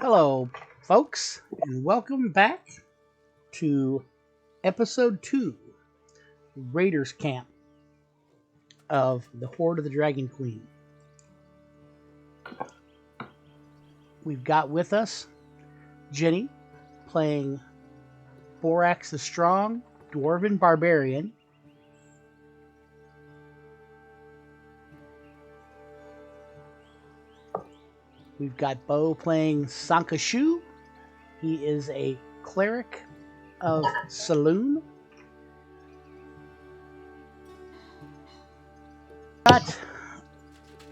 Hello, folks, and welcome back to episode 2, Raiders Camp of the Hoard of the Dragon Queen. We've got with us Jenny playing Borax the Strong, Dwarven Barbarian. We've got Bo playing Sankashu. He is a cleric of Saloon. Got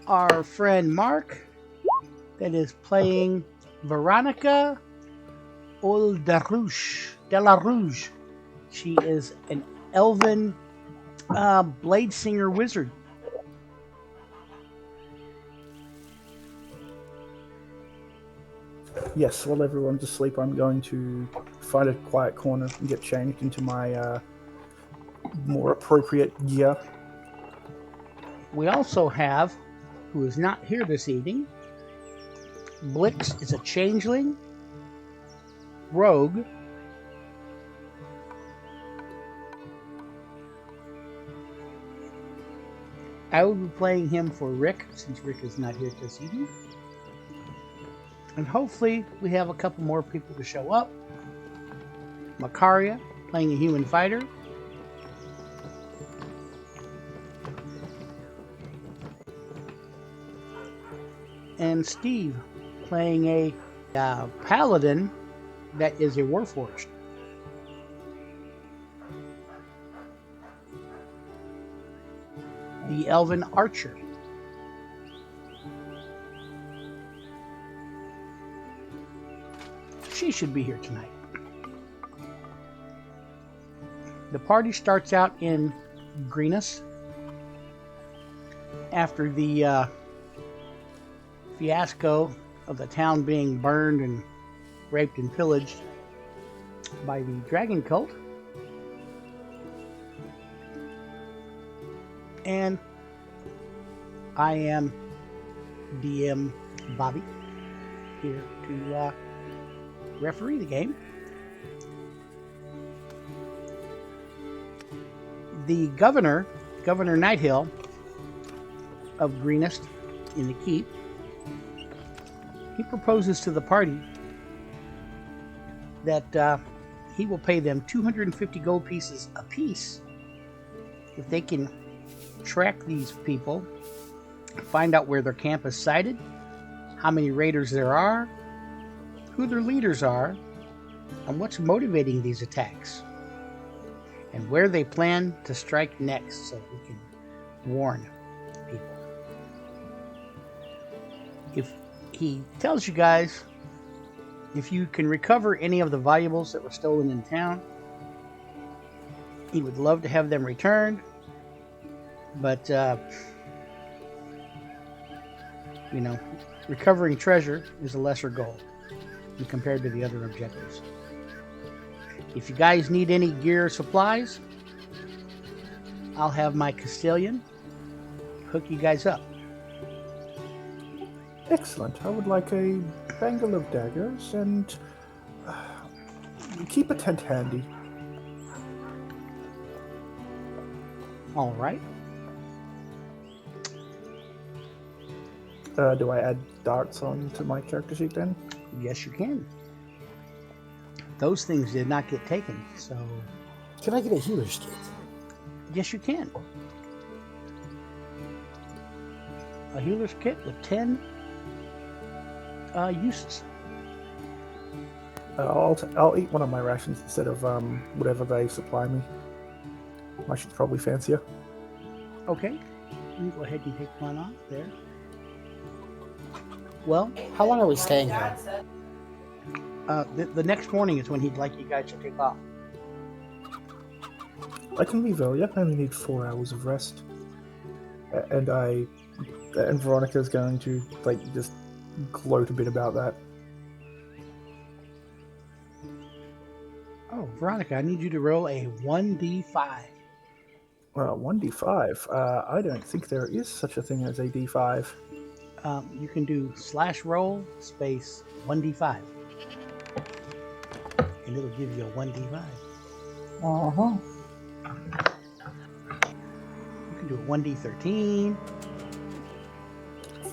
our friend Mark that is playing Veronica Delarouge. She is an elven blade singer wizard. Yes, while everyone's asleep, I'm going to find a quiet corner and get changed into my more appropriate gear. We also have, who is not here this evening, Blix is a changeling, rogue, I will be playing him for Rick, since Rick is not here this evening. And hopefully we have a couple more people to show up. Makaria playing a human fighter. And Steve playing a paladin that is a warforged. The elven archer. She should be here tonight. The party starts out in Greenus after the fiasco of the town being burned and raped and pillaged by the dragon cult. And I am DM Bobby, here to referee the game. The Governor Nighthill of Greenest in the Keep, he proposes to the party that he will pay them 250 gold pieces apiece if they can track these people, find out where their camp is sited, how many raiders there are, who their leaders are, and what's motivating these attacks, and where they plan to strike next so we can warn people. If he tells you guys if you can recover any of the valuables that were stolen in town, he would love to have them returned, but recovering treasure is a lesser goal compared to the other objectives. If you guys need any gear or supplies, I'll have my Castellan hook you guys up. Excellent. I would like a bangle of daggers and keep a tent handy. All right. Do I add darts onto my character sheet then? Yes, you can. Those things did not get taken, so... Can I get a healer's kit? Yes, you can. A healer's kit with 10 uses. I'll eat one of my rations instead of whatever they supply me. My shit's probably fancier. Okay. Let me go ahead and take one off there. Well, How long are we staying here? the next morning is when he'd like you guys to take off. I can leave earlier. I only need 4 hours of rest. And Veronica's going to just gloat a bit about that. Oh, Veronica, I need you to roll a 1d5. Well, 1d5. I don't think there is such a thing as a d5. You can do /roll space 1d5. And it'll give you a 1d5. Uh-huh. You can do a 1d13.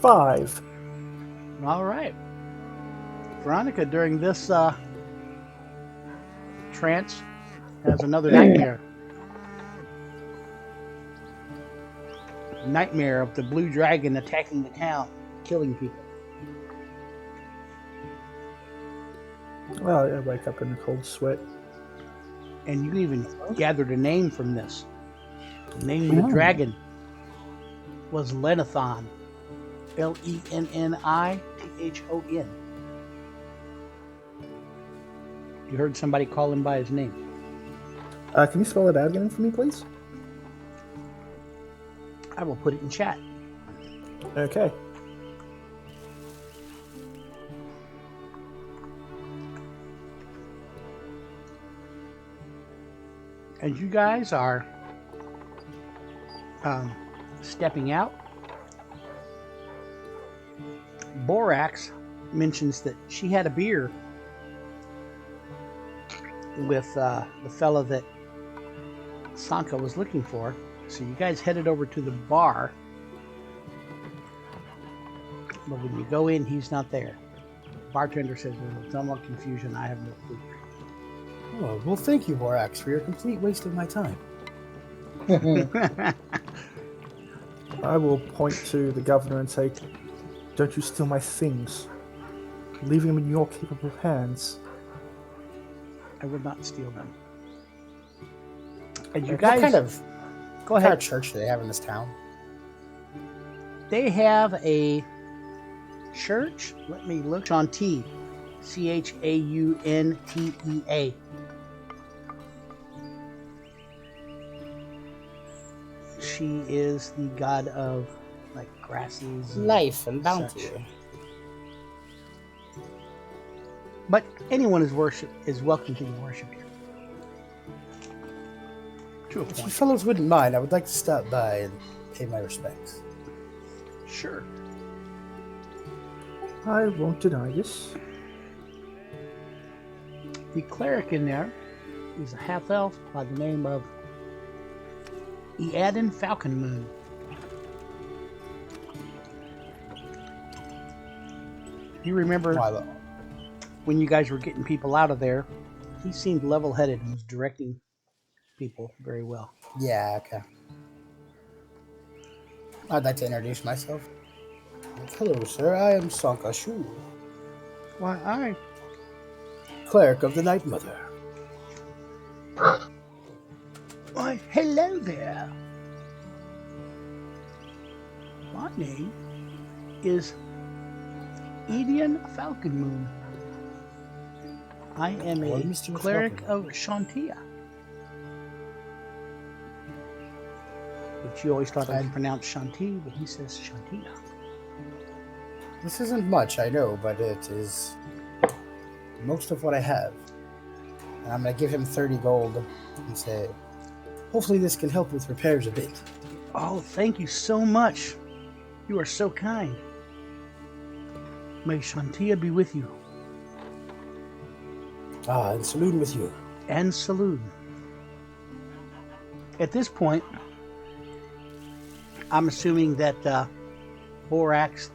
5. All right. Veronica, during this trance, has another nightmare. Nightmare of the blue dragon attacking the town, killing people. Well, I wake up in a cold sweat. And you even gathered a name from this. The name of the dragon was Lenithon. Lenithon. You heard somebody call him by his name. Can you spell it out again for me, please? I will put it in chat. Okay. As you guys are stepping out, Borax mentions that she had a beer with the fella that Sanka was looking for. So you guys headed over to the bar. But when you go in, he's not there. The bartender says, "There's somewhat confusion. I have no clue." Oh, well, thank you, Borax, for your complete waste of my time. I will point to the governor and say, "Don't you steal my things. Leaving them in your capable hands." I will not steal them. And you What guys, kind of go ahead. church do they have in this town? They have a church. Let me look. Shanti. Chauntea. She is the god of like grasses, and Life and bounty. such. But anyone is welcome to be worshipped here. To a If you point. fellows wouldn't mind, I would like to stop by and pay my respects. Sure. I won't deny this. The cleric in there is a half elf by the name of Eadin Falconmoon. You remember when you guys were getting people out of there, he seemed level-headed and was directing people very well. Yeah, okay. I'd like to introduce myself. Hello, sir. I am Sanka Shu, Why, cleric of the Night Mother. Why, hello there. My name is Eadin Falconmoon. I am Well, a Mr. cleric Falconmoon. of Shantia. Which you always thought it was pronounced Shanti, but he says Shantia. This isn't much, I know, but it is most of what I have. And I'm going to give him 30 gold and say, hopefully this can help with repairs a bit. Oh, thank you so much. You are so kind. May Shantia be with you. Ah, and saloon with you. And salute. At this point, I'm assuming that Borax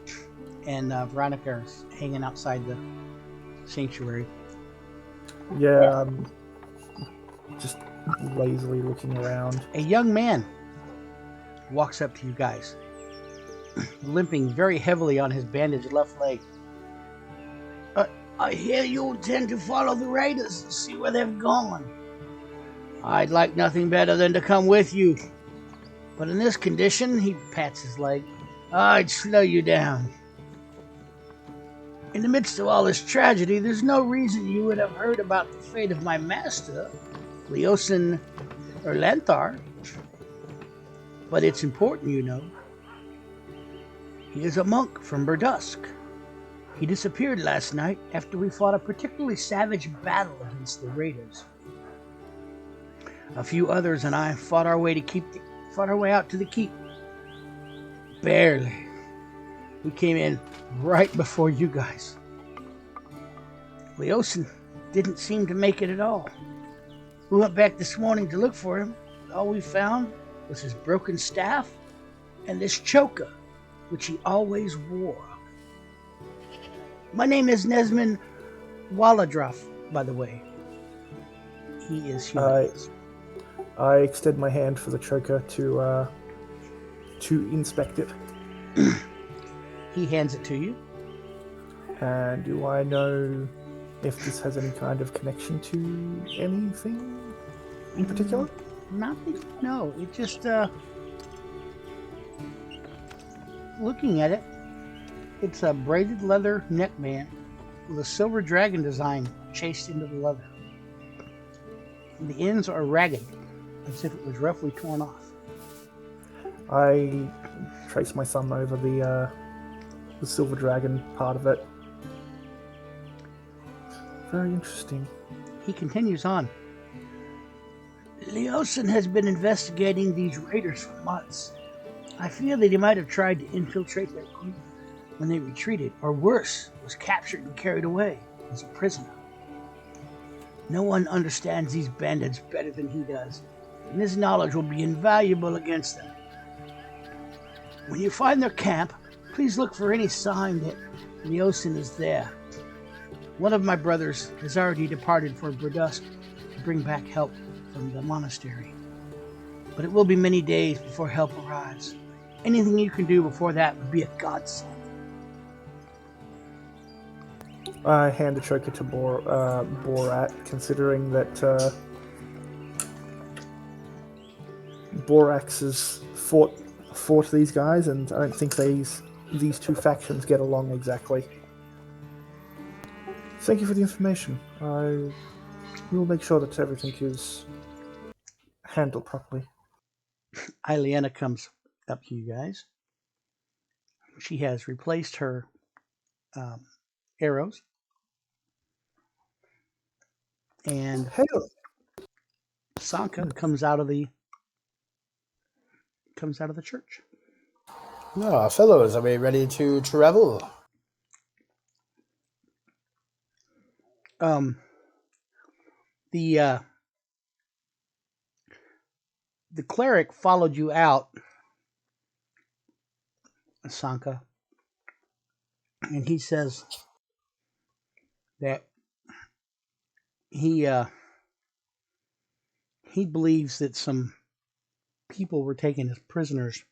and Veronica are hanging outside the sanctuary. Yeah, I'm just lazily looking around. A young man walks up to you guys, limping very heavily on his bandaged left leg. I hear you intend to follow the raiders and see where they've gone. I'd like nothing better than to come with you. But in this condition, he pats his leg, I'd slow you down. In the midst of all this tragedy, there's no reason you would have heard about the fate of my master, Leosin Erlanthar. But it's important, you know. He is a monk from Burdusk. He disappeared last night after we fought a particularly savage battle against the raiders. A few others and I fought our way out to the keep. Barely. We came in right before you guys. Leosin didn't seem to make it at all. We went back this morning to look for him. All we found was his broken staff and this choker, which he always wore. My name is Nesman Waladroff, by the way. He is human. I extend my hand for the choker to inspect it. He hands it to you. And do I know if this has any kind of connection to anything in particular? Nothing. No, it just looking at it, it's a braided leather neckband with a silver dragon design chased into the leather. The ends are ragged, as if it was roughly torn off. I trace my thumb over the silver dragon part of it. Very interesting. He continues on. Leosin has been investigating these raiders for months. I fear that he might have tried to infiltrate their group when they retreated, or worse, was captured and carried away as a prisoner. No one understands these bandits better than he does, and his knowledge will be invaluable against them. When you find their camp, please look for any sign that Leosin is there. One of my brothers has already departed for Berdusk to bring back help from the monastery. But it will be many days before help arrives. Anything you can do before that would be a godsend. I hand the choker to Borat, considering that Borax has fought these guys, and I don't think these two factions get along exactly. Thank you for the information. I will make sure that everything is handled properly. Ileana comes up to you guys. She has replaced her arrows. And Hey, Sanka comes out of the church. No, fellows, are we ready to travel? The cleric followed you out, Sanka, and he says that he believes that some people were taken as prisoners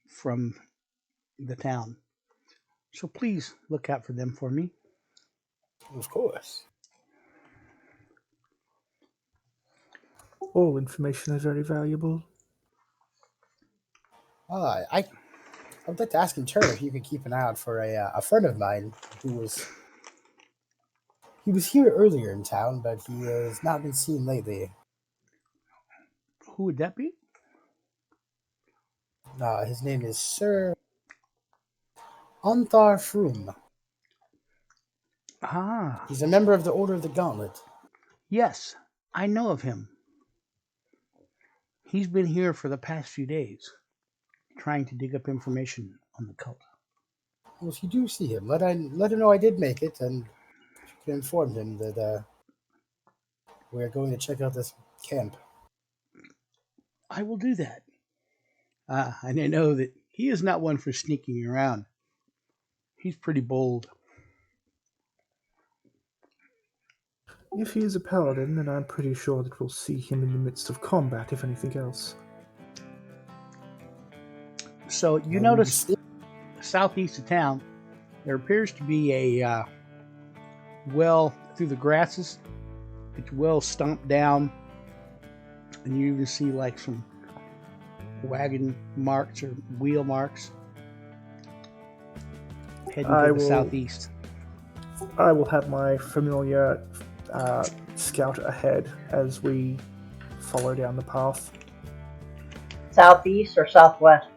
from the town. So please look out for them for me. Of course. all information is very valuable. I would like to ask in turn if you could keep an eye out for a friend of mine who was here earlier in town, but he has not been seen lately. Who would that be? His name is Sir Anthar Froom. Ah, He's a member of the Order of the Gauntlet. yes, I know of him. He's been here for the past few days, trying to dig up information on the cult. Well, if you do see him, let him know I did make it, and you can inform him that we're going to check out this camp. I will do that. And I know that he is not one for sneaking around. He's pretty bold. If he is a paladin, then I'm pretty sure that we'll see him in the midst of combat, if anything else. So you notice southeast of town, there appears to be a well through the grasses. It's well stomped down, and you even see like some wagon marks or wheel marks heading to the southeast. I will have my familiar scout ahead as we follow down the path. Southeast or southwest?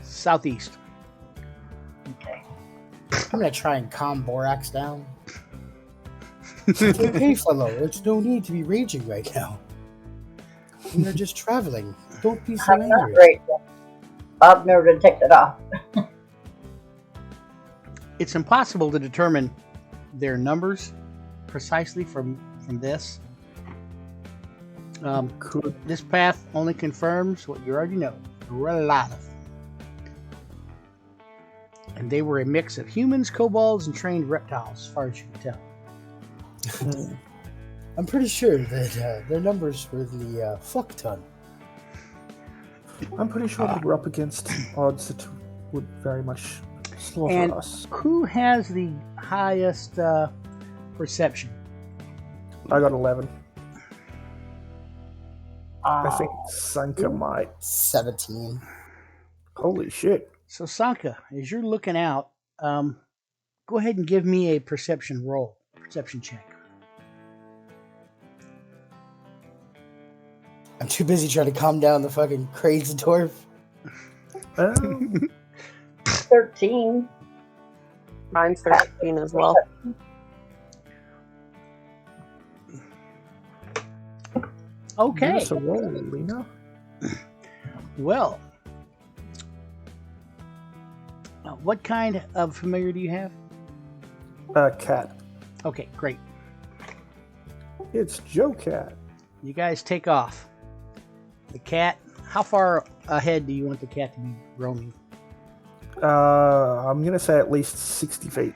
Southeast. Okay. I'm going to try and calm Borax down. Hey, fellow, there's no need to be raging right now. We are just traveling. Don't be so I'm not angry. raging. I've never been take that off. It's impossible to determine their numbers precisely from this. Could This path only confirms what you already know. There were a lot of them. And they were a mix of humans, kobolds, and trained reptiles, as far as you can tell. I'm pretty sure that their numbers were the fuck ton. I'm pretty sure that we're up against odds that would very much slaughter And us. who has the highest perception? I got 11. I think Oh, Sanka might. 17. Holy shit. So, Sanka, as you're looking out, go ahead and give me a perception roll, perception check. I'm too busy trying to calm down the fucking crazy dwarf. 13. Mine's 13 as well. Okay. Give us a roll, Lena. Well, what kind of familiar do you have? Cat. Okay, great. It's Joe Cat. You guys take off. The cat, how far ahead do you want the cat to be roaming? I'm gonna say at least 60 feet.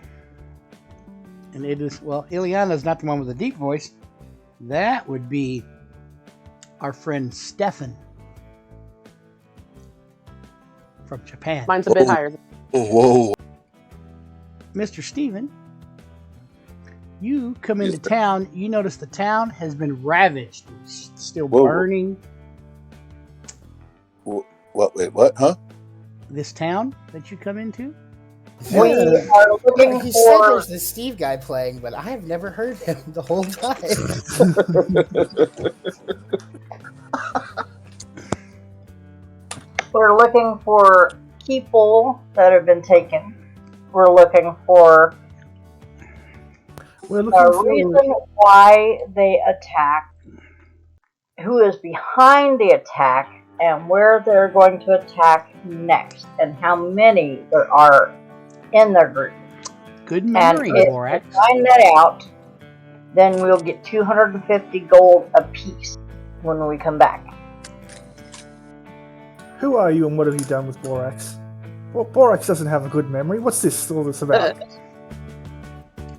And it is, well, Ileana's not the one with the deep voice. That would be our friend Stefan from Japan. Mine's a bit higher. Whoa. Mr. Steven, you come into town, you notice the town has been ravaged. It's still Whoa. burning. What? Wait, what? Huh? This town that you come into? We are looking He said for. there's this Steve guy playing, but I have never heard him the whole time. We're looking for people that have been taken. We're looking for We're looking a for reason why they attacked, who is behind the attack, and where they're going to attack next, and how many there are in their group. Good And memory, if we Borax. find that out, then we'll get 250 gold apiece when we come back. Who are you and what have you done with Borax? Well, Borax doesn't have a good memory. What's all this about?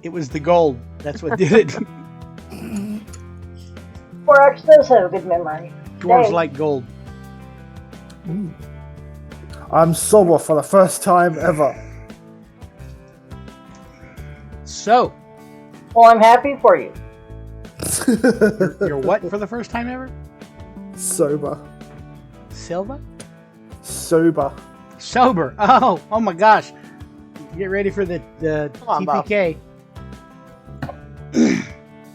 It was the gold. That's what did it. Borax does have a good memory. Dwarves Hey. like gold. I'm sober for the first time ever. So, Well, I'm happy for you. you're what for the first time ever? Sober. Silva? Sober. Sober. Oh my gosh. Get ready for the Come on, Bob. TPK.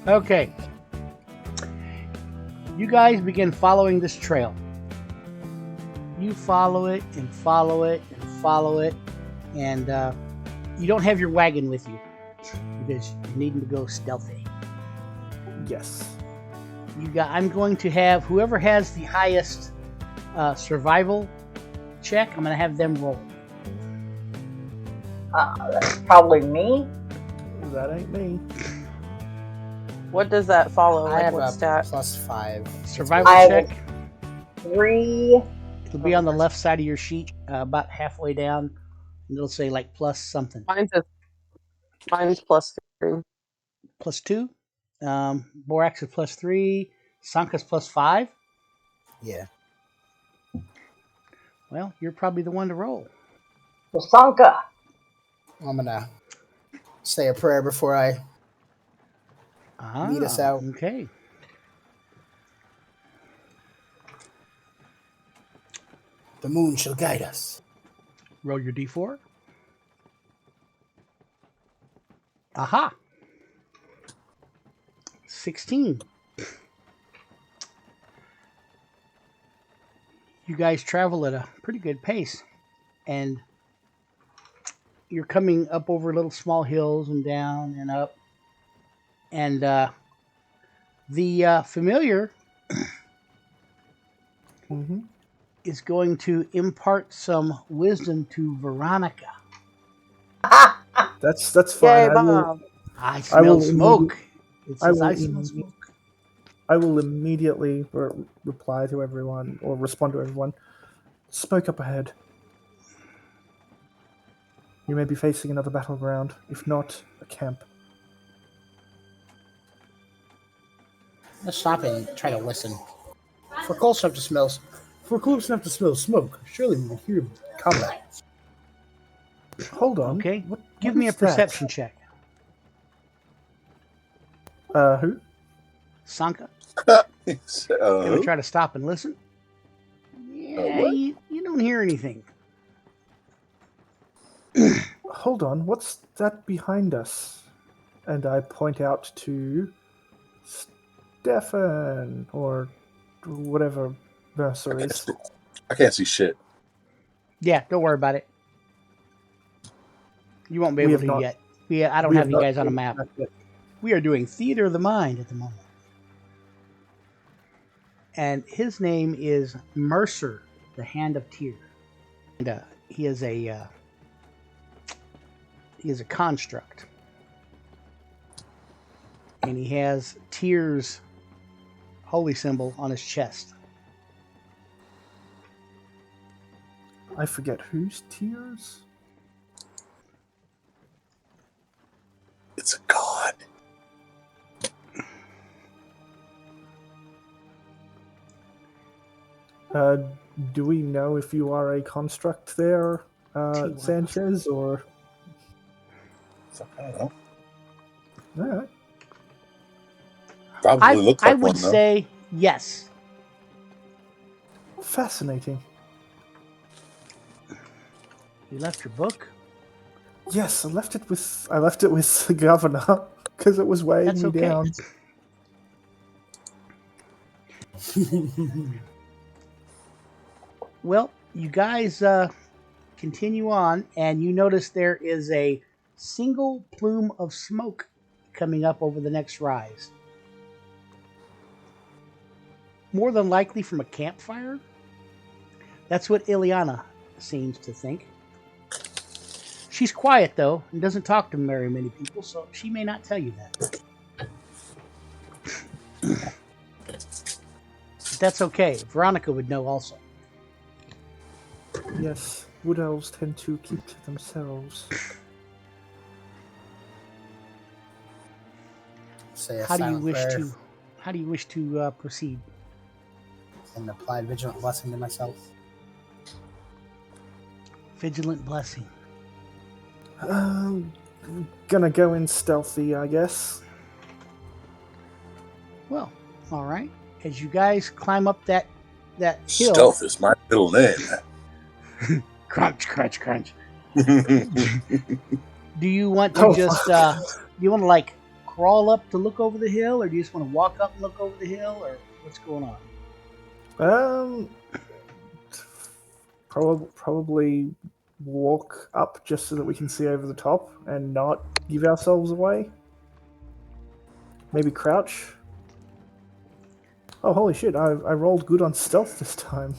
Okay. You guys begin following this trail. You follow it and follow it and follow it, and you don't have your wagon with you because you're needing to go stealthy. Yes. I'm going to have whoever has the highest survival check. I'm going to have them roll. That's probably me. That ain't me. What does that follow? I Like have what a stat? +5. Survival I check. 3. It'll be on the left side of your sheet, about halfway down, and it'll say like plus something. Mine's +3. Plus 2. Borax is plus 3. Sanka's plus 5. Yeah. Well, you're probably the one to roll. Sanka. I'm gonna say a prayer before I lead us out. Okay. The moon shall guide us. Roll your d4. Aha. 16. You guys travel at a pretty good pace, and you're coming up over little small hills and down and up, and the familiar Mm-hmm. is going to impart some wisdom to Veronica. That's fine. Yay, Bob. I smell will smoke. It I says will I smell smoke. I will immediately reply to everyone or respond to everyone. Smoke up ahead. You may be facing another battleground, if not a camp. Let's stop and try to listen. If we're close enough to smell smoke, surely we will hear combat. Hold on. Okay, What give me a is that? perception check. Who? Sanka, So, ever try to stop and listen? Yeah, what? you don't hear anything. Hold on. What's that behind us? And I point out to Stefan or whatever Mercer is. I can't see shit. Yeah, don't worry about it. You won't be We able have to not- yet. I don't We have you not guys on a seen map. that yet. We are doing Theater of the Mind at the moment. And his name is Mercer, the Hand of Tears. And he is a construct. And he has Tears holy symbol on his chest. I forget whose tears? It's a god. Do we know if you are a construct there, T1. Sanchez, or... I don't know. Alright. Probably looks like I would one, though. say yes. Fascinating. You left your book? Yes, I left it with the governor because it was weighing That's me okay. down. Well, you guys continue on, and you notice there is a single plume of smoke coming up over the next rise. More than likely from a campfire. That's what Ileana seems to think. She's quiet, though, and doesn't talk to very many people, so she may not tell you that. But that's okay. Veronica would know also. Yes, wood elves tend to keep to themselves. Say a How do you silent wish prayer to? How do you wish to proceed? and apply vigilant blessing to myself. Vigilant blessing. Gonna go in stealthy, I guess. Well, all right. As you guys climb up that hill, Stealth is my middle name. crunch, crunch, crunch. Do you want to Oh. just do you want to like crawl up to look over the hill, or do you just want to walk up and look over the hill, or what's going on? Probably walk up just so that we can see over the top and not give ourselves away. Maybe crouch. Oh, holy shit! I rolled good on stealth this time.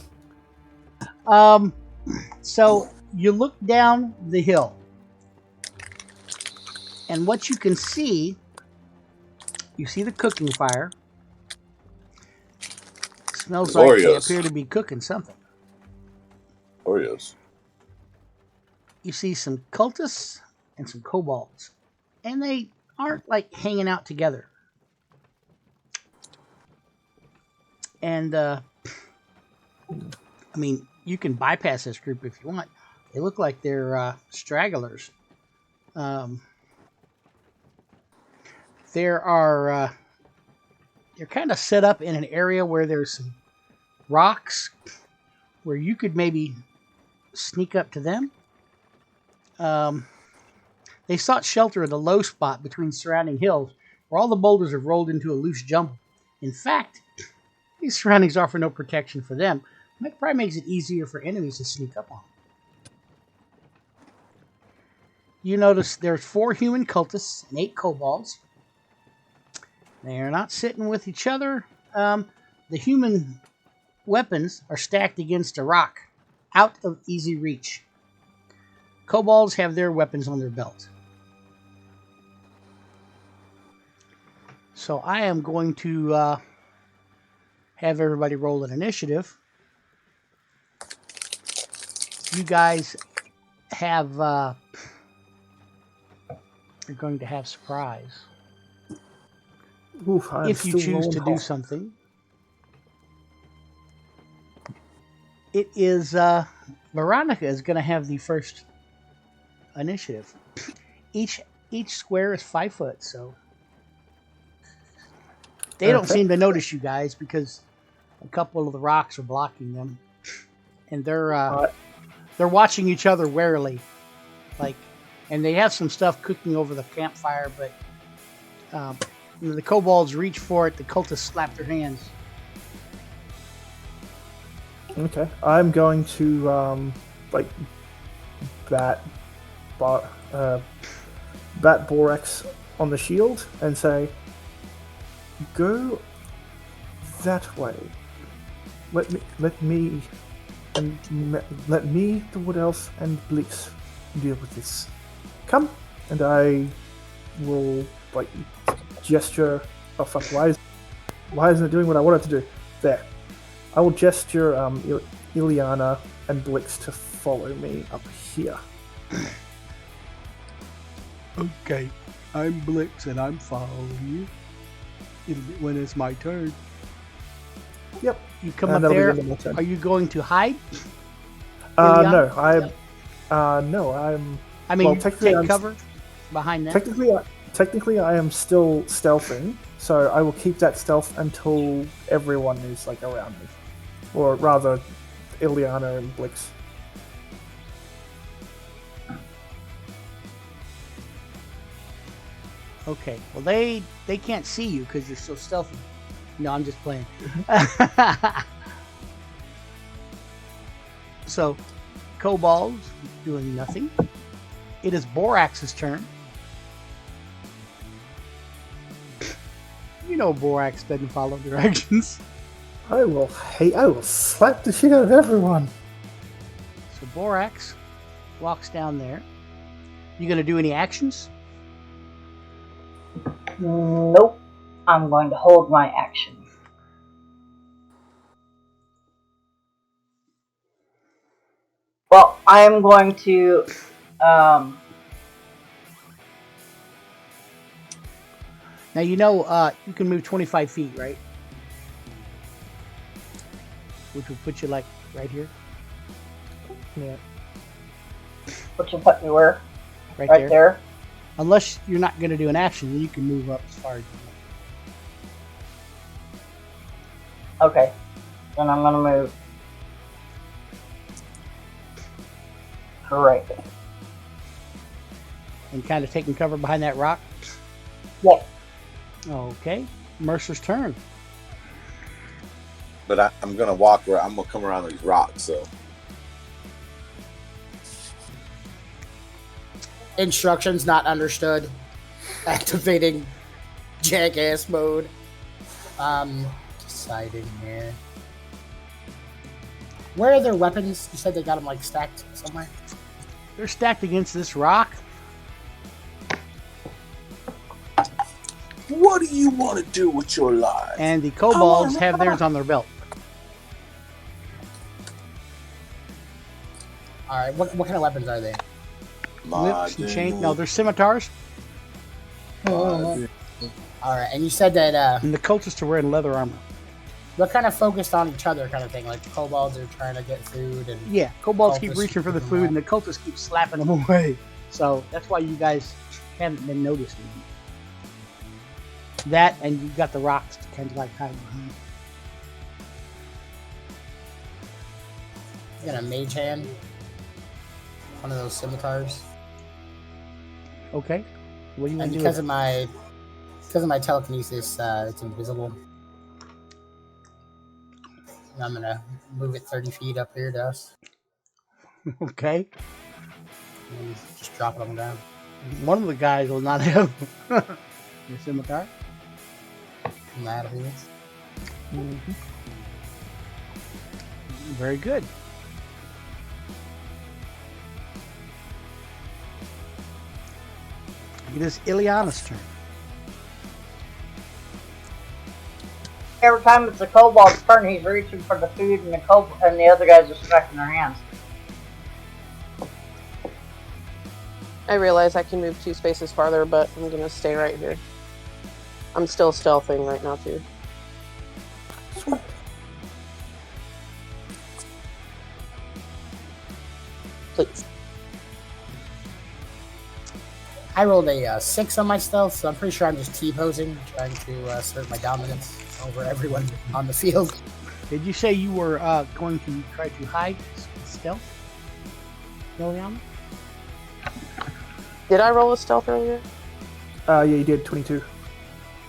So you look down the hill, and what you can see, you see the cooking fire. Smells like they Oreos. appear to be cooking something. Oreos. You see some cultists and some kobolds, and they aren't like hanging out together. And I mean, you can bypass this group if you want. They look like they're stragglers. They're kind of set up in an area where there's some rocks where you could maybe sneak up to them. They sought shelter in a low spot between surrounding hills where all the boulders have rolled into a loose jumble. In fact, these surroundings offer no protection for them. That probably makes it easier for enemies to sneak up on them. You notice there's 4 human cultists and 8 kobolds. They are not sitting with each other. The human weapons are stacked against a rock, out of easy reach. Kobolds have their weapons on their belt. So I am going to have everybody roll an initiative. You guys have you're going to have surprise Oof, I'm if you still choose rolling to do hot. something. It is Veronica is going to have the first initiative. Each square is 5 foot, so they don't Okay. seem to notice you guys because a couple of the rocks are blocking them, and they're watching each other warily, like, and they have some stuff cooking over the campfire, but the kobolds reach for it. The cultists slap their hands. Okay, I'm going to bat Borax on the shield and say, "Go that way. Let me, the Wood Elf and Blix deal with this. Come." And I will gesture. Oh fuck! Why isn't it doing what I want it to do? There. I will gesture Ileana and Blix to follow me up here. Okay, I'm Blix and I'm following you. When it's my turn. Yep. You come And up that'll be there. the end of my turn. Are you going to hide? No, Ileana? I'm. I mean, well, technically, take I'm- cover behind that. Technically, I am still stealthing, so I will keep that stealth until everyone is around me, or rather, Ileana and Blix. Okay. Well, they can't see you because you're so stealthy. No, I'm just playing. So, kobolds doing nothing. It is Borax's turn. You know Borax doesn't follow directions. I will slap the shit out of everyone. So Borax walks down there. You gonna do any actions? Nope. I'm going to hold my action. Well, I'm going to Now you know you can move 25 feet, right? Which would put you right here. Yeah. which will put me where? Right Right there. Unless you're not going to do an action, then you can move up as far as you want. Okay. Then I'm gonna move. Right. And kind of taking cover behind that rock. Yep. Okay. Mercer's turn. But I'm gonna walk around. I'm gonna come around these rocks. So Instructions not understood. Activating jackass mode. Deciding here. Where are their weapons? You said they got them stacked somewhere. They're stacked against this rock. what do you want to do with your life? And the kobolds have theirs on their belt. Alright, what kind of weapons are they? Whips and chains. No, they're scimitars. Alright, and you said that And the cultists are wearing leather armor. they're kind of focused on each other kind of thing. Like the kobolds are trying to get food and Yeah, kobolds keep Cultists reaching for the keep them food, and the cultists keep slapping them away. So that's why you guys haven't been noticing. That, and you've got the rocks to kind of hide behind. you got a mage hand. One of those scimitars. Okay. What do you want And to do? because of my telekinesis, it's invisible. And I'm gonna move it 30 feet up here to us Okay. and just drop it on the ground. One of the guys will not have your scimitar. From that, I mean. Very good. It is Ileana's turn. Every time it's the kobold's turn, he's reaching for the food, and the other guys are stuck in their hands. I realize I can move 2 spaces farther, but I'm gonna stay right here. I'm still stealthing right now too. Please. I rolled a 6 on my stealth, so I'm pretty sure I'm just T-posing, trying to assert my dominance over everyone on the field. Did you say you were going to try to hide stealth, Ileana? Did I roll a stealth earlier? Yeah, you did 22.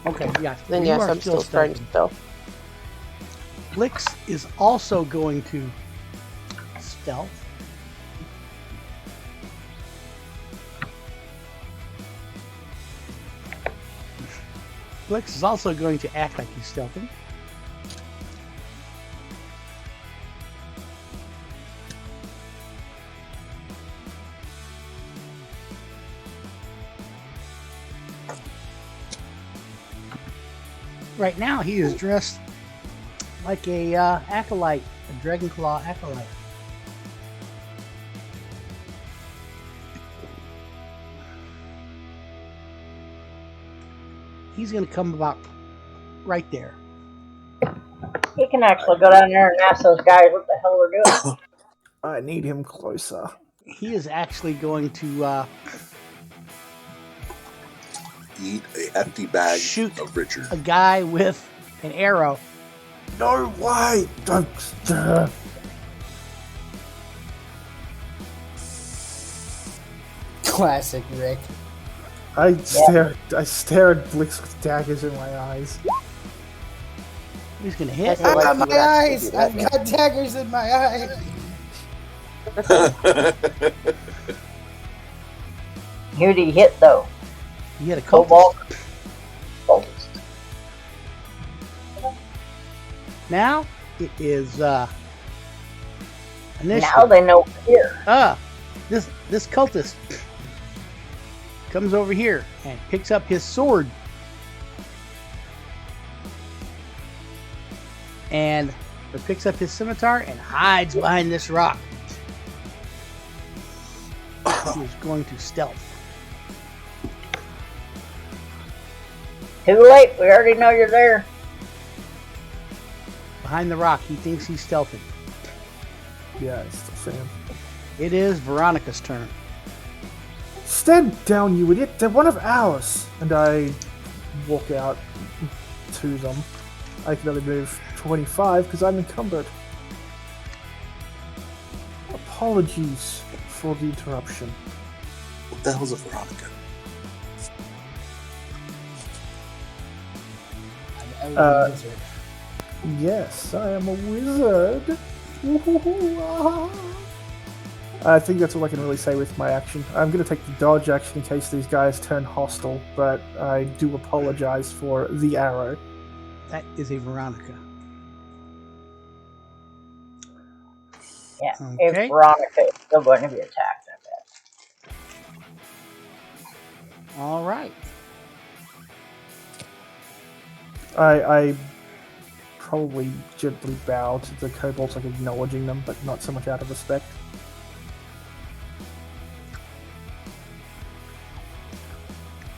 Okay, yeah. Then You yes, are I'm still trying to stealthing. stealth. Blix is also going to stealth. Blix is also going to act like he's stealthing. Right now, he is dressed like a acolyte, a Dragonclaw acolyte. He's going to come about right there. He can actually go down there and ask those guys what the hell they're doing. I need him closer. He is actually going to Eat a hefty bag shoot of Richard. a guy with an arrow. No way! Don't. Classic Rick. I stare at Blix with daggers in my eyes. He's going to hit. I like Ah, you my would actually eyes! do that, I've yeah. got daggers in my eyes! Who'd he hit, though? He hit a Cobalt? cultist. Now it is initiative. Now they know we're here. This cultist comes over here and picks up his sword or picks up his scimitar and hides behind this rock. He is going to stealth. Too late. We already know you're there. Behind the rock, he thinks he's stealthing. Yeah, I still see him. It is Veronica's turn. Stand down, you idiot! They're one of ours! And I walk out to them. I can only move 25 because I'm encumbered. Apologies for the interruption. What the hell's a Veronica? I'm a wizard. Yes, I am a wizard. I think that's all I can really say with my action. I'm going to take the dodge action in case these guys turn hostile, but I do apologize for the arrow. That is a Veronica. Yeah. Okay. If Veronica is still going to be attacked, I bet. All right. I probably gently bow to the kobolds, like acknowledging them, but not so much out of respect.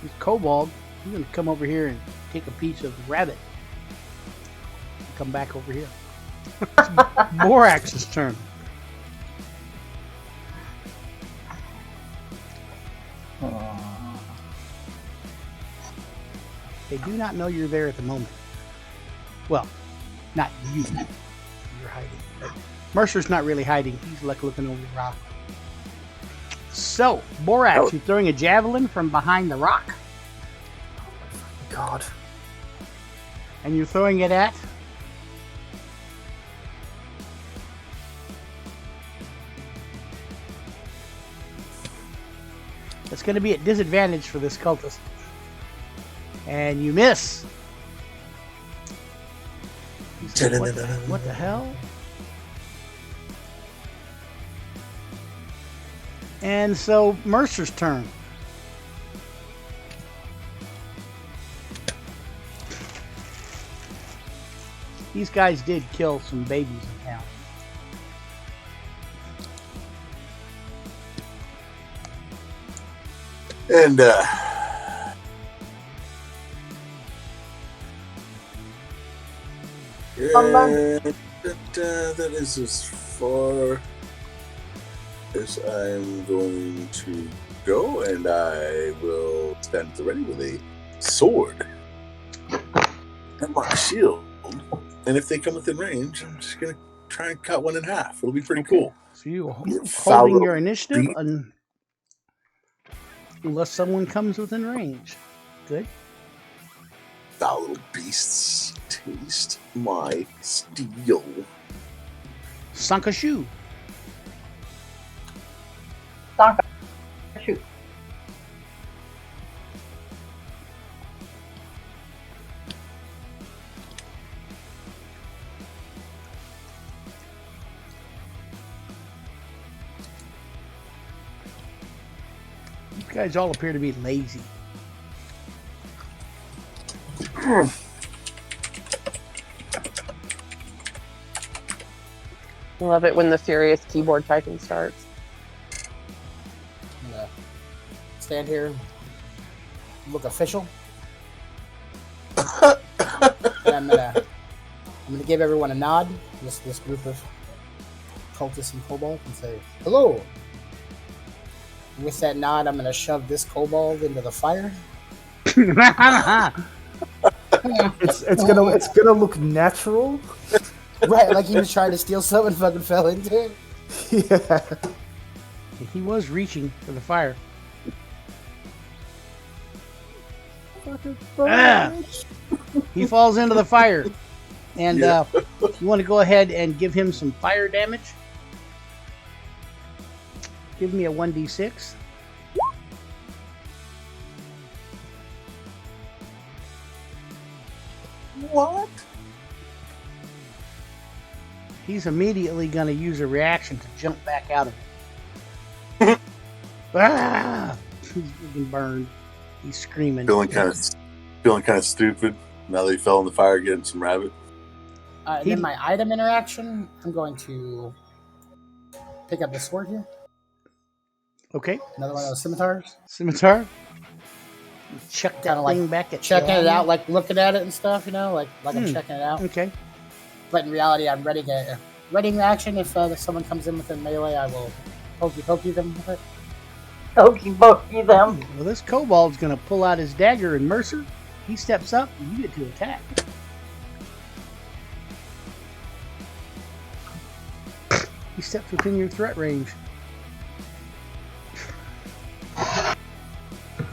This kobold, he's going to come over here and take a piece of rabbit. And come back over here. Borax's turn. They do not know you're there at the moment. Well, not you. You're hiding. But Mercer's not really hiding. He's like looking over the rock. So, Borax, you're throwing a javelin from behind the rock, God. and you're throwing it at it's going to be at disadvantage for this cultist. And you miss. He's like, what the hell? And so Mercer's turn. These guys did kill some babies in town. And that is as far as I'm going to go, and I will stand at the ready with a sword and my shield. And if they come within range, I'm just gonna try and cut one in half. It'll be pretty cool. So you Foul holding little your initiative beast. unless someone comes within range. Good. Foul little beasts, taste my steel. Sankashu. Sanka, shoot. You guys all appear to be lazy. Love it when the furious keyboard typing starts. I'm gonna stand here, look official. And I'm gonna give everyone a nod. This group of cultists and kobold, and say hello. And with that nod, I'm gonna shove this kobold into the fire. It's gonna look natural. Right, like he was trying to steal something and fucking fell into it. Yeah. He was reaching for the fire. Fucking Ah! He falls into the fire. And Yeah. you want to go ahead and give him some fire damage? Give me a 1d6. What? He's immediately going to use a reaction to jump back out of it. Ah! He's getting burned. He's screaming. Feeling kind of stupid now that he fell in the fire getting some rabbit. And then my item interaction, I'm going to pick up the sword here. Okay. Another one of those scimitars. Scimitar. Chuck that Kinda like thing back at Checking you. it out, like looking at it and stuff, you know, like I'm checking it out. Okay. But in reality, I'm readying the action. If someone comes in within melee, I will pokey them with it. Okey pokey them. Well, this kobold's going to pull out his dagger, and Mercer, he steps up, and you get to attack. He steps within your threat range.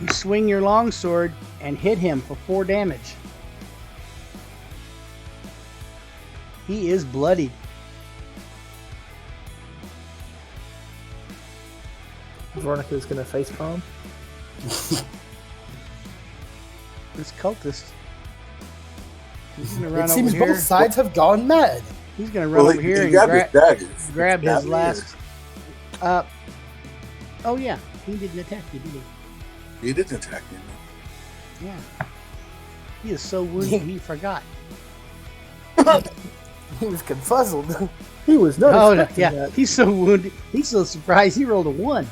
You swing your longsword and hit him for 4 damage. He is bloodied. Veronica's gonna facepalm. This cultist. He's gonna run It over seems here. both sides have gone mad. He's gonna run over here and grabbed his dagger. grab his Grabbed last. Oh yeah, he didn't attack you, did he? He didn't attack me. Yeah. He is so wounded he forgot. He was confuzzled. He was not Oh expecting yeah, that. he's so wounded. He's so surprised he rolled a 1.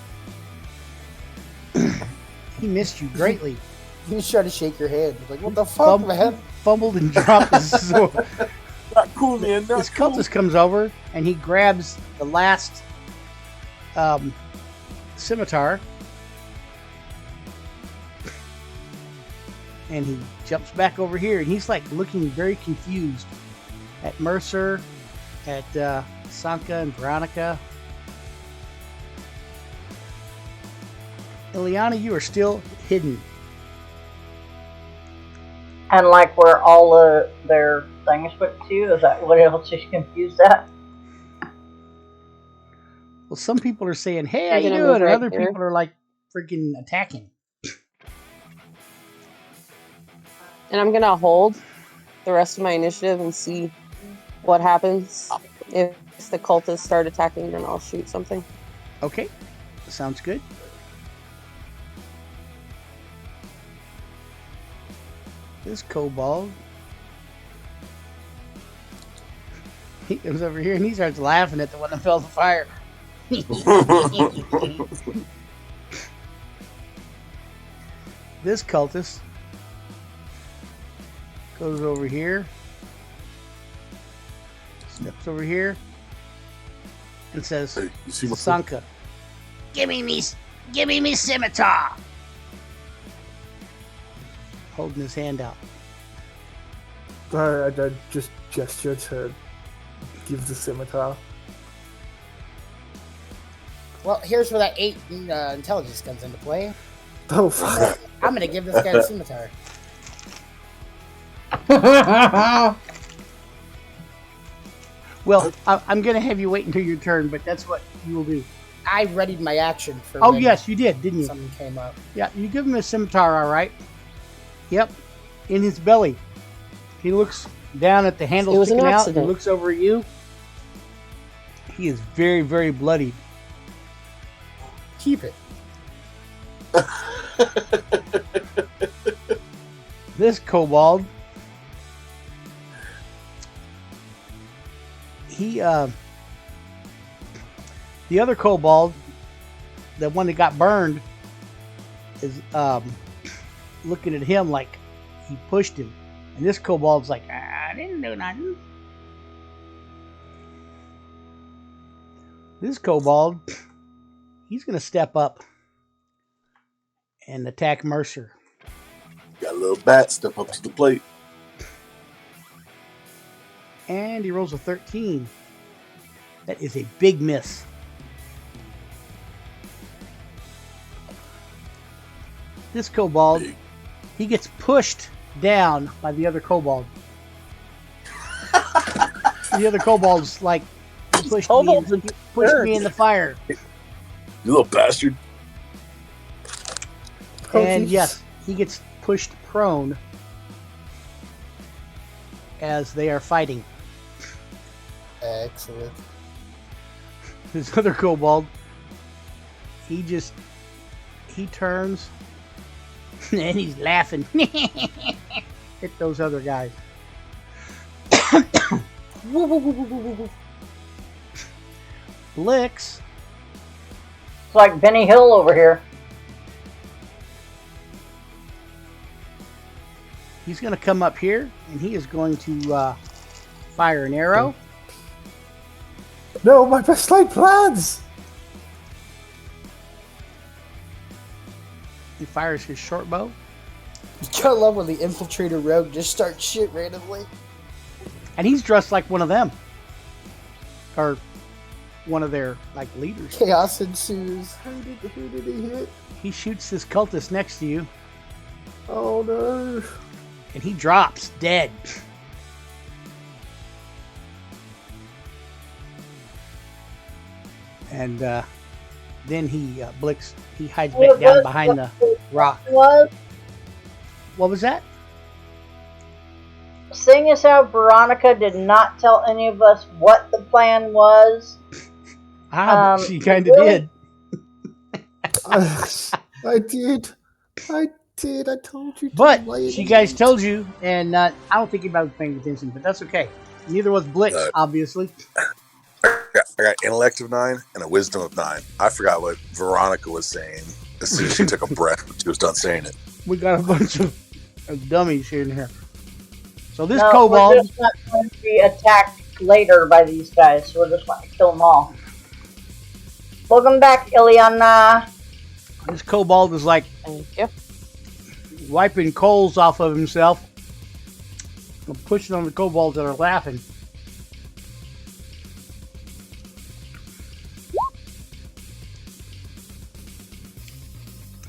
He missed you greatly. He was trying to shake your hand. Like, what the fuck, man? Fumbled and dropped his sword. Not cool, man. Not This cool. cultist comes over and he grabs the last scimitar and he jumps back over here and he's like looking very confused at Mercer, at Sanka and Veronica. Ileana, you are still hidden. And like where all their things went to, is that what else is confused at? Well, some people are saying, "Hey, how You're you gonna doing?" move And right other here. people are like freaking attacking. And I'm gonna hold the rest of my initiative and see what happens. If the cultists start attacking, then I'll shoot something. Okay. Sounds good. This kobold, he comes over here and he starts laughing at the one that fell in the fire. This cultist goes over here, steps over here, and says, Hey, you see my Sanka, give me me scimitar. Holding his hand out. I just gesture to give the scimitar. Well, here's where that 8 intelligence comes into play. Oh, fuck. I'm gonna give this guy a scimitar. Well, I'm going to have you wait until your turn, but that's what you will do. I readied my action for. Oh, when yes, you did, didn't you? Something came up. Yeah, you give him a scimitar, all right. Yep, in his belly. He looks down at the handle It was an sticking out. He accident. looks over at you. He is very, very bloodied. Keep it. This kobold, the other kobold, the one that got burned, is looking at him like he pushed him. And this kobold's like, I didn't do nothing. This kobold, he's going to step up and attack Mercer. Got a little bat, step up to the plate. And he rolls a 13. That is a big miss. This kobold, Big. he gets pushed down by the other kobold. The other kobold's like, he pushed me in the fire. You little bastard. Oh, And Jesus. yes, he gets pushed prone as they are fighting. Excellent. This other kobold, he turns and he's laughing at those other guys. Blix, It's like Benny Hill over here. he's going to come up here and he is going to fire an arrow. No, my best laid plans! He fires his short bow. You gotta love when the infiltrator rogue just starts shit randomly. And he's dressed like one of them. Or one of their like leaders. Chaos ensues. Who did he hit? He shoots this cultist next to you Oh no. and he drops dead. And then Blix, he hides back down behind the rock. Was What was that? seeing as how Veronica did not tell any of us what the plan was. She kind of really? did. I did. I told you to. But lay it she in. guys told you, and I don't think anybody was paying attention, but that's okay. Neither was Blix, obviously. I got intellect of 9 and a wisdom of 9. I forgot what Veronica was saying as soon as she took a breath when she was done saying it. We got a bunch of dummies here and here. So this No, kobold, we're just not going to be attacked later by these guys, so we're just going to kill them all. Welcome back, Ileana. this kobold is like Thank you. wiping coals off of himself and pushing on the kobolds that are laughing.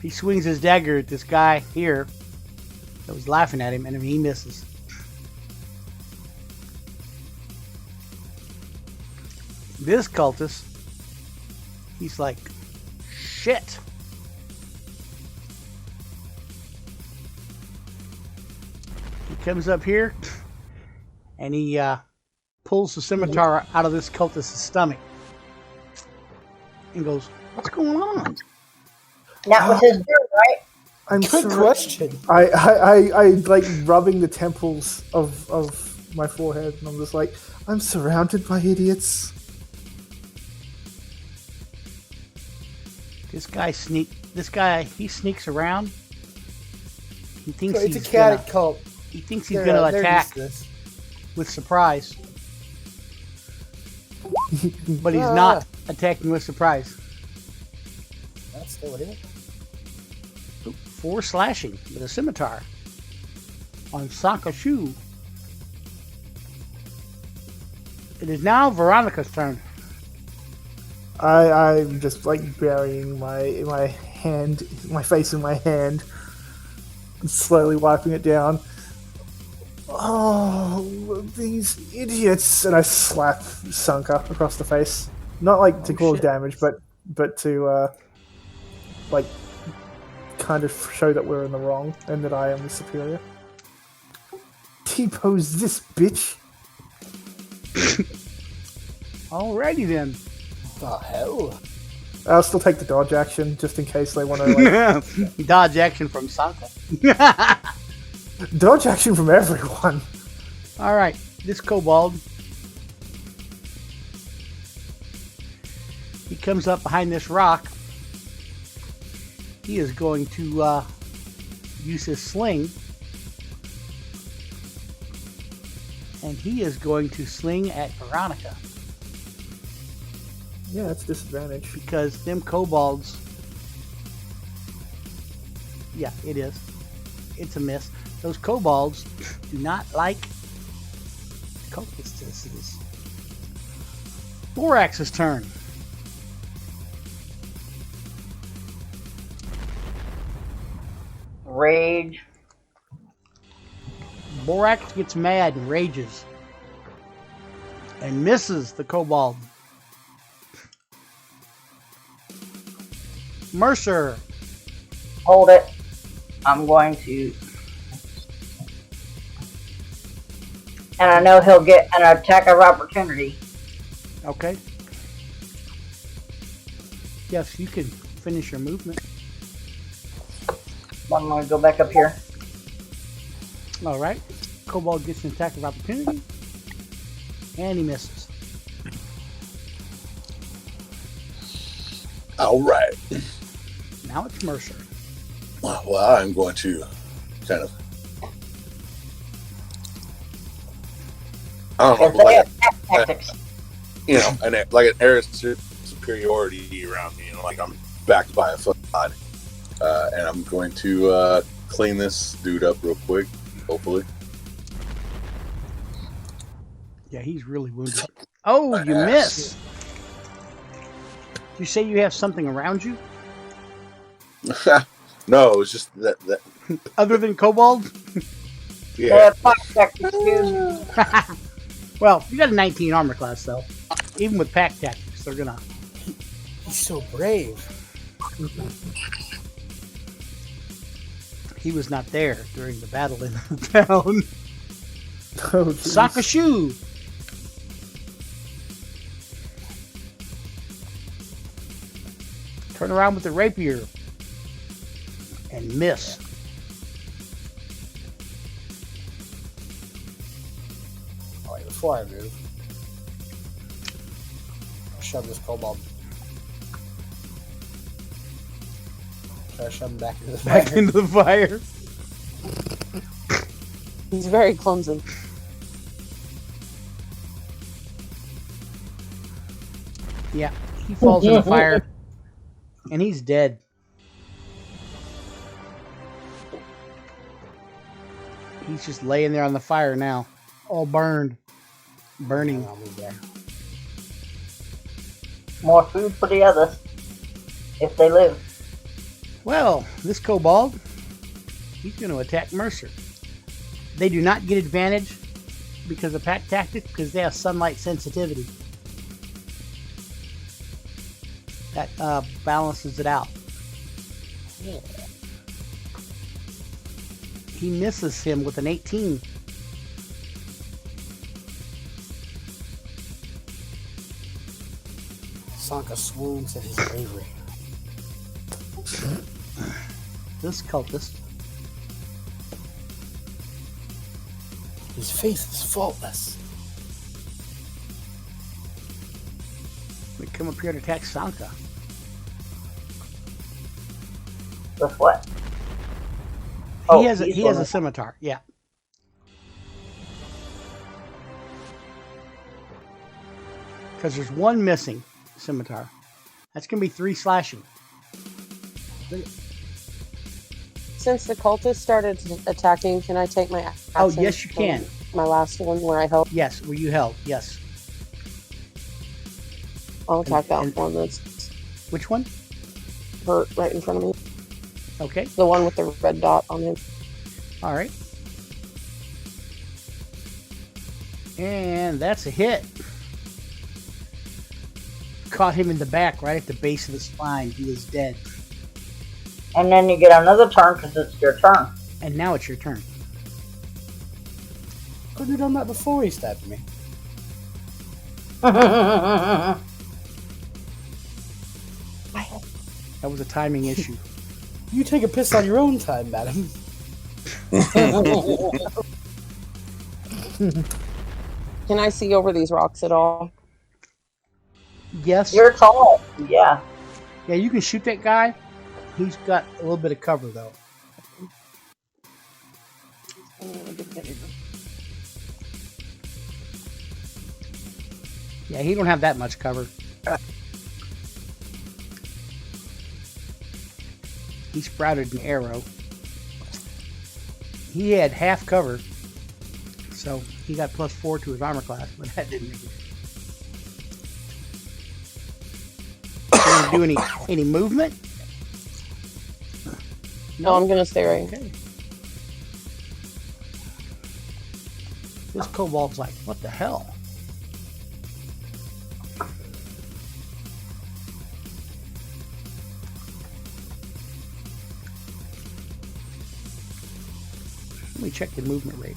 He swings his dagger at this guy here that was laughing at him, and he misses. This cultist, he's like, shit. He comes up here and he pulls the scimitar out of this cultist's stomach. and goes, "What's going on?" That was his turn, right? I'm Good question. I like rubbing the temples of my forehead, and I'm just like, I'm surrounded by idiots. This guy, he sneaks around. He thinks So it's a he's chaotic gonna, cult. he thinks he's They're, gonna they're attack used to this. with surprise, but he's not attacking with surprise. That's still a hit. 4 slashing with a scimitar on Sakashu. It is now Veronica's turn. I'm just like burying my hand, my face in my hand, and slowly wiping it down. Oh, these idiots! And I slap Sanka across the face. Not like to cause shit. damage, but to like kind of show that we're in the wrong and that I am the superior. T-pose this bitch. Alrighty then. What the hell? I'll still take the dodge action just in case they want to like Dodge action from Sanka. dodge action from everyone. Alright, this kobold. He comes up behind this rock. He is going to use his sling. And he is going to sling at Veronica. Yeah, it's disadvantage. Because them kobolds... Yeah, it is. It's a miss. Those kobolds do not like cultists. Borax's turn. Rage. Borax gets mad and rages. And misses the kobold. Mercer. Hold it. I'm going to. And I know he'll get an attack of opportunity. Okay. Yes, you can finish your movement. I'm going to go back up here. Alright. Kobold gets an attack of opportunity. And he misses. All right. Now it's Mercer. Well, I'm going to kind of. I don't If know, they like attack tactics. like an air superiority around me, and like I'm backed by a foot god. And I'm going to clean this dude up real quick, hopefully. Yeah, he's really wounded. Oh, you miss. You say you have something around you? No, it's just that Other than kobold? They yeah. have pack tactics, dude. Well, you got a 19 armor class, though. Even with pack tactics, they're gonna... He's so brave. He was not there during the battle in the town. Oh, jeez. Sakashu! Turn around with the rapier. And miss. Alright, before I move, I'll shove this kobold. Try to shove him back into the fire. Back into the fire. He's very clumsy. Yeah, he falls in the fire. And he's dead. He's just laying there on the fire now. All burned. Burning. I'll move there. More food for the others. If they live. Well, this kobold, he's going to attack Mercer. They do not get advantage because of pack tactics because they have sunlight sensitivity. That balances it out. Yeah. He misses him with an 18. Sanka swoons at his bravery. This cultist. His faith is faultless. We come up here to attack Sanka. With what? He Oh, has he's he has one a of- scimitar. Yeah. Because there's one missing scimitar. That's gonna be 3 slashing. Since the cultists started attacking, can I take my action? Oh, yes, you can. My last one where I helped. Yes, where you held. Yes. I'll attack that and- one that's Which one? hurt right in front of me. Okay. The one with the red dot on him. All right. And that's a hit. Caught him in the back, right at the base of the spine. He is dead. And then you get another turn because it's your turn. And now it's your turn. Couldn't have done that before he stabbed me. That was a timing issue. You take a piss on your own time, madam. Can I see over these rocks at all? Yes. You're tall. Yeah. Yeah, you can shoot that guy. He's got a little bit of cover, though. Yeah, he don't have that much cover. He sprouted an arrow. He had half cover, so he got +4 to his armor class, but that didn't make it. Didn't do any movement? No, I'm gonna stay right here. Okay. This kobold's like, what the hell? Let me check the movement rate.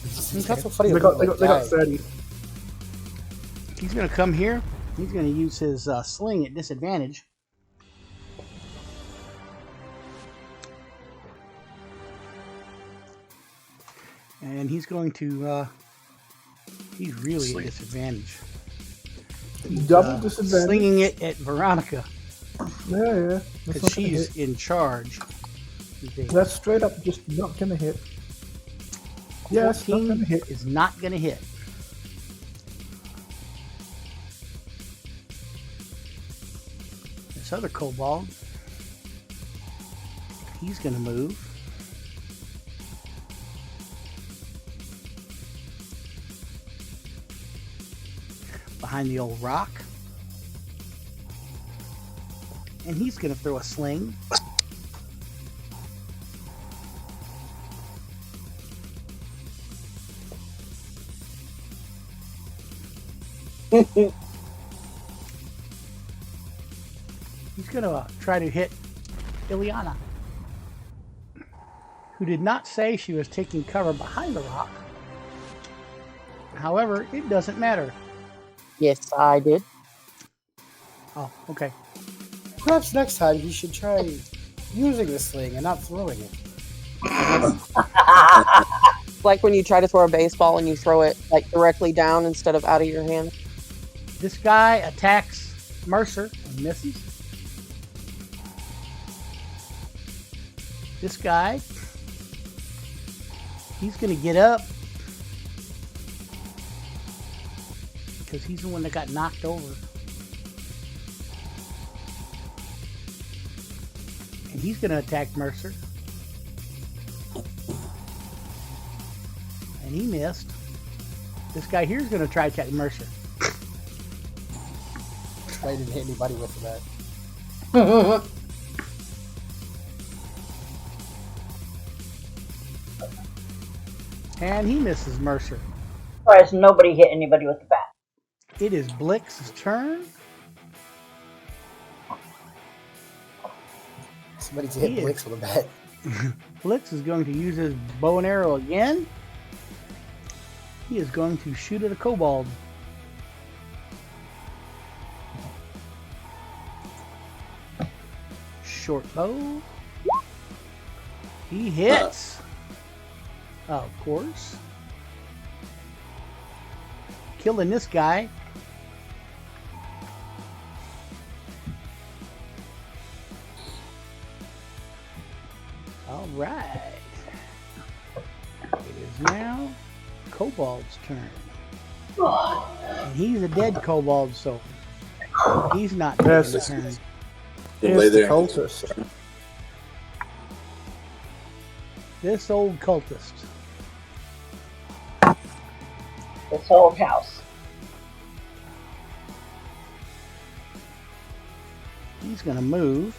That's so funny. They got 30. He's going to come here. He's going to use his sling at disadvantage. And he's going to... he's really at disadvantage. He's, Double disadvantage. Slinging it at Veronica. Yeah. That's Because not gonna she's hit. in charge. That's straight up just not gonna hit. Yeah, it's not 14 gonna hit. is not going to hit. This other kobold, he's going to move. Behind the old rock. And he's going to throw a sling. He's going to try to hit Ileana, who did not say she was taking cover behind the rock. However, it doesn't matter. Yes, I did. Oh, okay. Perhaps next time he should try using the sling and not throwing it. Like when you try to throw a baseball and you throw it like directly down instead of out of your hand. This guy attacks Mercer and misses. This guy, he's going to get up because he's the one that got knocked over. And he's going to attack Mercer. And he missed. This guy here is going to try to attack Mercer. I didn't hit anybody with that. And he misses Mercer. Surprised nobody hit anybody with the bat. It is Blix's turn. Somebody to hit He is- Blix with a bat. Blix is going to use his bow and arrow again. He is going to shoot at a kobold. short bow. He hits. Of course. Killing this guy. All right. It is now Kobold's turn. And he's a dead kobold, so he's not taking Yes. the turn. He'll lay Here's the there. cultist. This old cultist. This old house. He's going to move.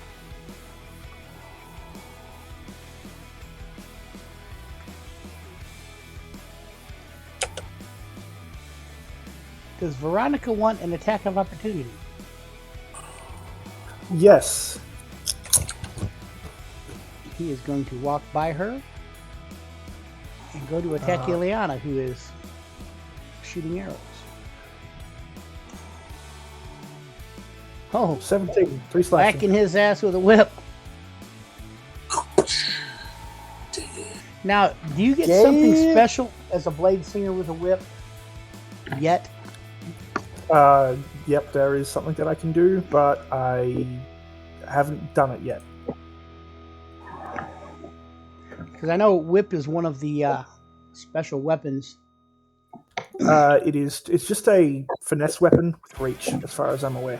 Does Veronica want an attack of opportunity? Yes. He is going to walk by her and go to attack Ileana, who is shooting arrows. Oh, 17. 3 slashing. whacking his ass with a whip. Now, do you get something special as a blade singer with a whip yet? Yep, there is something that I can do, but I haven't done it yet. Because I know whip is one of the special weapons. It's just a finesse weapon with reach, as far as I'm aware.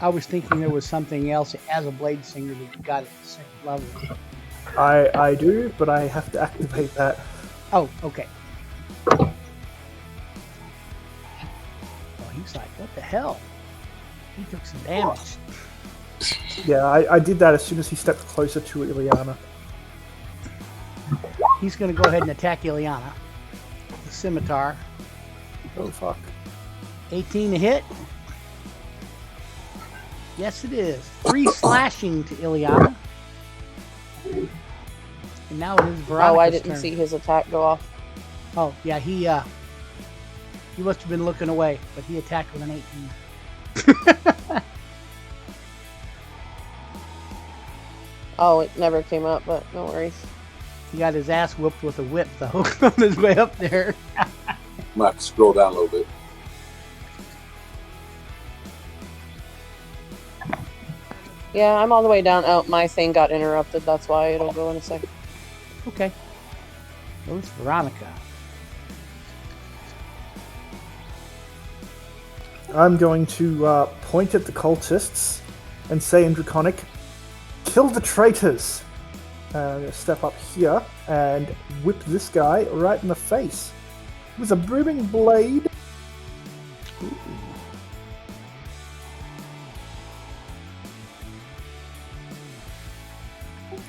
I was thinking there was something else as a blade singer that you got at the second level. I do, but I have to activate that. Oh, okay. Oh, he's like, what the hell? He took some damage. Yeah, I did that as soon as he stepped closer to Ileana. He's going to go ahead and attack Ileana. The scimitar. Oh, fuck. 18 to hit. Yes, it is. 3 slashing to Ileana. And now it is Veronica's Oh, I didn't turn. see his attack go off. Oh, yeah, he must have been looking away, but he attacked with an 18. Oh, it never came up, but no worries. He got his ass whooped with a whip, though, on his way up there. I'm gonna have to scroll down a little bit. Yeah, I'm all the way down. Oh, my thing got interrupted. That's why it'll go in a second. Okay. Well, it's Veronica. I'm going to point at the cultists and say in Draconic, kill the traitors! I'm going to step up here and whip this guy right in the face with a booming blade.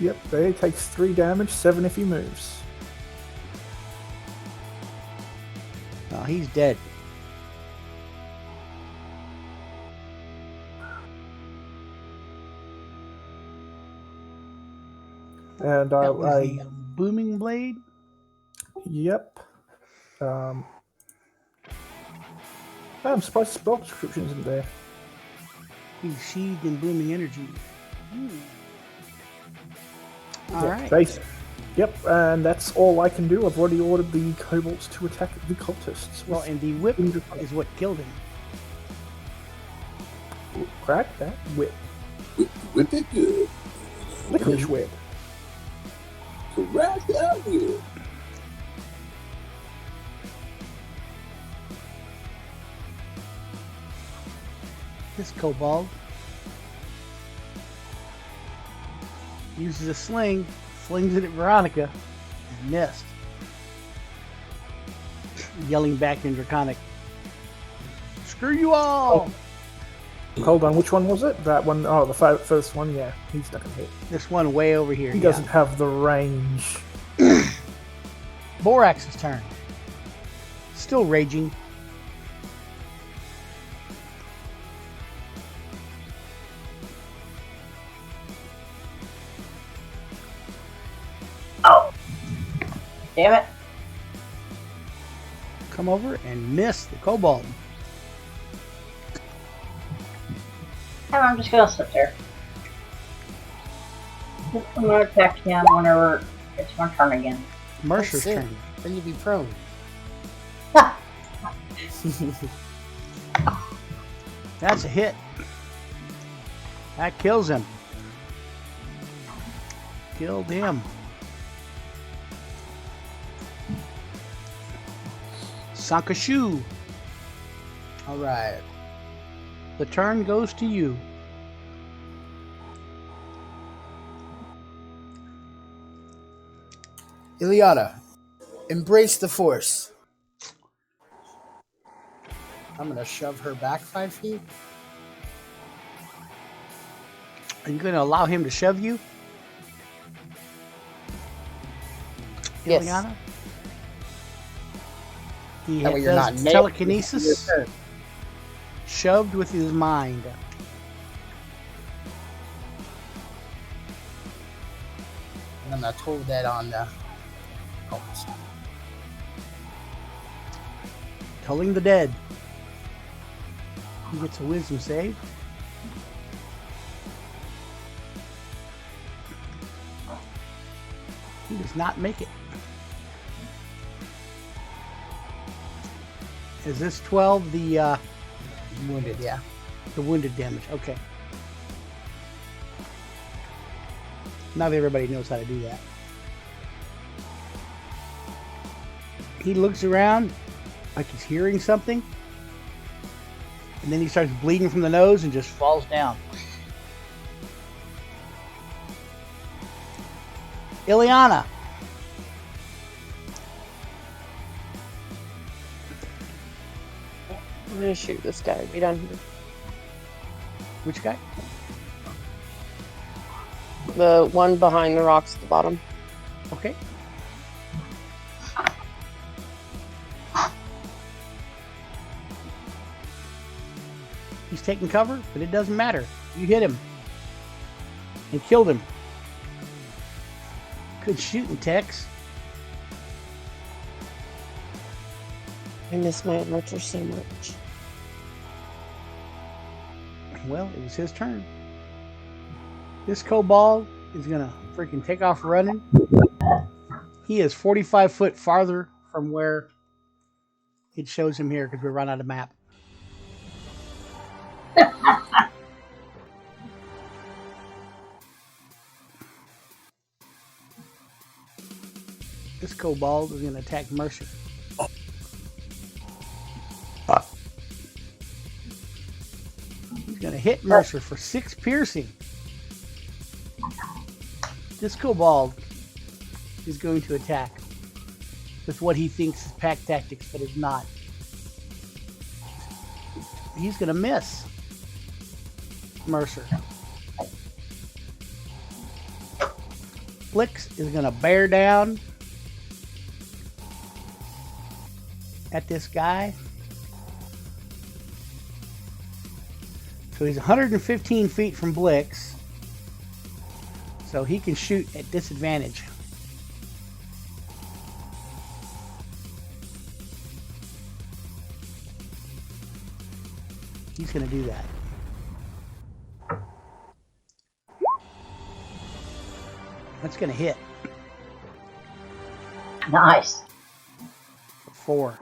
Yep, there he takes 3 damage, 7 if he moves. Oh, he's dead. And That was the booming blade. yep. I'm surprised the spell description isn't there. He's sheathed in booming energy. All Yeah, right. basic. Yep, and that's all I can do. I've already ordered the kobolds to attack the cultists. Well, and the whip is what killed him. Crack that whip. Whip it good. Licorice whip. Crack that whip. This kobold uses a sling, slings it at Veronica, and missed. Yelling back in Draconic, "Screw you all!" Hold on, which one was it? That one? Oh, the first one, yeah. He's not gonna hit. This one way over here. He yeah. doesn't have the range. Borax's turn. Still raging. Oh. Damn it. Come over and miss the kobold. And I'm just gonna sit there. I'm gonna attack him whenever it's my turn again. Mercer's That's it. turn. Then you'd be prone. That's a hit. That kills him. Killed him. Sankashu. All right. The turn goes to you. Ileana, embrace the force. I'm gonna shove her back 5 feet. Are you going to allow him to shove you? Yes. Ileana? He That way you're does not naked. telekinesis. Shoved with his mind. And I'm gonna told that on the. Oh, Culling the dead. He gets a wisdom save. He does not make it. Is this 12 the wounded, yeah. wounded damage? Okay. Now that everybody knows how to do that. He looks around like he's hearing something. And then he starts bleeding from the nose and just falls down. Ileana. I'm gonna shoot this guy. Be done here. Which guy? The one behind the rocks at the bottom. Okay. He's taking cover, but it doesn't matter. You hit him. And killed him. Good shooting, Tex. I miss my archer so much. Well, it was his turn. This kobold is gonna freaking take off running. He is 45 foot farther from where it shows him here because we run out of map. This kobold is gonna attack Mercer. He's gonna hit Mercer for 6 piercing. This kobold is going to attack with what he thinks is pack tactics, but is not. He's gonna miss Mercer. Flix is gonna bear down at this guy. So he's 115 feet from Blix. So he can shoot at disadvantage. He's going to do that. That's going to hit. Nice. 4.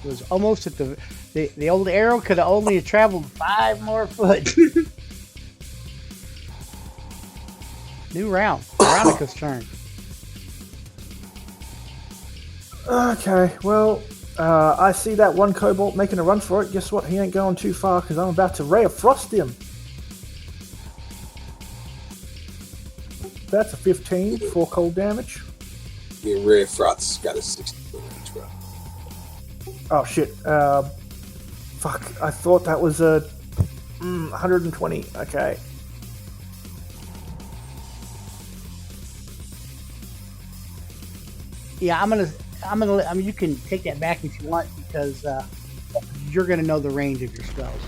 It was almost at the old arrow could have only traveled 5 more foot. New round. Veronica's turn. Okay, well, I see that one kobold making a run for it. Guess what? He ain't going too far because I'm about to Ray of Frost him. That's a 15 for cold damage. Yeah, Ray Frost's got a 60 range, bro. Oh shit. Fuck. I thought that was a 120. Okay. Yeah, I mean, you can take that back if you want because you're gonna know the range of your spells.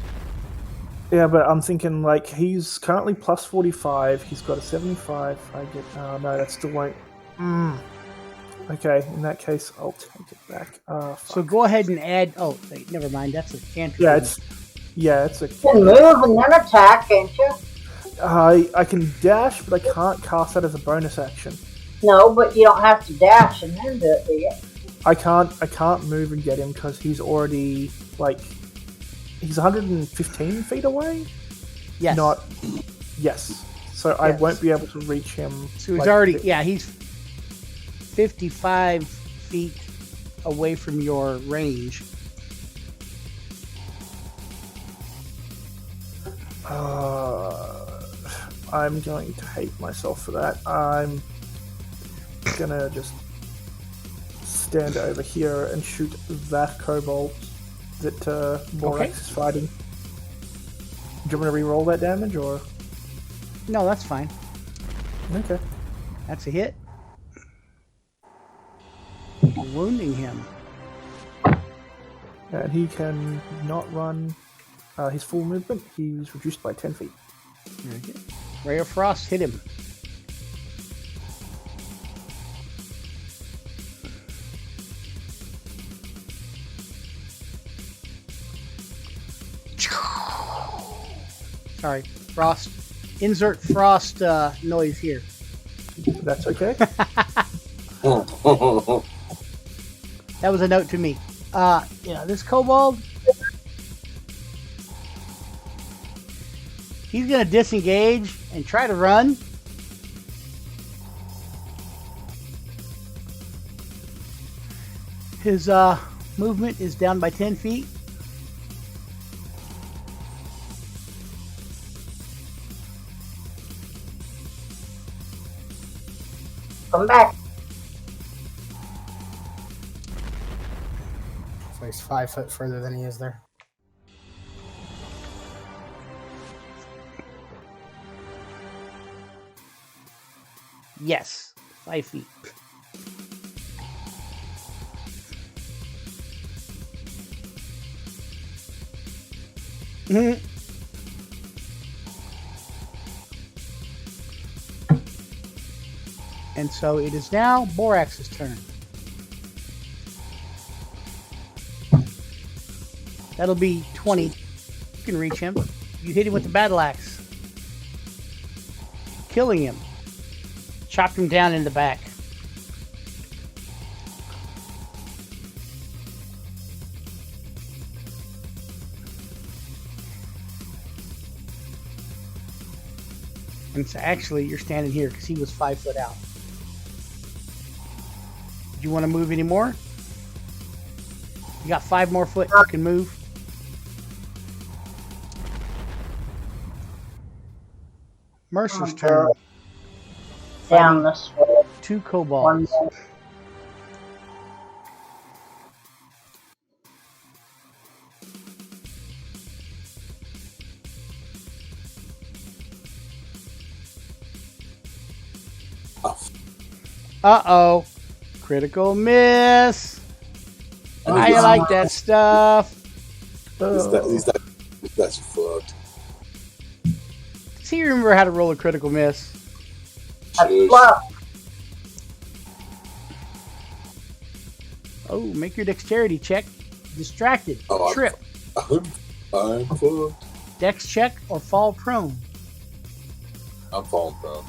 Yeah, but I'm thinking like he's currently plus 45. He's got a 75. I get. No, that still won't. Okay, in that case, I'll take it back. So go ahead and add. Oh, wait, never mind. That's a cantrip. It's a. You can move and then attack, can't you? I can dash, but I can't cast that as a bonus action. No, but you don't have to dash and then do it, do you? I can't move and get him because he's already he's 115 feet away. Yes. Yes. So I Yes. won't be able to reach him. So he's already. Yeah, he's 55 feet away from your range. I'm going to hate myself for that. I'm gonna just stand over here and shoot that kobold that Borax is fighting. Do you want me to re-roll that damage, or? No, that's fine. Okay. That's a hit. Wounding him. And he can not run his full movement. He's reduced by 10 feet. Very good. Ray of Frost hit him. Sorry, Frost. Insert Frost noise here. That's okay. That was a note to me. This kobold, he's gonna disengage and try to run. His movement is down by 10 feet. Come back. So he's 5 foot further than he is there. Yes, 5 feet. Mhm. And so it is now Borax's turn. That'll be 20. You can reach him. You hit him with the battle axe, killing him. Chopped him down in the back. And so actually, you're standing here because he was 5 foot out. Do you want to move any more? You got 5 more foot you can move. Mercer's turn. Down this way. 2 One kobolds. more. Uh-oh. Critical miss. How you like that stuff? These guys are fucked. Does he remember how to roll a critical miss? Shush. Fluff. Oh, make your dexterity check. Distracted. Oh, Trip. I'm fucked. Dex check or fall prone. I'm falling prone.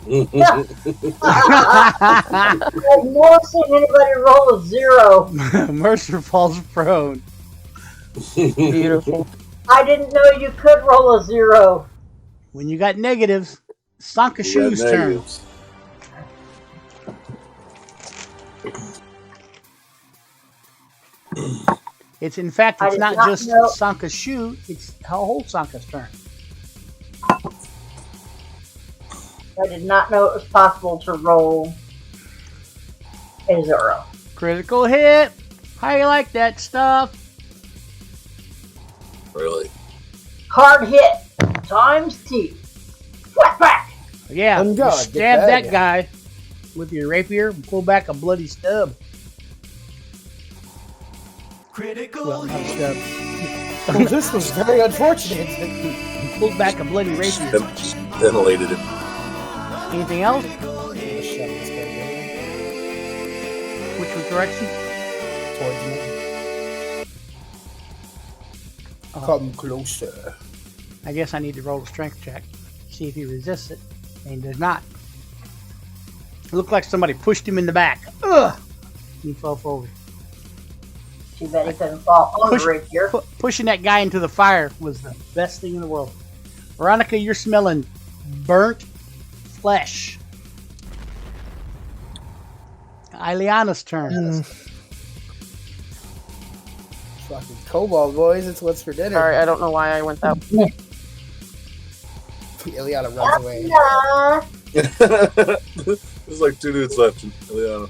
I've never seen anybody roll a 0. Mercer falls prone. Beautiful. I didn't know you could roll a 0. When you got negatives, Sanka We got Shoe's turn. negatives. It's in fact, I it's did not not just know- Sanka's shoe, it's whole Sanka's turn. I did not know it was possible to roll a 0. Critical hit. How you like that stuff? Really? Hard hit. Times T. Whack back. Yeah, Let him go. you Get stab that that again. guy with your rapier and pull back a bloody stub. Well, not a stub. Well, this was very unfortunate. He pulled back a bloody rapier. ventilated him. Anything else? I'm gonna shove this guy Which direction? towards me. Oh, Come closer. I guess I need to roll a strength check. See if he resists it. And he does not. It looked like somebody pushed him in the back. Ugh! He fell forward. Too bad he couldn't fall on the rapier. Pushing that guy into the fire was the best thing in the world. Veronica, you're smelling burnt flesh. Ileana's turn. Fucking cobalt, boys. It's what's for dinner. Sorry, I don't know why I went that way. Ileana runs away. There's like 2 dudes left. Ileana.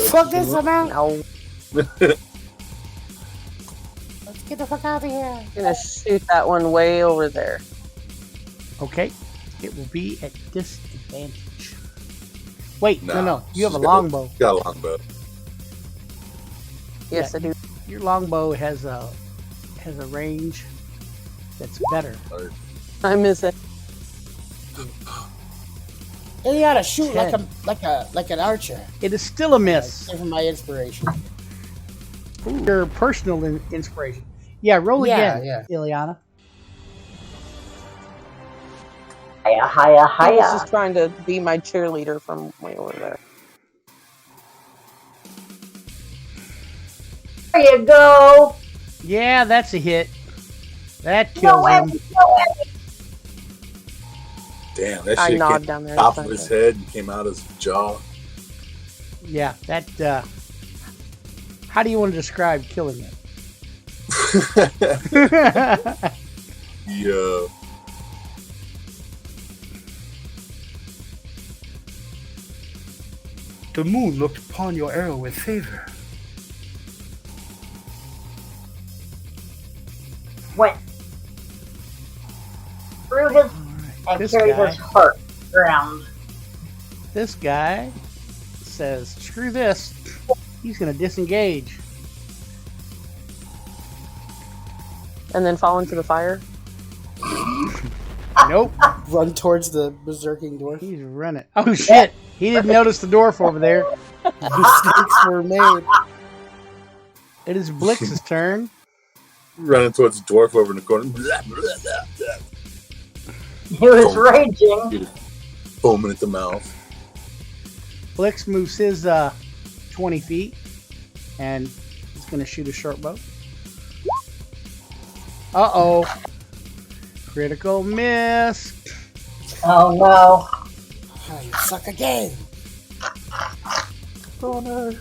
Fuck this, I'm out. No. Let's get the fuck out of here. I'm gonna shoot that one way over there. Okay. It will be at disadvantage. Wait, Nah, no. You have a she's longbow. Got a longbow. Yes, Yeah. I do. Your longbow has a range that's better. I miss it. Ileana, shoot 10. like an archer. It is still a miss. Give him my inspiration. Your personal inspiration. Yeah, roll Yeah, again, yeah. Ileana. Hiya, hiya, I was hiya. just trying to be my cheerleader from way over there. There you go. Yeah, that's a hit. That No kills way, him. no way. Damn, that I shit awed came down there. top of his head and came out his jaw. Yeah, that. How do you want to describe killing him? Yeah. The moon looked upon your arrow with favor. Went through his and This carried guy. his heart around. This guy says, "Screw this." He's going to disengage. And then fall into the fire. Nope, Run towards the berserking dwarf. he's running. Oh shit! He didn't notice the dwarf over there. Mistakes were made. It is Blix's turn. Running towards the dwarf over in the corner. Blah, blah, blah, blah. He was raging. Foaming at the mouth. Blix moves his 20 feet and he's going to shoot a short bow. Uh-oh. Critical miss. Oh no. Oh, you suck again. Oh no.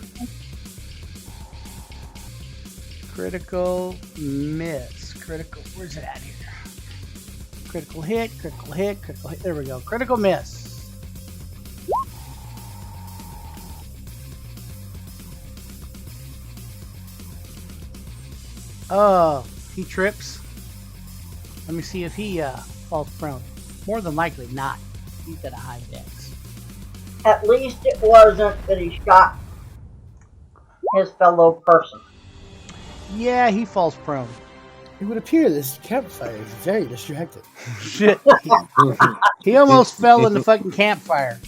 Critical miss. Critical. Where's it at here? Critical hit, critical hit, critical hit. There we go. Critical miss. Oh, he trips. Let me see if he falls prone. More than likely not. He's got a high dex. At least it wasn't that he shot his fellow person. Yeah, he falls prone. It would appear this campfire is very distracting. Shit. He almost fell in the fucking campfire.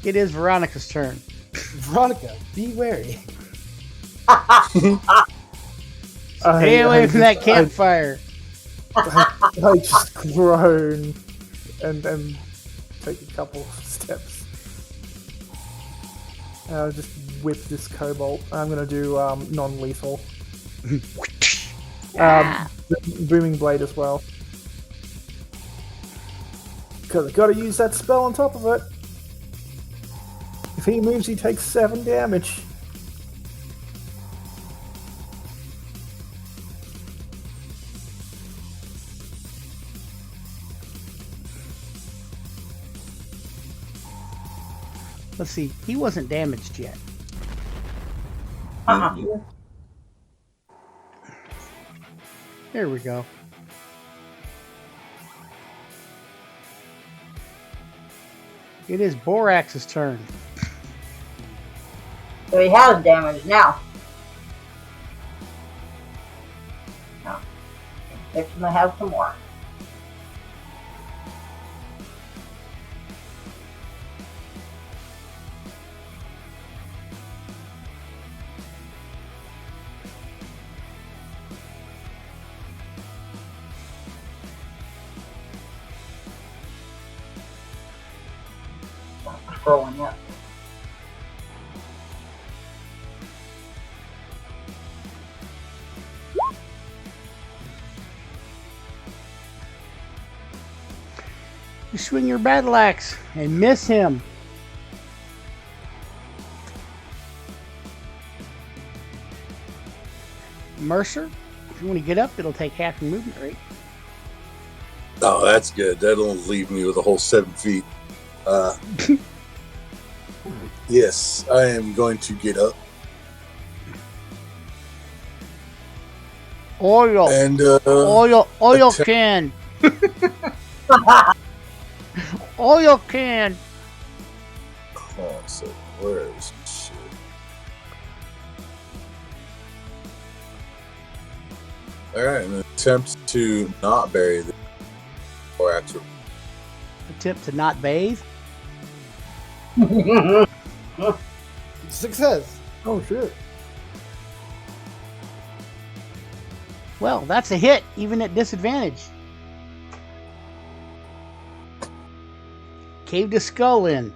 It is Veronica's turn. Veronica, be wary. Stay away from that campfire. I just groan and take a couple steps. I'll just whip this cobalt. I'm gonna do non-lethal. Booming blade as well. Because I've got to use that spell on top of it. If he moves, he takes 7 damage. Let's see. He wasn't damaged yet. There we go. It is Borax's turn. So he has damage now. Fixing to have some more. Scrolling yet. You swing your battle axe and miss him. Mercer, if you want to get up, it'll take half your movement rate. Oh, that's good. That'll leave me with a whole 7 feet. Yes, I am going to get up. Oil. And Oil attempt- can. Oil can. Oh, so where is shit? Alright, an attempt to not bury the or actually. Attempt to not bathe. Success. Oh shit. Well, that's a hit, even at disadvantage. Caved a skull in.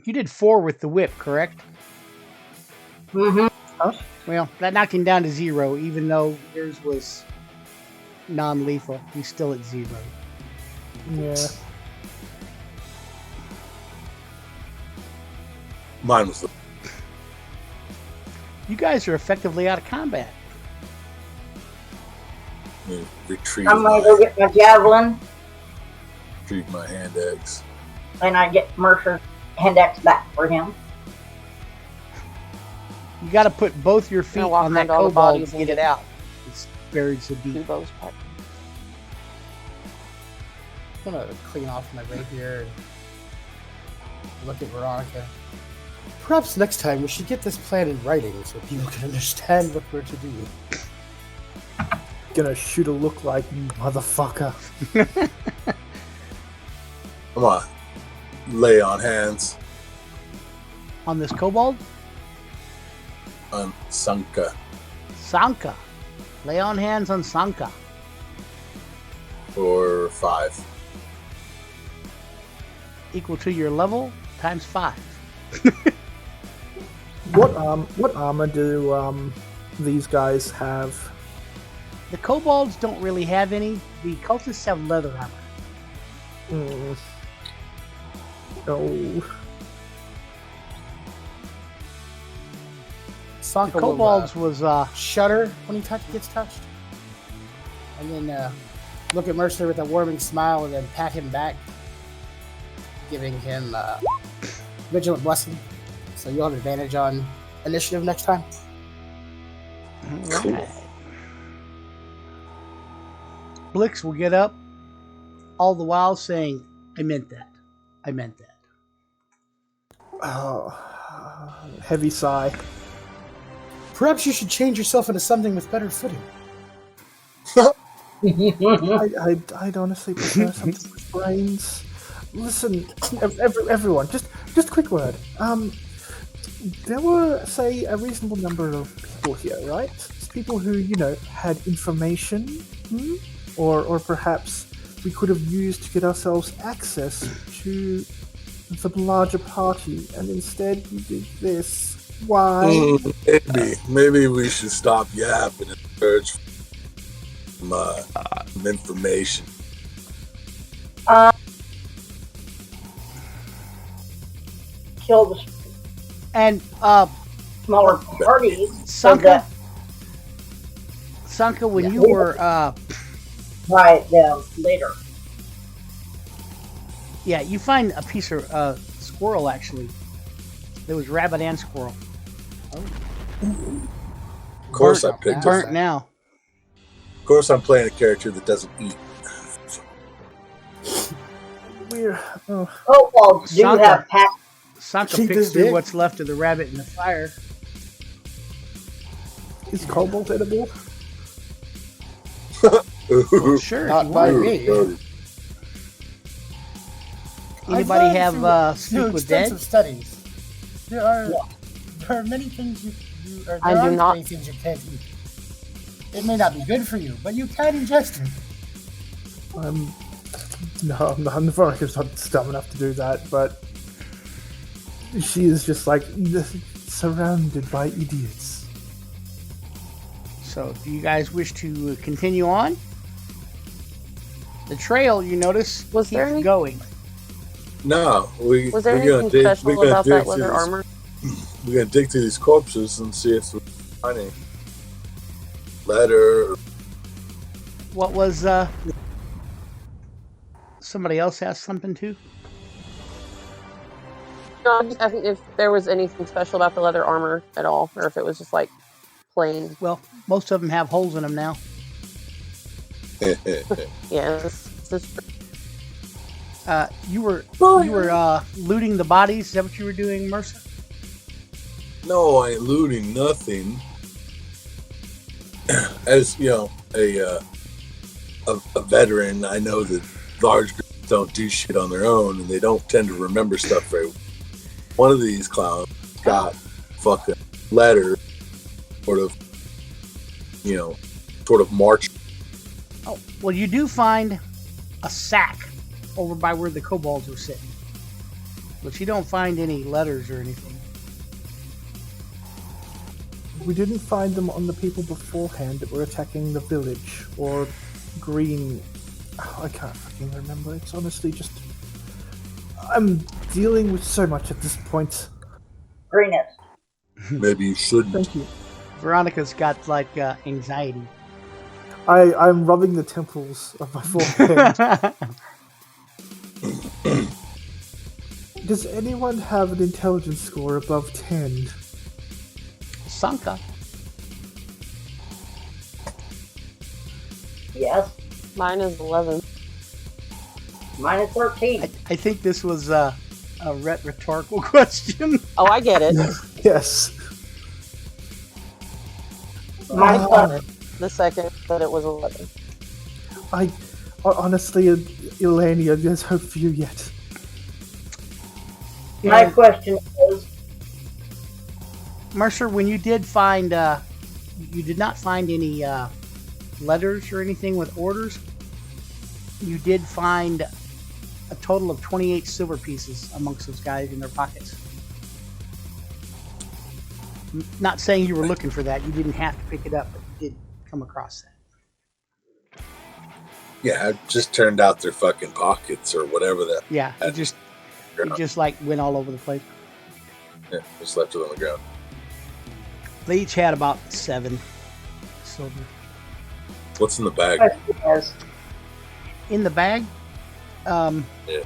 You did 4 with the whip, correct? Mm-hmm. Well, that knocked him down to 0, even though yours was non-lethal. He's still at 0. Yeah. Mine was the You guys are effectively out of combat. retrieve I'm gonna go get my javelin, my hand axe. and I get Mercer's hand axe back for him. You got to put both your feet I'll walk on that around all the kobold bodies to and get it get- out. It's buried so Two deep. bows back. I'm gonna clean off my rapier and look at Veronica. Perhaps next time we should get this plan in writing so people can understand what we're to do. Gonna shoot a look like you motherfucker. Come on. Lay on hands On this kobold, on Sanka Sanka. Lay on hands on Sanka. for 5. Equal to your level times 5. What armor do these guys have? The kobolds don't really have any. The cultists have leather armor. Hmm. Oh. Sanka The kobolds was shudder when he gets touched, and then look at Mercer with a warming smile, and then pat him back, giving him vigilant blessing. So you'll have advantage on initiative next time. Cool. Blix will get up, all the while saying, "I meant that. I meant that." Oh. Heavy sigh. Perhaps you should change yourself into something with better footing. I'd honestly prefer something with brains. Listen, everyone, just a quick word. There were, say, a reasonable number of people here, right? People who, had information, or perhaps we could have used to get ourselves access to the larger party, and instead you did this. Why? Maybe we should stop yapping and search some information. Kill the And smaller parties. So Sanka, that Sanka, when Yeah. you were by them later. yeah, you find a piece of squirrel actually. There was rabbit and squirrel. Of course, I picked Burnt it. now. Of course, I'm playing a character that doesn't eat. We're Kobolds do Sanka. have pack Sanka Keep picks this through dick. what's left of the rabbit in the fire. Is cobalt edible? Sure. if Not you by want. me. Anybody I've have learned Speak through with Dead? extensive studies. There are many things there I do aren't not. many things you can't eat. It may not be good for you, but you can ingest it. No, Veronica's not dumb enough to do that, but she is just like surrounded by idiots. So, do you guys wish to continue on? The trail, you notice, Was there keeps any- going. No, Was there we're gonna anything dig. We're special gonna about dig that through leather these- armor? We're gonna dig through these corpses and see if we find any letter. What was, somebody else asked something too? No, I'm just asking if there was anything special about the leather armor at all, or if it was just like plain. Well, most of them have holes in them now. Yeah, this is true. You were looting the bodies. Is that what you were doing, Mercer? No, I ain't looting nothing. As you know, a veteran, I know that large groups don't do shit on their own, and they don't tend to remember stuff very well. One of these clowns got fucking letter, sort of march. Oh, well, you do find a sack over by where the kobolds were sitting, but you don't find any letters or anything. We didn't find them on the people beforehand that were attacking the village, or green. Oh, I can't fucking remember. It's honestly just. I'm dealing with so much at this point. Greenest. Maybe you shouldn't. Thank you. Veronica's got like anxiety. I'm rubbing the temples of my forehead. Does anyone have an intelligence score above 10? Sanka. Yes. Mine is 11. Mine is 13. I think this was a rhetorical question. Oh, I get it. Yes. Mine is 11. The second that it was 11. Honestly, Elania, there's hope for you yet. My question is, Mercer, when you did find, you did not find any letters or anything with orders. You did find a total of 28 silver pieces amongst those guys in their pockets. Not saying you were looking for that. You didn't have to pick it up, but you did come across that. Yeah, it just turned out their fucking pockets or whatever that. Yeah, it just like went all over the place. Yeah, just left it on the ground. They each had about 7 silver. What's in the bag? question is, In the bag, Yeah. you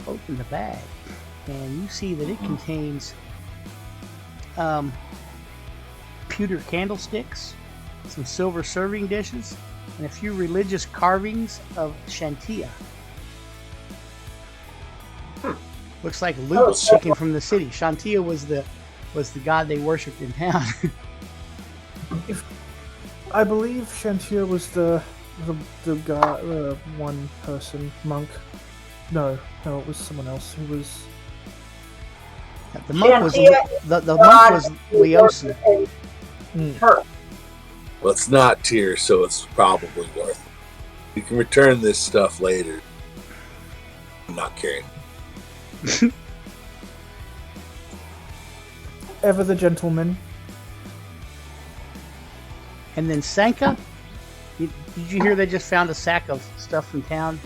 open the bag and you see that it contains pewter candlesticks, some silver serving dishes, and a few religious carvings of Shantia. Looks like loot was taken from the city. Shantia was the god they worshipped in town. I believe Shantia was the guy, one person, monk. No, it was someone else who was. The monk was Shantia the monk was Leosin. her. Well, it's not tier, so it's probably worth it. You can return this stuff later. I'm not carrying. Ever the gentleman. And then Sanka, did you hear they just found a sack of stuff from town?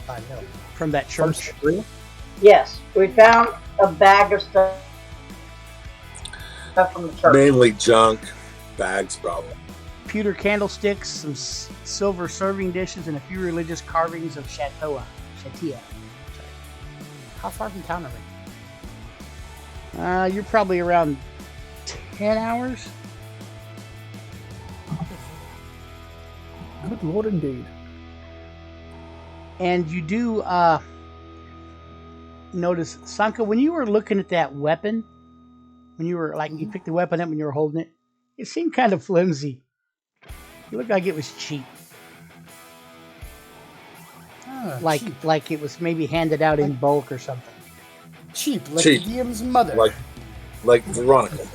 I know. From that church? Yes, we found a bag of stuff from the church. Mainly junk, bags probably. Pewter candlesticks, some silver serving dishes, and a few religious carvings of Shatia. Sorry. How far from town are we? You're probably around 10 hours. Good lord, indeed. And you do notice, Sanka, when you were looking at that weapon, when you were like, you picked the weapon up when you were holding it, it seemed kind of flimsy. It looked like it was cheap. Cheap. Like it was maybe handed out in bulk or something. Cheap, like Cheap. the DM's mother. Like Veronica.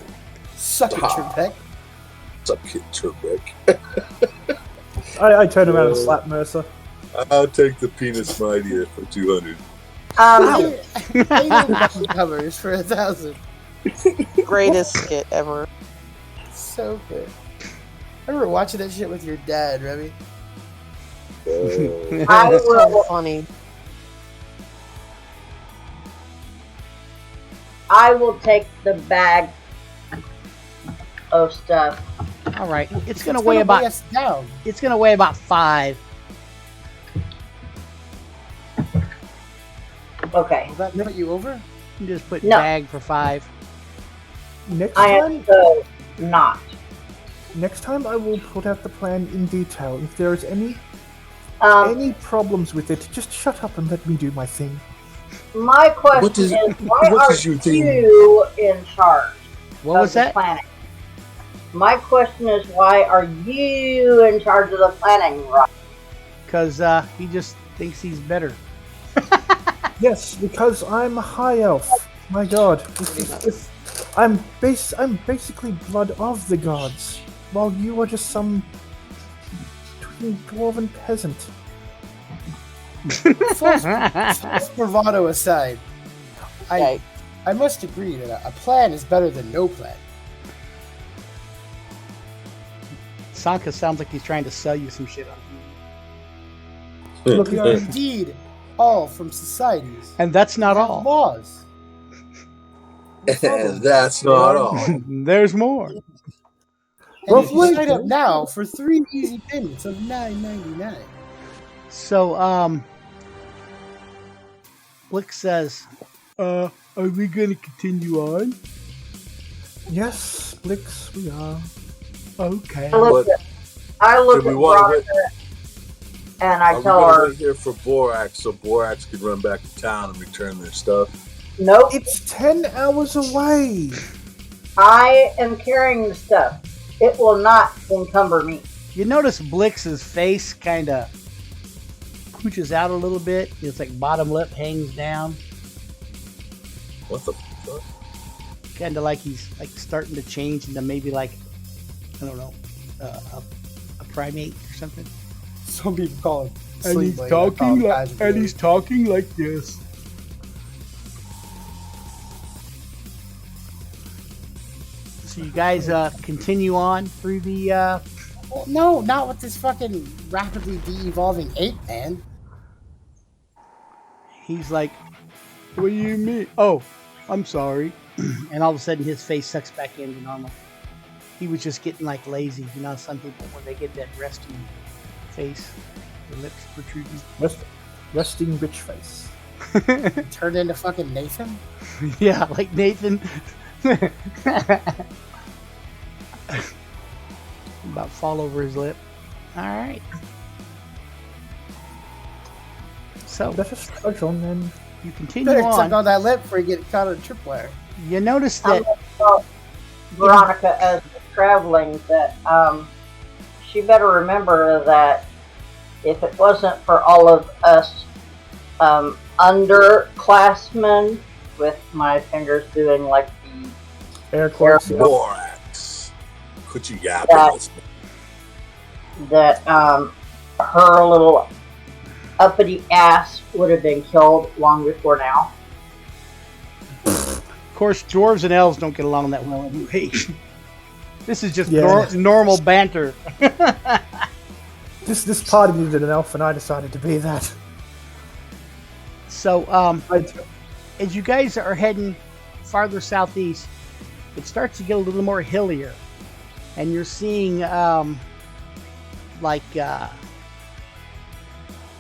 Suck it, Trebek. Suck it, Trebek. I turn around and slap Mercer. I'll take the penis mightier for 200. Anal covers for 1,000. Greatest skit ever. So good. I remember watching that shit with your dad, Remy. I It's so will. funny. I will take the bag of stuff. All right, it's gonna It's weigh weigh about us down. it's gonna weigh about 5. Okay. Will that put you over? You just put No. bag for 5. Next I time, am so not. next time I will put out the plan in detail. If there is any problems with it, just shut up and let me do my thing. My question What is- is, why what are is your thing? you in charge What of was the that? planning? My question is, why are you in charge of the planning, Rob? Because he just thinks he's better. Yes, because I'm a high elf. My God, I'm basically blood of the gods, while you are just some dwarven peasant. False bravado aside, Okay. I must agree that a plan is better than no plan. Sanka sounds like he's trying to sell you some shit on Look, We are indeed all from societies. and that's not all. Laws. And that's not all. There's more. And Well, if you sign up now for 3 easy payments of $9.99. So, Blick says, are we gonna continue on? Yes, Blix, we are. Okay. I look Do we at want to Veronica and I Are we tell going to her, wait here for Borax so Borax can run back to town and return their stuff? nope, It's 10 hours away. I am carrying the stuff. It will not encumber me. You notice Blix's face kind of pooches out a little bit. It's like bottom lip hangs down. What the fuck? Kind of like he's like starting to change into maybe like, I don't know, a primate or something. Some people call it And sleep he's lane. I call talking it like, casual and lane. he's talking like this. So you guys continue on through the. Well, no, not with this fucking rapidly de-evolving ape, man. He's like, "What do you mean? Oh, I'm sorry." And all of a sudden, his face sucks back into normal. He was just getting like lazy. You know, some people when they get that resting face, the lips protruding. Resting bitch face. Turned into fucking Nathan. Yeah, like Nathan. About fall over his lip. All right. So Let us trudge on then. you continue Better suck on. on that lip before you get caught on a tripwire. You notice I'm that going to tell Veronica as we're traveling that she better remember that if it wasn't for all of us underclassmen, with my fingers doing like the Air quotes. Borax. Could you yap That- at us? that her little uppity ass would have been killed long before now. of course dwarves and elves don't get along that well anyway. This is just Yeah. normal banter. This party needed an elf, and I decided to be that. So I, as you guys are heading farther southeast, it starts to get a little more hillier, and you're seeing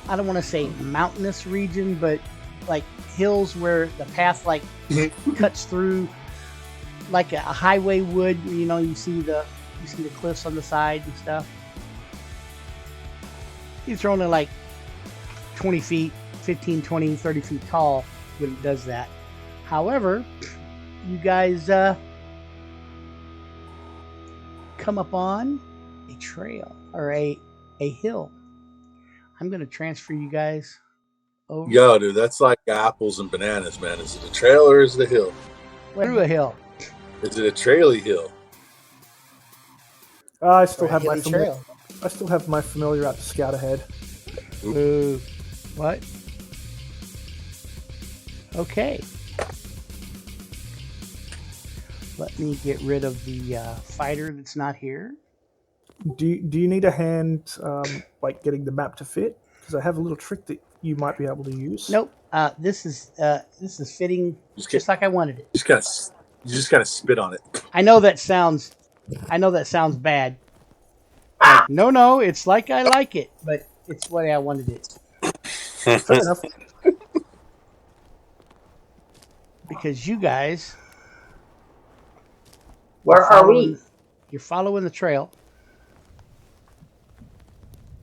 I don't want to say mountainous region, but like hills where the path like cuts through, like a highway would. You know, you see the cliffs on the side and stuff. These are only like 20 feet, 15, 20, 30 feet tall. when it does that. However, you guys come upon a trail or a hill. I'm going to transfer you guys over. Yo, dude, that's like apples and bananas, man. Is it a trail or is it a hill? Through a hill. Is it a traily hill? I still Or a have my hilly trail. I still have my familiar out to scout ahead. Ooh. What? Okay. Let me get rid of the fighter that's not here. Do you need a hand, like getting the map to fit? Because I have a little trick that you might be able to use. Nope. This is fitting just like I wanted it. You just gotta spit on it. I know that sounds bad. Like, no, it's like I like it, but it's the way I wanted it. Fair enough. Because you guys, Where are we? You're following the trail.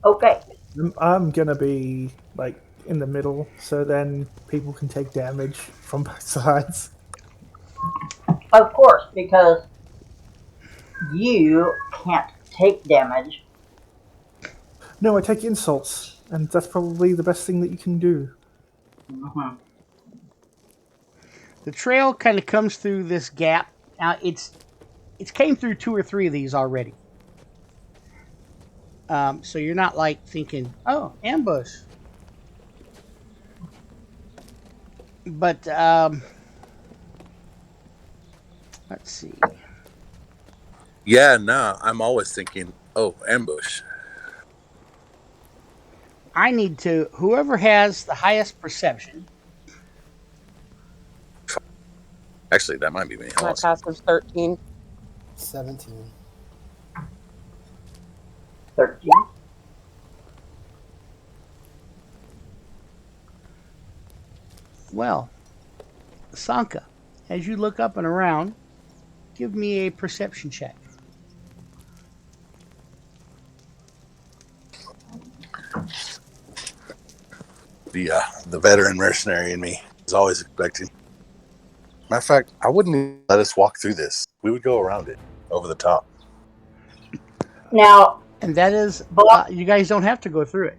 Okay. I'm gonna be like in the middle, so then people can take damage from both sides. Of course, because you can't take damage. No, I take insults, and that's probably the best thing that you can do. Mm-hmm. The trail kind of comes through this gap. Now it's came through 2 or 3 of these already. So you're not like thinking, oh, ambush. But let's see. Yeah, nah. I'm always thinking, oh, ambush. I need to, whoever has the highest perception. Actually, that might be me. My passive's 13. 17. 13. Well, Sanka, as you look up and around, give me a perception check. The veteran mercenary in me is always expecting. Matter of fact, I wouldn't even let us walk through this. We would go around it, over the top. Now, And that is, Bob- you guys don't have to go through it.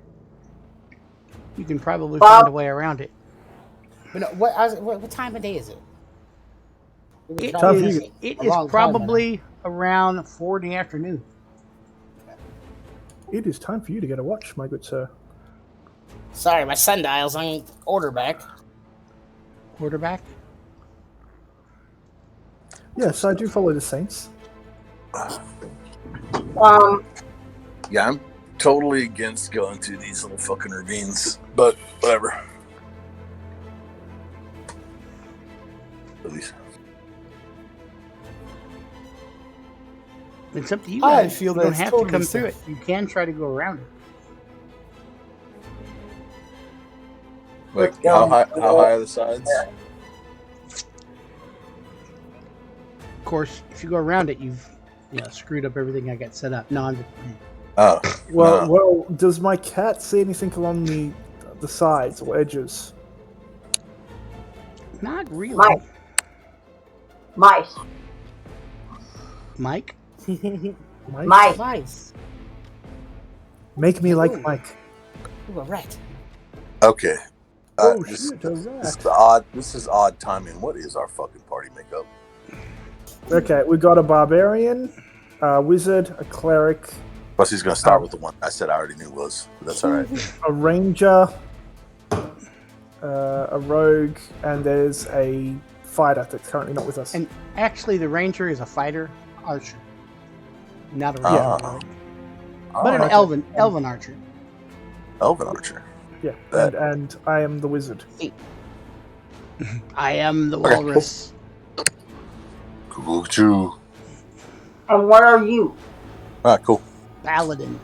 You can probably Bob- find a way around it. But no, what time of day is it? It Time for is, you. it A is long time, probably around 4 in the afternoon. It is time for you to get a watch, my good sir. Sorry, my sundial's on order back. Quarterback? Yes, I do follow the Saints. Yeah, I'm totally against going through these little fucking ravines, but whatever. At least. It's up to you I guys. feel you don't that's have totally to come through it. safe. You can try to go around it. Like, how high are the sides? Of course, if you go around it, you've screwed up everything I got set up. No, I'm just playing. Oh, Well, no. well, does my cat see anything along the sides or edges? Not really. Mike. Mice. Mike? Mike? Mice. Nice. Make me like Ooh. Mike. Ooh, a rat. Okay. Oh, This shit, a rat. this is odd timing. What is our fucking party makeup? Okay, we got a barbarian, a wizard, a cleric, Plus, he's going to start with the one I said I already knew was. But that's all right. a ranger, a rogue, and there's a fighter that's currently not with us. And actually, the ranger is a fighter archer, not a Ah. ranger, but an okay. elven archer. Elven archer. Yeah, That- and I am the wizard. I am the Okay. walrus. Cuckoo. And what are you? Ah, cool. Paladin,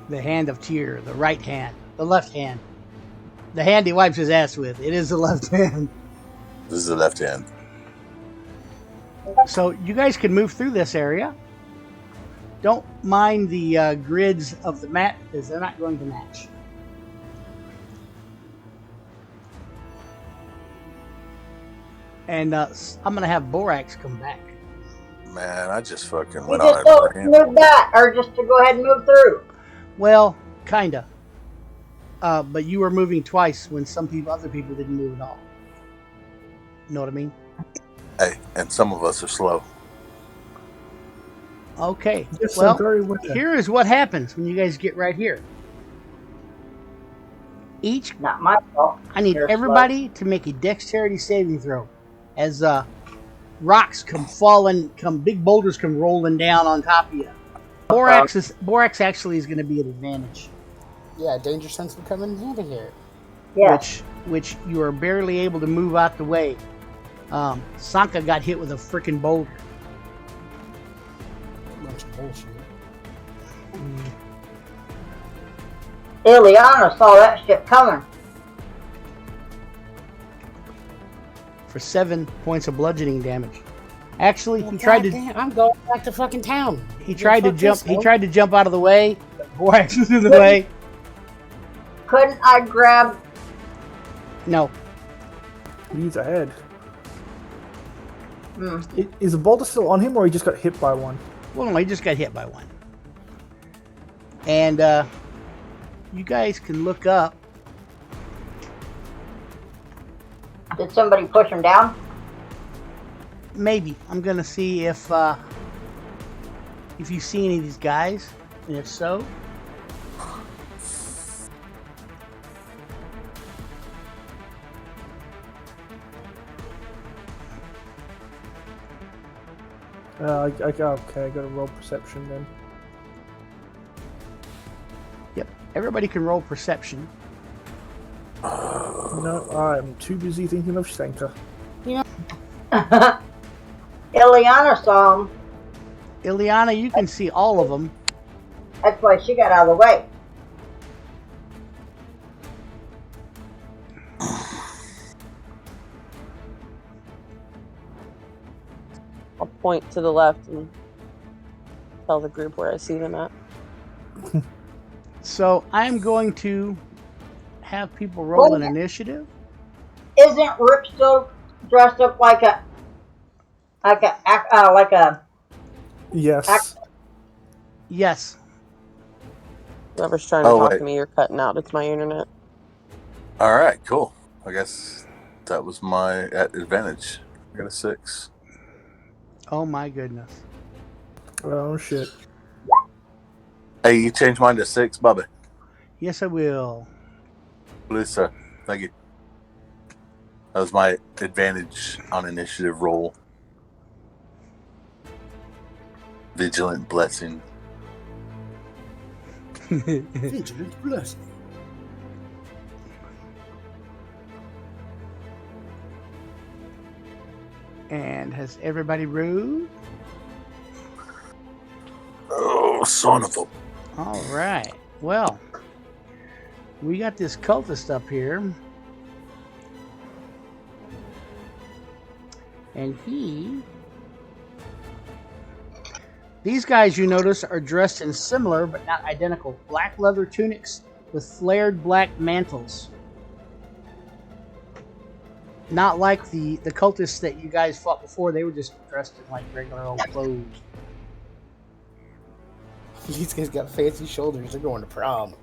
the hand of Tyr, the right hand, the left hand, the hand he wipes his ass with. It is the left hand. This is the left hand. So you guys can move through this area. Don't mind the grids of the map because they're not going to match. And I'm gonna have Borax come back. Man, I just fucking You went on just a don't rant. move that, or just to go ahead and move through. Well, kinda. But you were moving twice when other people didn't move at all. You know what I mean? Hey, and some of us are slow. Okay. Yes, Well, I'm very aware. here is what happens when you guys get right here. Not my fault. I need You're everybody to make a dexterity saving throw, as rocks big boulders come rolling down on top of you. Borax actually is going to be an advantage. Yeah, danger sense will come in handy here. Yes. Which you are barely able to move out the way. Sanka got hit with a freaking boulder. Bunch of bullshit. Ileana saw that shit coming. For 7 points of bludgeoning damage. Actually, Well, he tried to. goddamn, I'm going back to fucking town. He tried to jump. He tried to jump out of the way. But Borax was in the way. Couldn't I grab? No. He's ahead. Hmm. Is the boulder still on him, or he just got hit by one? Well, no, he just got hit by one. And you guys can look up. Did somebody push him down? Maybe I'm gonna see if you see any of these guys, and if so, Okay, I gotta roll perception then. yep. Everybody can roll perception. No, I'm too busy thinking of Stenka. Ileana saw him. Ileana, you can see all of them. That's why she got out of the way. I'll point to the left and tell the group where I see them at. So I'm going to have people roll an initiative. Isn't Rip still dressed up like a Yes. Yes. Whoever's trying to Oh, talk wait. to me, you're cutting out. It's my internet. All right, cool. I guess that was my advantage. I got a 6. Oh my goodness. Oh shit. Hey, you changed mine to 6, Bubba. Yes, I will. Please, sir. Thank you. That was my advantage on initiative roll. Vigilant blessing. Vigilant blessing. And has everybody rolled? Oh, son of a... All right. Well, we got this cultist up here. And these guys, you notice, are dressed in similar but not identical black leather tunics with flared black mantles. Not like the cultists that you guys fought before. They were just dressed in like regular old clothes. These guys got fancy shoulders. They're going to prom.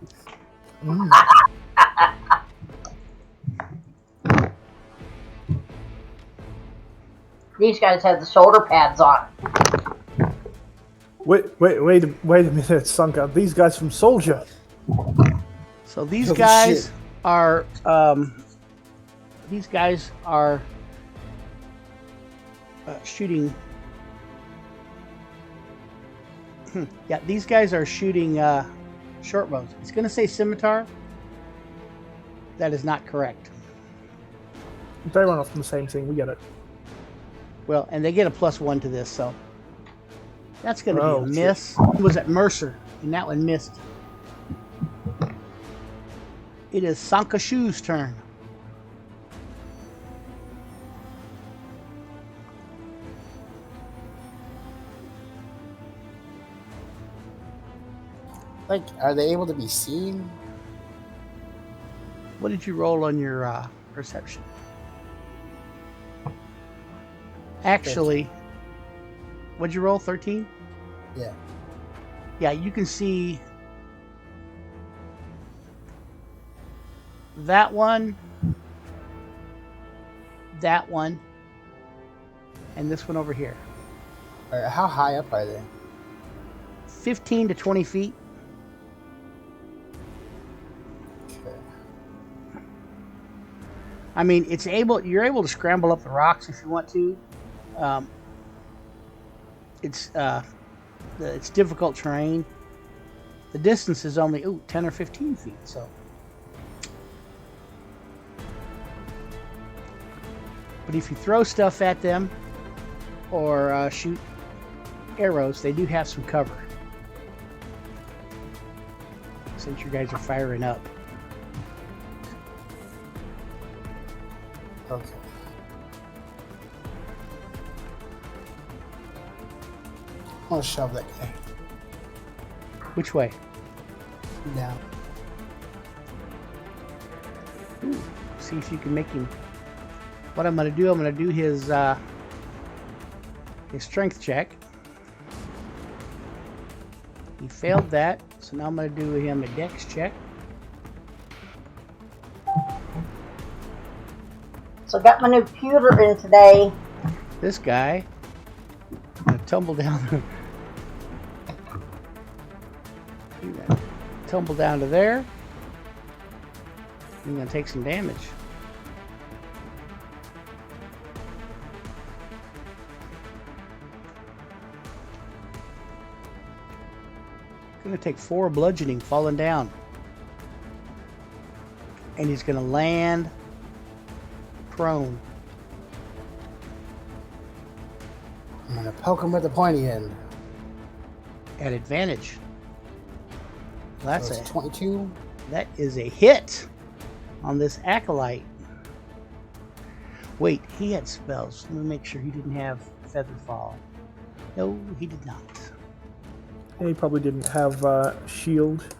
These guys have the shoulder pads on. Wait a minute, Sanka. These guys from Soldier. So these Holy guys shit. are shooting. Yeah, these guys are shooting short bows. It's going to say scimitar. That is not correct. They run off from the same thing. We get it. Well, and they get a +1 to this, so that's going to Oh, be a shit. miss. It was at Mercer, and that one missed. It is Sanka Shu's turn. Like, are they able to be seen? What did you roll on your perception? Actually, what'd you roll? 13? Yeah. Yeah, you can see that one, and this one over here. All right, how high up are they? 15 to 20 feet. Okay. I mean, you're able to scramble up the rocks if you want to. It's difficult terrain. The distance is only 10 or 15 feet, so. But if you throw stuff at them or shoot arrows, they do have some cover. Since you guys are firing up. Okay. I'm gonna shove that guy Which way? down. See if you can make him. What I'm going to do his strength check. He failed that, so now I'm going to do him a dex check. So got my new pewter in today. This guy going to tumble down. Tumble down to there. He's going to take some damage. Going to take 4 bludgeoning, falling down. And he's going to land prone. I'm gonna poke him with the pointy end. At advantage. Well, So it's 22. That is a hit on this acolyte. Wait, he had spells. Let me make sure he didn't have feather fall. No, he did not. He probably didn't have shield.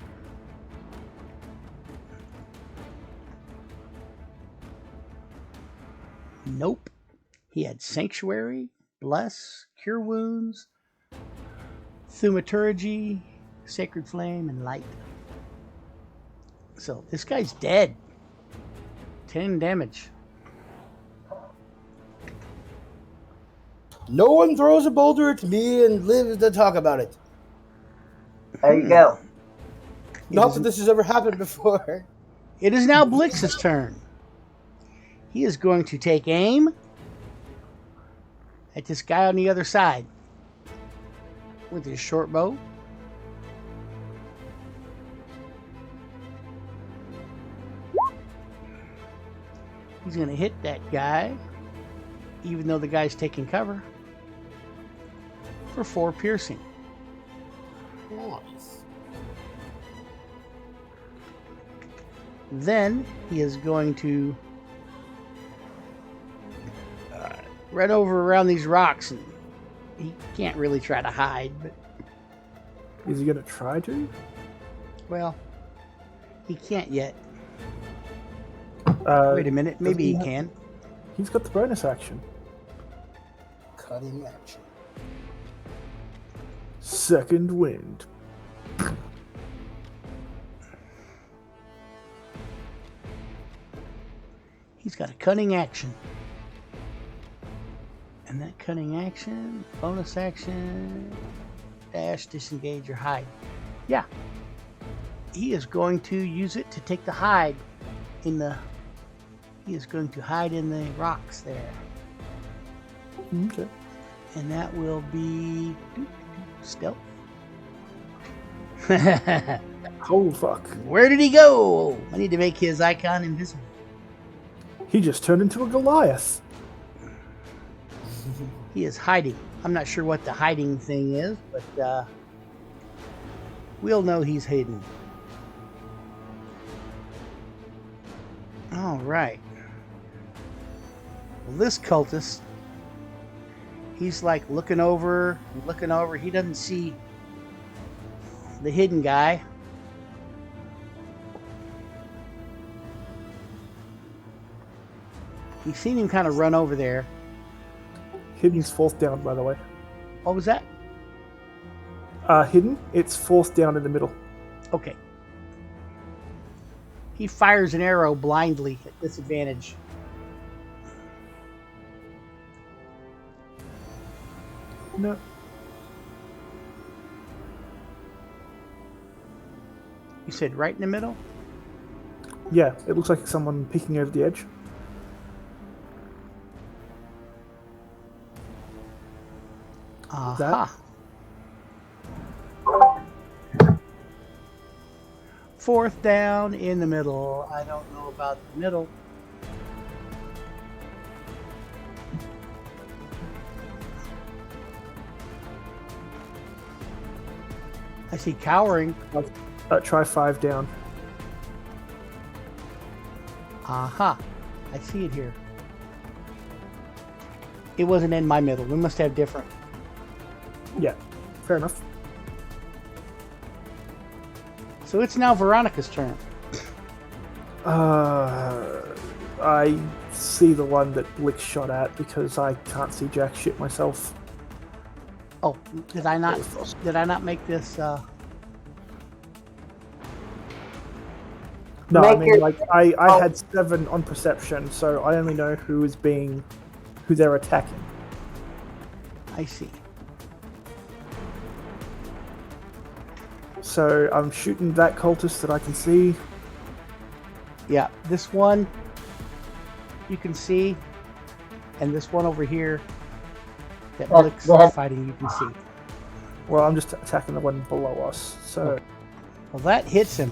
Nope. He had sanctuary, bless, cure wounds, thaumaturgy, sacred flame, and light. So this guy's dead. 10 damage. No one throws a boulder at me and lives to talk about it. There you go. Not that this has ever happened before. It is now Blix's turn. He is going to take aim at this guy on the other side with his short bow. He's going to hit that guy, even though the guy's taking cover, for 4 piercing. Nice. Then he is going to run over around these rocks, and he can't really try to hide, but Is he gonna try to? well, he can't yet. Wait Wait a minute, maybe he can. He's got the bonus action. Cutting action. Second wind. He's got a cunning action. And that cunning action, bonus action, dash, disengage, or hide. Yeah. He is going to use it to take the hide in the... He is going to hide in the rocks there. Okay. And that will be... stealth. Oh, fuck. Where did he go? I need to make his icon invisible. He just turned into a Goliath. He is hiding. I'm not sure what the hiding thing is, but we'll know he's hidden. All right. Well, this cultist, he's like looking over. He doesn't see the hidden guy. He's seen him kind of run over there. Hidden's fourth down, by the way. What was that? Hidden, it's fourth down in the middle. Okay. He fires an arrow blindly at disadvantage. No. You said right in the middle? Yeah, it looks like someone peeking over the edge. Aha. Fourth down in the middle. I don't know about the middle. I see cowering. Try 5 down. Aha. I see it here. It wasn't in my middle. We must have different. Yeah, fair enough. So it's now Veronica's turn. I see the one that Blick shot at because I can't see jack shit myself. Oh, did I not make this No, Make I mean, your- like, I had 7 on perception, so I only know who they're attacking. I see. So I'm shooting that cultist that I can see. Yeah, this one you can see, and this one over here that Blick's fighting you can see. Well, I'm just attacking the one below us. So Well, that hits him,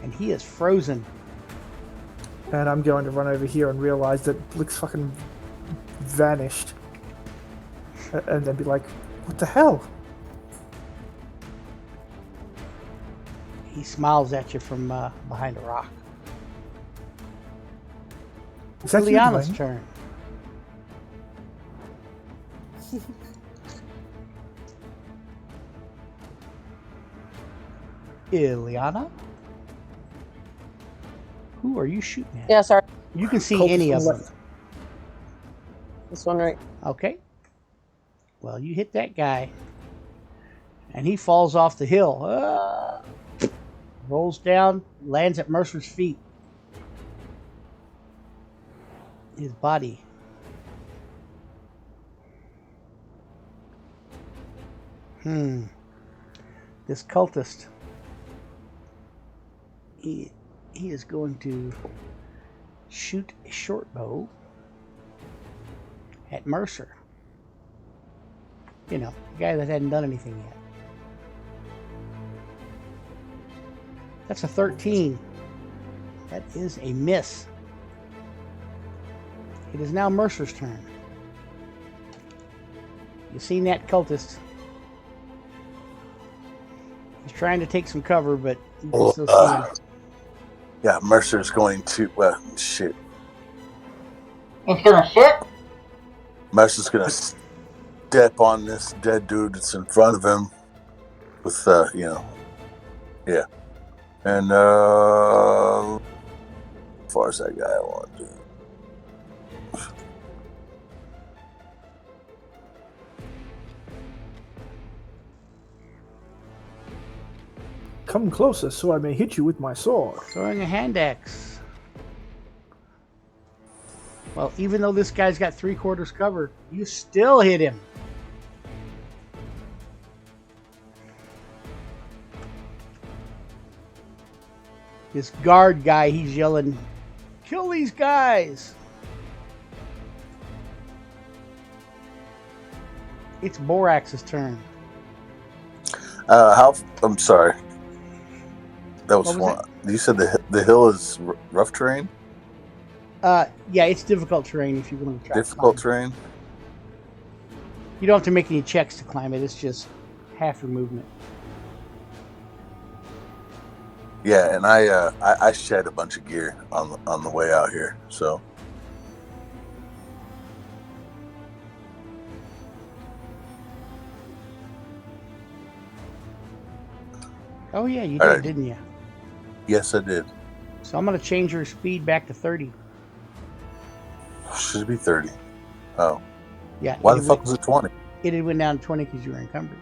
and he is frozen. And I'm going to run over here and realize that Blick's fucking vanished. And then be like, what the hell? He smiles at you from behind a rock. Is that you, Liana's Dwayne? turn. Ileana? Who are you shooting at? Yeah, sorry. You can see Cultist any on of the them. left. This one right. Okay. Well, you hit that guy, and he falls off the hill. Rolls down, lands at Mercer's feet. His body. This cultist. He is going to shoot a short bow at Mercer. You know, the guy that hadn't done anything yet. That's a 13. That is a miss. It is now Mercer's turn. You've seen that cultist. He's trying to take some cover, but you can still see him. Yeah, Mercer's going to. Well, shit. He's gonna shit? Mercer's gonna step on this dead dude that's in front of him with, yeah. And, as far as that guy I want to do. Come closer so I may hit you with my sword. Throwing a hand axe. Well, even though this guy's got 3/4 cover, you still hit him. This guard guy, he's yelling, "Kill these guys!" It's Borax's turn. I'm sorry. That was What was one. You said the hill is rough terrain? Yeah, it's difficult terrain if you want to try. Difficult to climb. terrain? You don't have to make any checks to climb it. It's just half your movement. Yeah, and I shed a bunch of gear on the way out here, so. Oh yeah, you All did, right. didn't you? Yes, I did. So I'm going to change your speed back to 30. Should it be 30? Oh. Yeah. Why the fuck was it 20? It went down to 20 because you were encumbered.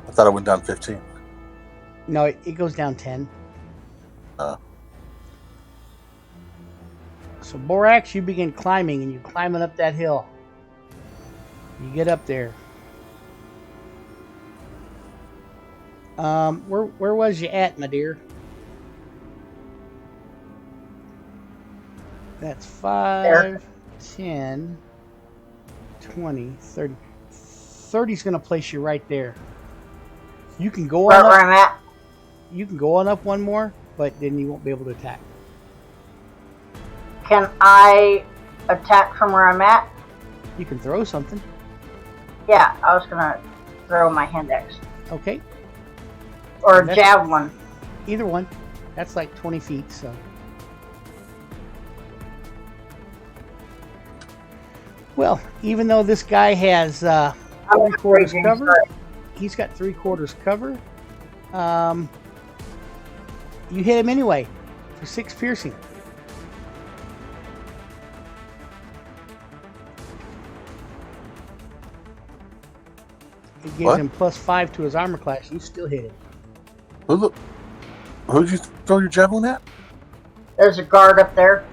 I thought it went down 15. No, it goes down 10. So Borax, you begin climbing, and you're climbing up that hill. You get up there. Where was you at, my dear? That's 5, 10, 20, 30. 30's going to place you right there. You can go on Right up. where I'm at. You can go on up one more, but then you won't be able to attack. Can I attack from where I'm at? You can throw something. Yeah, I was gonna throw my hand axe. Okay. Or a That's- javelin. Either one. That's like 20 feet, so. Well, even though this guy has 3/4 raging cover, strike. he's got 3/4 cover. You hit him anyway for 6 piercing. It gives What? him +5 to his armor class. You still hit him. Who'd you throw your javelin at? There's a guard up there.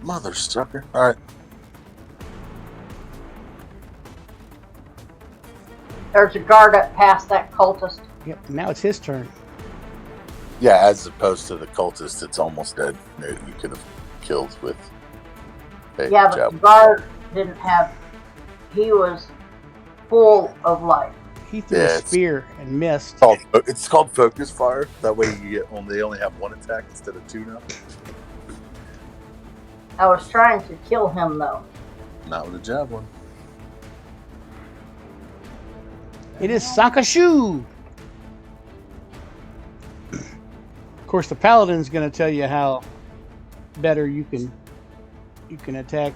Mother sucker. Alright. There's a guard up past that cultist. Yep. Now it's his turn. Yeah, as opposed to the cultist, it's almost dead. You could have killed with a Yeah, but the javelin. guard didn't have. He was full of life. He threw Yeah, a it's- spear and missed. It's called focus fire. That way they only have one attack instead of 2 now. I was trying to kill him though. Not with a javelin. It is Sankashu. Of course, the paladin's going to tell you how better you can attack,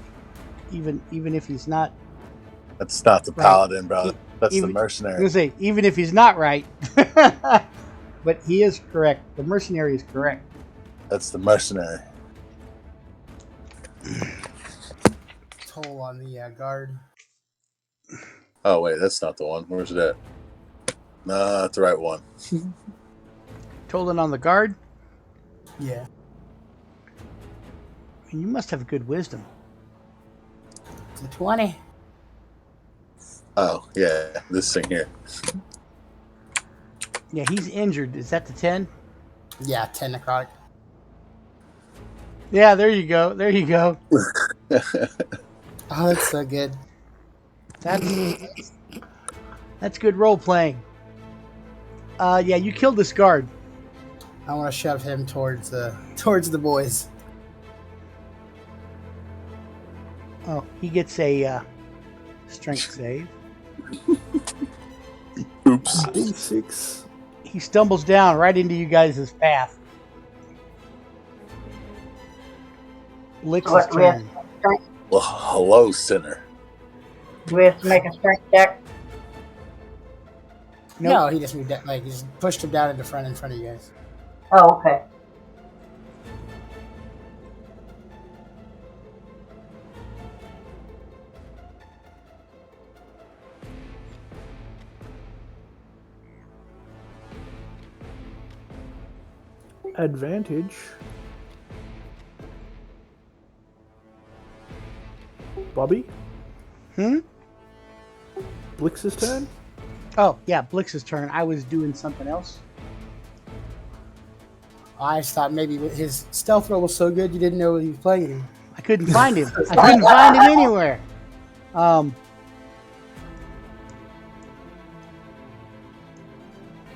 even if he's not. That's not the Right. paladin, brother. That's the Even- I was mercenary. going to say, even if he's not right, but he is correct. The mercenary is correct. That's the mercenary. Toll on the guard. Oh wait, that's not the one. Where's it at? No, that's the right one. Told it on the guard. Yeah. And you must have good wisdom. It's a 20. Oh yeah, this thing here. Yeah, he's injured. Is that the 10? Yeah, 10 necrotic. Yeah, there you go. There you go. Oh, that's so good. That's good role playing. Yeah, you killed this guard. I want to shove him towards the boys. Oh, he gets a strength save. Oops. D6. He stumbles down right into you guys' path. Licks his What, we have- turn. Well, hello, sinner. Do we have to make a strength check? Nope. No, he just moved that, he just pushed him down in front of you guys. Oh, okay. Advantage. Bobby? Blix's turn? Oh, yeah, Blix's turn. I was doing something else. I just thought maybe his stealth roll was so good you didn't know he was playing him. I couldn't find him. I couldn't find him anywhere.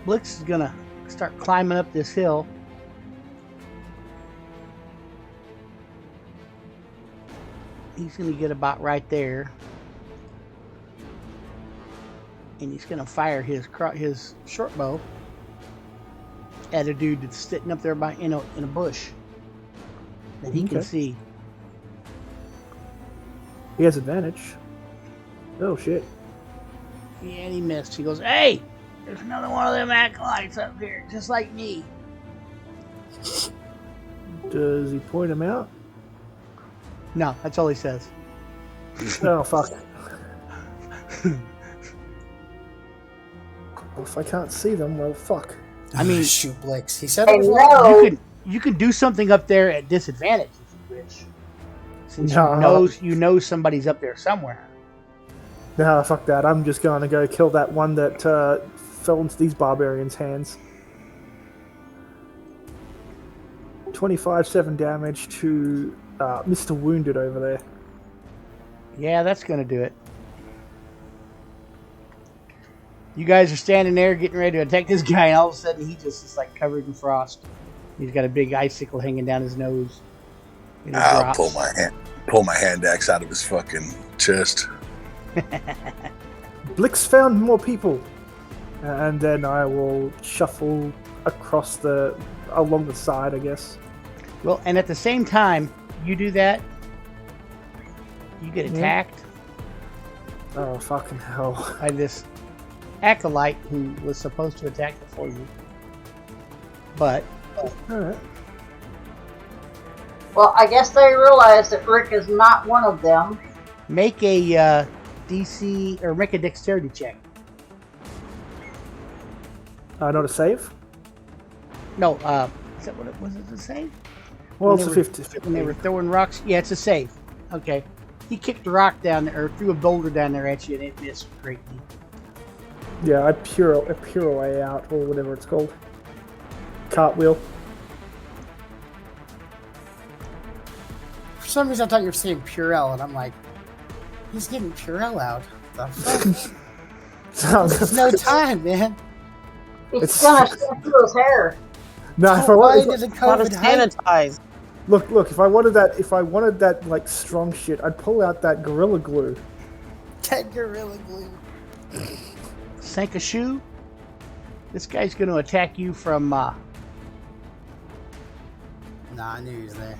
Blix is gonna start climbing up this hill. He's gonna get about right there, and he's gonna fire his short bow at a dude that's sitting up there in a bush that he can Okay. see. He has advantage. Oh shit. Yeah, and he missed. He goes, "Hey, there's another one of them acolytes up here, just like me." Does he point him out? No, that's all he says. Oh fuck. If I can't see them, well, fuck. I mean, shoot Blix. He said I it was know. you can do something up there at disadvantage if you wish, since No. you know somebody's up there somewhere. Nah, fuck that. I'm just going to go kill that one that fell into these barbarians' hands. 25-7 damage to Mr. Wounded over there. Yeah, that's gonna do it. You guys are standing there getting ready to attack this guy, and all of a sudden he just is like covered in frost. He's got a big icicle hanging down his nose. And it I'll drops. pull my hand axe out of his fucking chest. Blix found more people. And then I will shuffle along the side, I guess. Well, and at the same time, you do that, you get attacked Oh, fucking hell. by this acolyte who was supposed to attack before you. But Alright. Well, I guess they realize that Rick is not one of them. make a DC or make a dexterity check. Not a save? No, is that what it was? It a save? Well, When it's they a were- 50. When they were throwing rocks? Yeah, it's a save. Okay. He kicked a rock down there, or threw a boulder down there at you, and it missed greatly. Yeah, I pure way out, or whatever it's called. Cartwheel. For some reason, I thought you were saying Purell, and I'm like, he's getting Purell out. The fuck? There's no time, man. He's It's- gonna stick through his hair. No, if I Why wanted, did the Gotta COVID hype? sanitize. look, if I wanted that like strong shit, I'd pull out that gorilla glue. That Gorilla Glue. Sank a shoe. This guy's going to attack you from Nah, I knew he was there.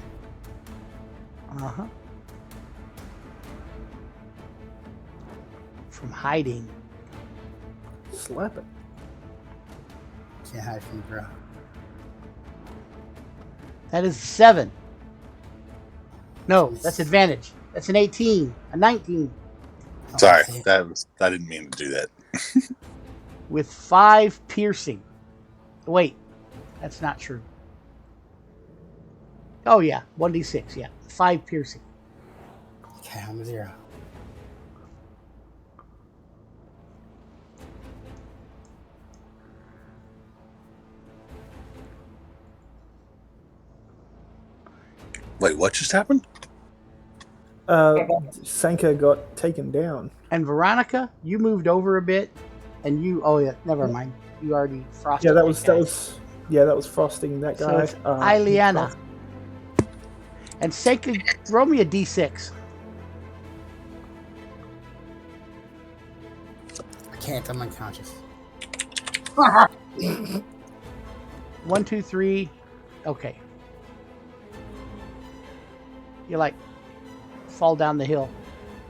from hiding. Slap it. Can't hide from the bro. That is a 7. No, that's advantage. That's an 18, a 19 Sorry, Okay. I didn't mean to do that. with 5 piercing. Wait, that's not true. Oh yeah, 1d6. Yeah, 5 piercing. Okay, I'm a 0. Wait, what just happened? Sanka got taken down. And Veronica, you moved over a bit, and you. Oh yeah, never mind. You already frosted. Yeah, that was frosting that So guy. it's Ileana. And Sanka, roll me a d6. I can't, I'm unconscious. 1, 2, 3. Okay. You like fall down the hill.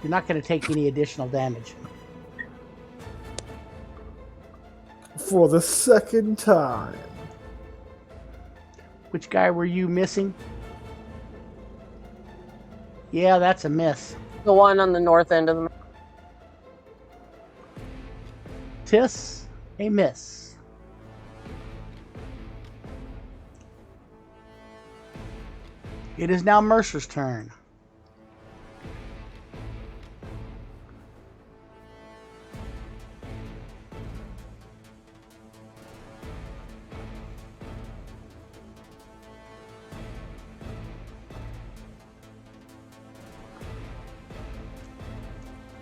You're not going to take any additional damage. For the second time. Which guy were you missing? Yeah, that's a miss. The one on the north end of the map. Tis, a miss. It is now Mercer's turn.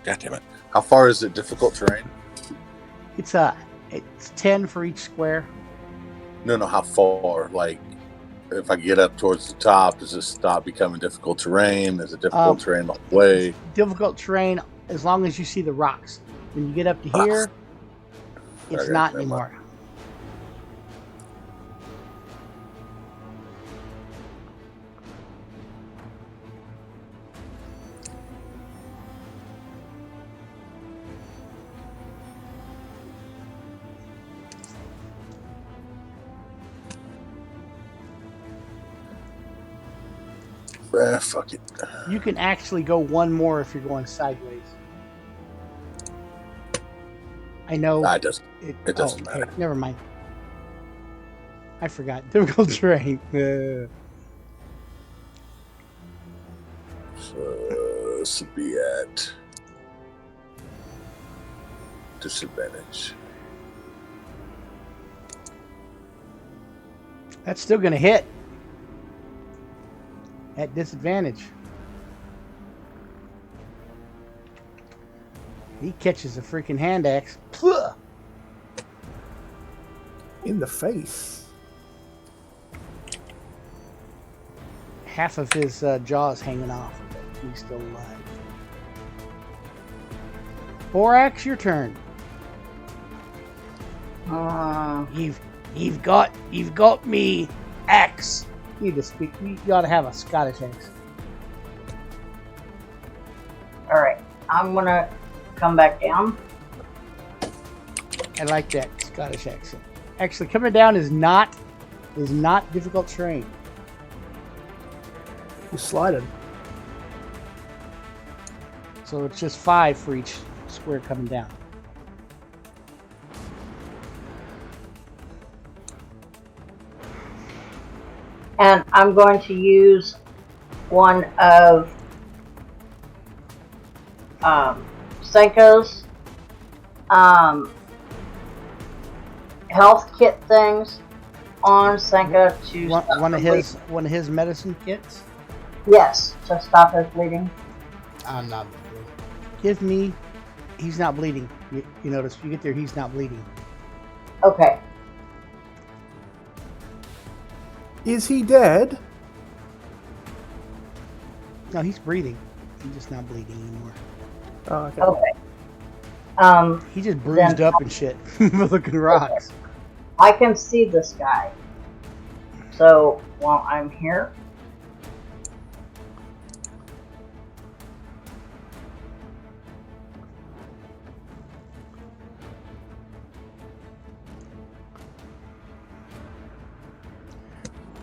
God damn it. How far is it difficult terrain? It's 10 for each square. No, how far? Like, if I get up towards the top, does this stop becoming difficult terrain? Is it difficult terrain all the way? Difficult terrain as long as you see the rocks. When you get up to here, it's Okay, not never anymore. Fuck it. You can actually go one more if you're going sideways. I know. It doesn't. It doesn't okay, matter. never mind. I forgot. Difficult terrain. So this would be at disadvantage. That's still going to hit. At disadvantage. He catches a freaking hand axe. Pluh! In the face. Half of his jaws hanging off, but he's still alive. Borax, your turn. You've got me axe. You need to speak. You ought to have a Scottish accent. All right, I'm gonna come back down. I like that Scottish accent. Actually, coming down is not difficult terrain. You sliding. So it's just 5 for each square coming down. And I'm going to use one of Senka's health kit things on Senka to One of his medicine kits. Yes, to stop his bleeding. I'm not. Give me. He's not bleeding. You notice you get there. He's not bleeding. Okay. Is he dead? No, he's breathing. He's just not bleeding anymore. Oh, okay. Okay. He just bruised up and shit. Looking rocks. I can see this guy. So while I'm here,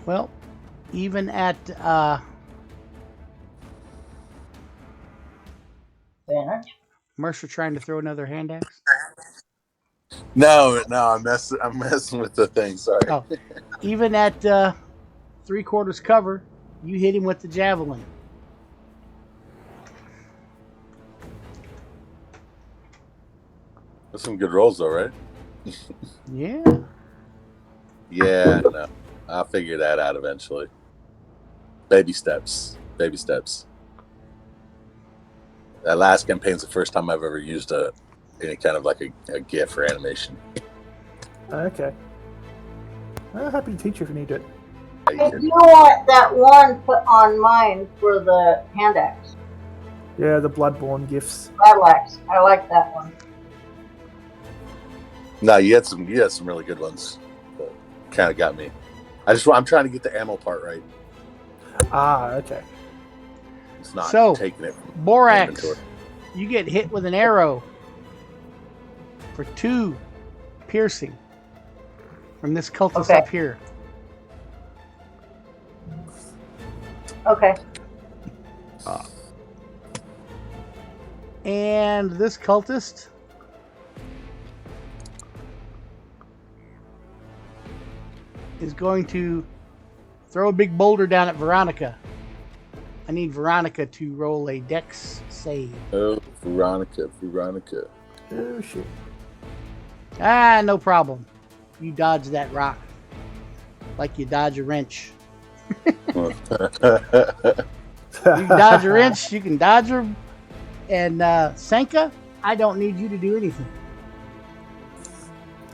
Well, even at advantage. Mercer trying to throw another hand axe. No, I'm messing with the thing. Sorry. Oh, even at 3/4 cover, you hit him with the javelin. That's some good rolls, though, right? Yeah. Yeah, no. I'll figure that out eventually. Baby steps. Baby steps. That last campaign's the first time I've ever used any kind of like a GIF or animation. Okay. I'm happy to teach you if you need it. Yeah, I do want that one put on mine for the hand axe. Yeah, the Bloodborne gifts. Battle axe. I like that one. No, you had some really good ones. Kind of got me. I'm trying to get the ammo part right. Ah, okay. It's not So, taking it from Borax, inventory. you get hit with an arrow for 2 piercing from this cultist Okay. up here. Okay. And this cultist is going to throw a big boulder down at Veronica. I need Veronica to roll a dex save. Oh, Veronica. Oh, shit. Ah, no problem. You dodge that rock like you dodge a wrench. You can dodge a wrench, you can dodge her. And Senka, I don't need you to do anything.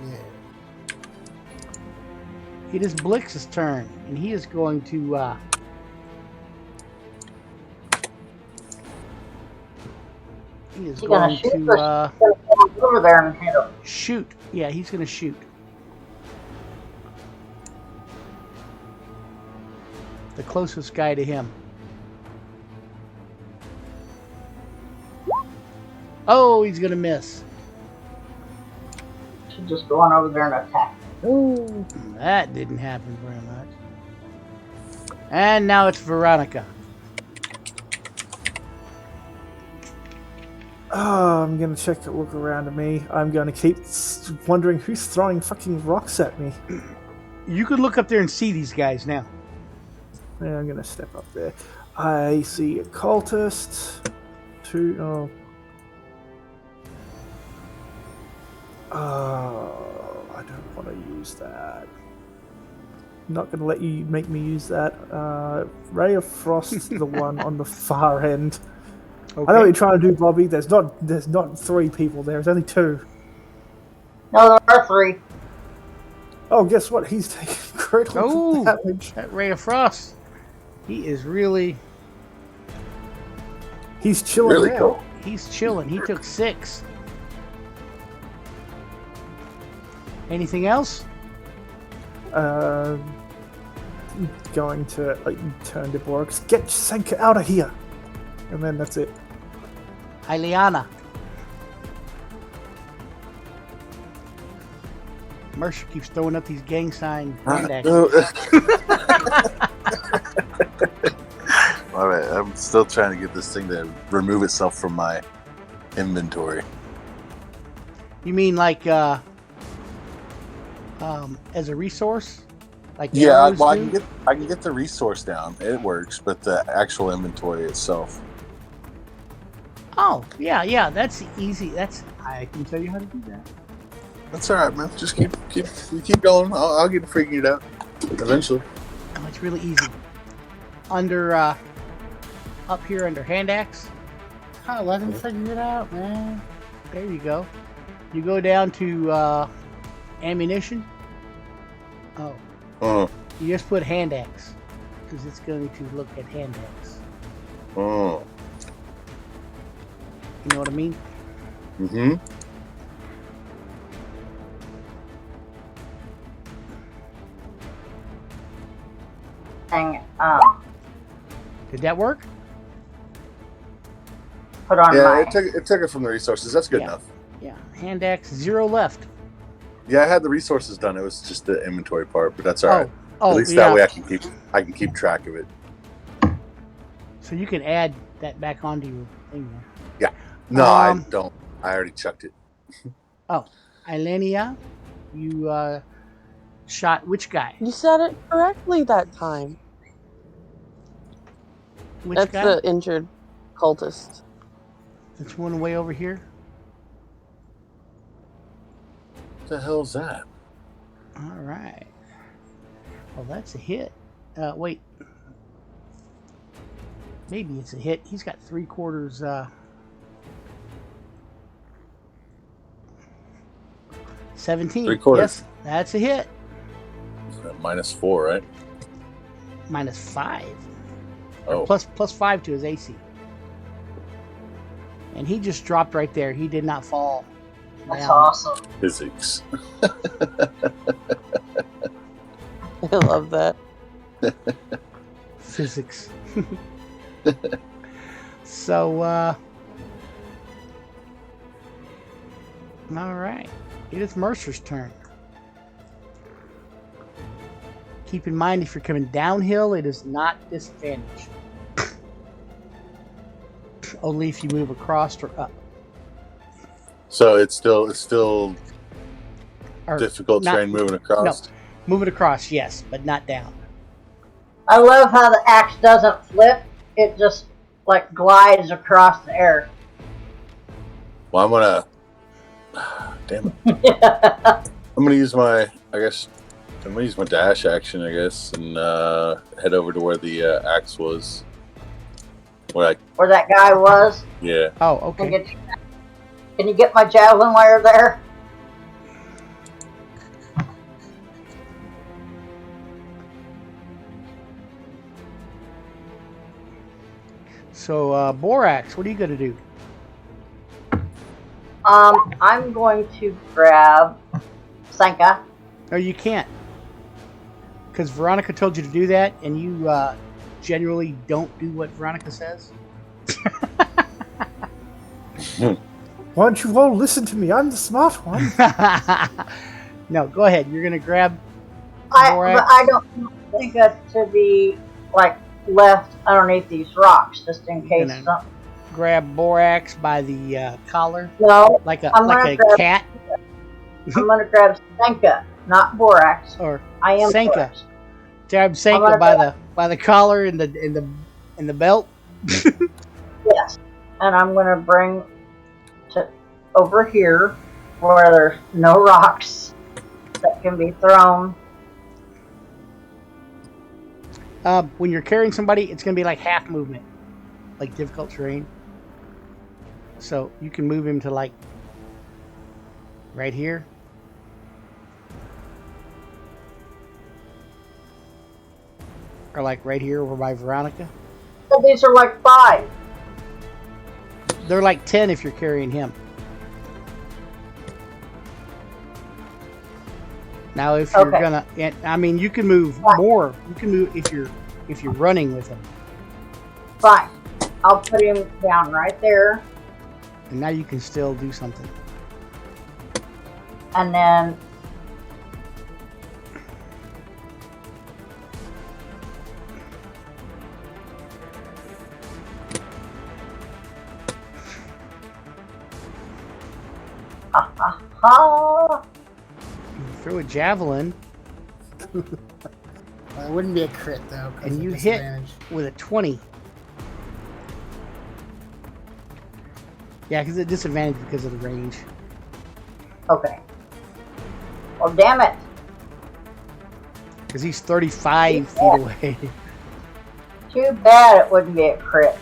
Yeah. It is Blix's turn, and he is going to He's gonna shoot to He's gonna come over there and hit him. shoot. Yeah, he's going to shoot. The closest guy to him. Oh, he's going to miss. Should just go on over there and attack. That didn't happen very much. And now it's Veronica. Oh, I'm gonna look around at me. I'm gonna keep wondering who's throwing fucking rocks at me. You could look up there and see these guys now. Yeah, I'm gonna step up there. I see a cultist. I don't want to use that. I'm not gonna let you make me use that. Ray of Frost, the one on the far end. Okay. I know what you're trying to do, Bobby. There's not 3 people there. There's only 2. No, there are 3. Oh, guess what? He's taking critical damage. That Ray of Frost. He is really... He's chilling Really out. cool. He's chilling. He took 6. Anything else? Going to turn to Borix. Get Senka out of here, and then that's it. Ileana. Mercer keeps throwing up these gang sign hand actions. All right, I'm still trying to get this thing to remove itself from my inventory. You mean like as a resource? Like Yeah, arrows well, do? I can get the resource down. It works, but the actual inventory itself. Oh, yeah, that's easy. I can tell you how to do that. That's all right, man. Just keep going. I'll get figuring it out eventually. Oh, it's really easy. Under up here under hand axe. Oh, let him figure it out, man. There you go. You go down to ammunition. Oh, you just put hand axe because it's going to look at hand axe. Oh. You know what I mean? Mm-hmm. And Did that work? put on Yeah, my. it took it from the resources. That's good Yeah. enough. Yeah. Hand axe, 0 left. Yeah, I had the resources done. It was just the inventory part, but that's all right. Oh, At least yeah. that way I can keep track of it. So you can add that back onto your thing there. No, I Um, don't. I already chucked it. Oh, Ilenia, you shot which guy? You said it correctly that time. Which That's guy? the injured cultist. That's one way over here. What the hell's that? All right. Well, that's a hit. Wait. Maybe it's a hit. He's got 3/4. 17. 3/4. Yes, that's a hit. -4, right? -5. Oh, Plus 5 to his AC. And he just dropped right there. He did not fall That's down. awesome. physics. I love that. Physics. So, all right. It is Mercer's turn. Keep in mind, if you're coming downhill, it is not disadvantage. Only if you move across or up. So it's still Or difficult not- terrain moving across. No, moving across, yes, but not down. I love how the axe doesn't flip; it just like glides across the air. Well, I'm gonna. Damn it! I'm gonna use my. I'm gonna use my dash action, I guess, and head over to where the axe was. Where that guy was. Yeah. Oh, Can okay. you get my javelin while you're there? So, Borax, what are you going to do? I'm going to grab Sanka. No, you can't. Because Veronica told you to do that, and you generally don't do what Veronica says. Why don't you all listen to me? I'm the smart one. No, go ahead. You're going to grab But Borax. I don't think that to be like left underneath these rocks, just in case No. something. grab Borax by the collar, No, like I'm a gonna grab- cat, I'm gonna grab Senka, not Borax. or I am Senka. Borax. Grab Senka gonna by the collar and the belt. Yes, and I'm gonna bring to over here where there's no rocks that can be thrown. When you're carrying somebody, it's gonna be like half movement, like difficult terrain. So you can move him to like right here. Or like right here over by Veronica. So these are like 5. They're like 10 if you're carrying him. Now if you're Okay. gonna, I mean, you can move more. You can move if you're running with him. Fine. I'll put him down right there, And now you can still do something. and then ha. You throw a javelin It wouldn't be a crit though. 'cause and of you hit disadvantage. with a 20. Yeah, because it's disadvantage because of the range. Okay. Well, damn it. Because he's 35 feet away. Too bad it wouldn't be a crit.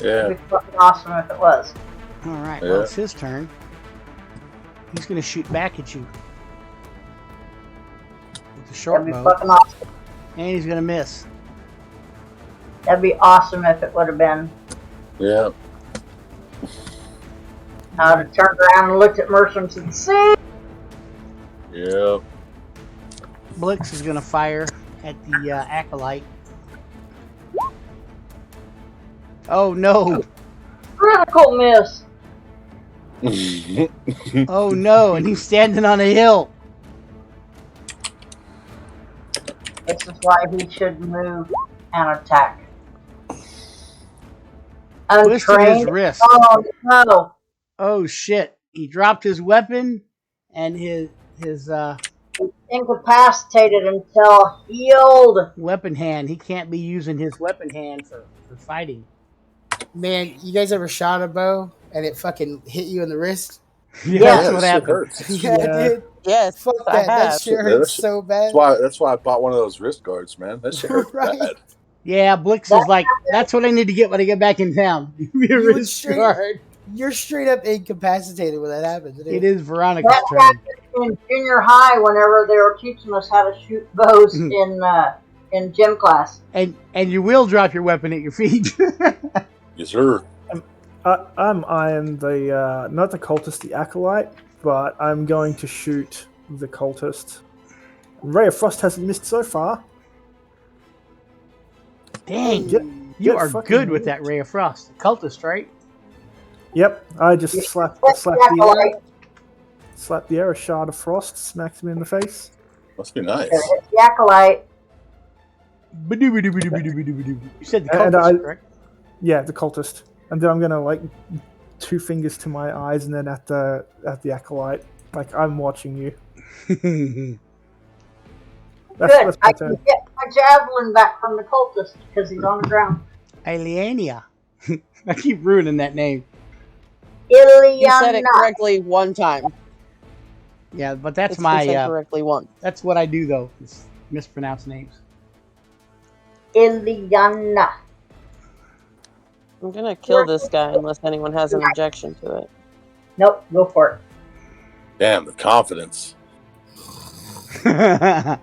Yeah. It'd be fucking awesome if it was. All right, Yeah. well, it's his turn. He's going to shoot back at you with a short That'd be bow. fucking awesome. And he's going to miss. That'd be awesome if it would have been. Yeah. I would have turned around and looked at Mercer and said, see? Yeah. Blix is going to fire at the acolyte. Oh, no. Critical miss. Oh, no. And he's standing on a hill. This is why he should move and attack. Twisted his Untrained. wrist. Oh, no. Oh, shit. He dropped his weapon and his Incapacitated until healed. weapon hand. He can't be using his weapon hand for fighting. Man, you guys ever shot a bow and it fucking hit you in the wrist? Yeah, Yeah, that's what that shit happened. hurts. Yeah, Yeah. dude. Yes, Fuck I that. That have. shit Yeah, hurts that so bad. That's why I bought one of those wrist guards, man. That shit hurts Right. bad. Yeah, Blix is like, that's what I need to get when I get back in town. Give me a You would wrist straight- guard. You're straight up incapacitated when that happens. Dude. It is Veronica's That turn. happened in junior high whenever they were teaching us how to shoot bows in gym class. And you will drop your weapon at your feet. Yes, sir. I am the not the cultist, the acolyte, but I'm going to shoot the cultist. Ray of Frost hasn't missed so far. Dang. Get- You get are fucking good with moved. that Ray of Frost. The cultist, right? Yep, I just slapped That's the acolyte. air. Slapped the air, a shard of frost, smacked him in the face. Must be nice. It's the acolyte. You said the And cultist, correct? Yeah, the cultist. And then I'm gonna like 2 fingers to my eyes and then at the acolyte. Like I'm watching you. That's Good. my I can turn. get my javelin back from the cultist because he's on the ground. Aliania. I keep ruining that name. You said it Iliana. correctly one time. Yeah, but that's It's been said my correctly once. that's what I do though. Is mispronounce names. Iliana. I'm gonna kill this guy unless anyone has an objection to Nope, go for Damn, the confidence. I'm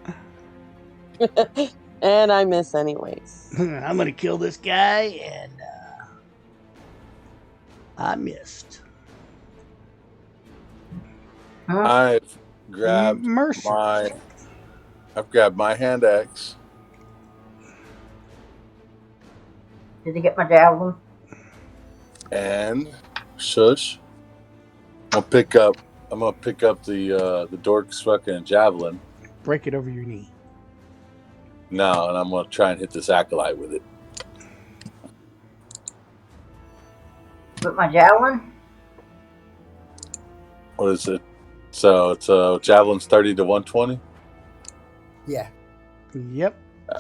it. And I miss anyways. gonna kill this guy, and I missed. it. Huh? I've grabbed Mercer. I've grabbed my hand axe. Did he get my javelin? And shush. I'm gonna pick up the dork's fucking javelin. Break it over your knee. No, and I'm gonna try and hit this acolyte with it. With my javelin? What is it? So it's javelin's 30 to 120. Yeah. Yep.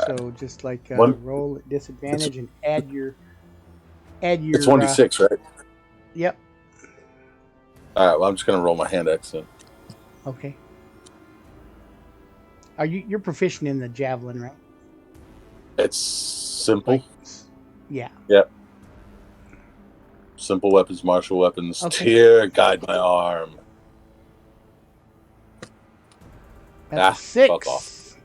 So just like One- roll at disadvantage and add your It's 1d6, right? Yep. All right. Well, I'm just gonna roll my hand axe then. Okay. You're proficient in the javelin, right? It's simple. Like, yeah. Yep. Simple weapons, martial weapons. Okay. Tear, guide my arm. That's a 6. Fuck off.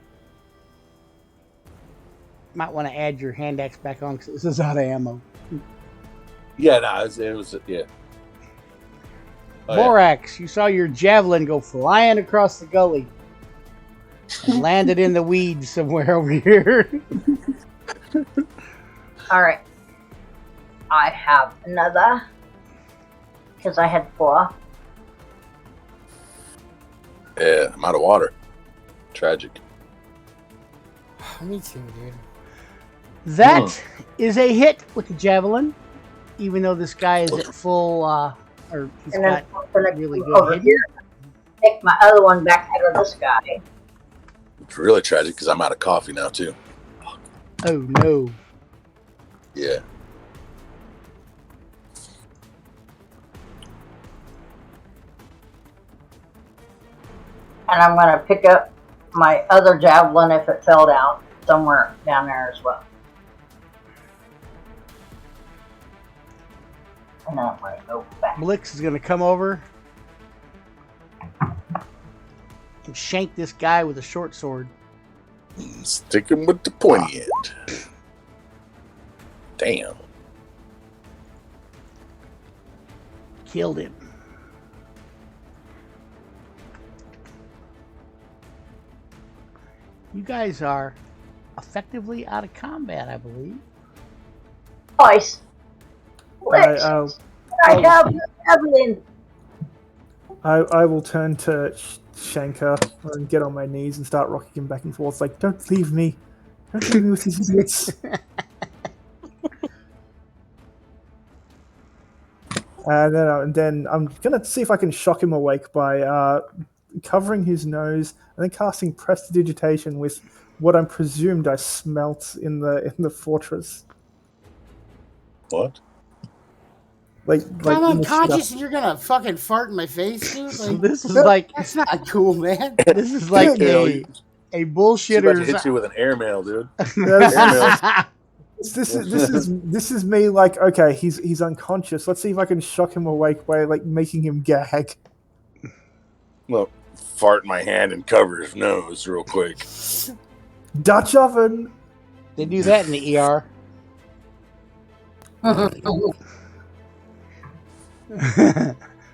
Might want to add your hand axe back on because this is out of ammo. Yeah, no, it was yeah. Oh, yeah. Borax, you saw your javelin go flying across the gully and landed in the weeds somewhere over here. Alright. I have another. Because I had 4. Yeah, I'm out of water. Tragic. Me too, dude. That is a hit with the javelin, even though this guy is at full, or he's And then got I'm going to really come good over hit. here. Take my other one back out of this guy. It's really tragic because I'm out of coffee now too. Oh no. Yeah. And I'm going to pick up my other javelin if it fell down somewhere down there as well. And then I'm going to go back. Blix is going to come over and shank this guy with a short sword. Sticking with the pointy end. Damn. Killed him. You guys are effectively out of combat, I believe. Twice. I have the javelin. I will turn to Shanker and get on my knees and start rocking him back and forth. Like, don't leave me. Don't leave me with these idiots. And then I'm going to see if I can shock him awake by covering his nose and then casting Prestidigitation with what I'm presumed I smelt in the fortress. What? Like I'm in the unconscious shit and you're gonna fucking fart in my face, dude. So Like, this is like that's not cool, man. this is like Yeah, a See if I can bullshitter's. hit you with an airmail, dude. This is me like, okay, he's unconscious. Let's see if I can shock him awake by like making him gag. Well, fart in my hand and cover his nose real quick. Dutch oven. They do that in the ER.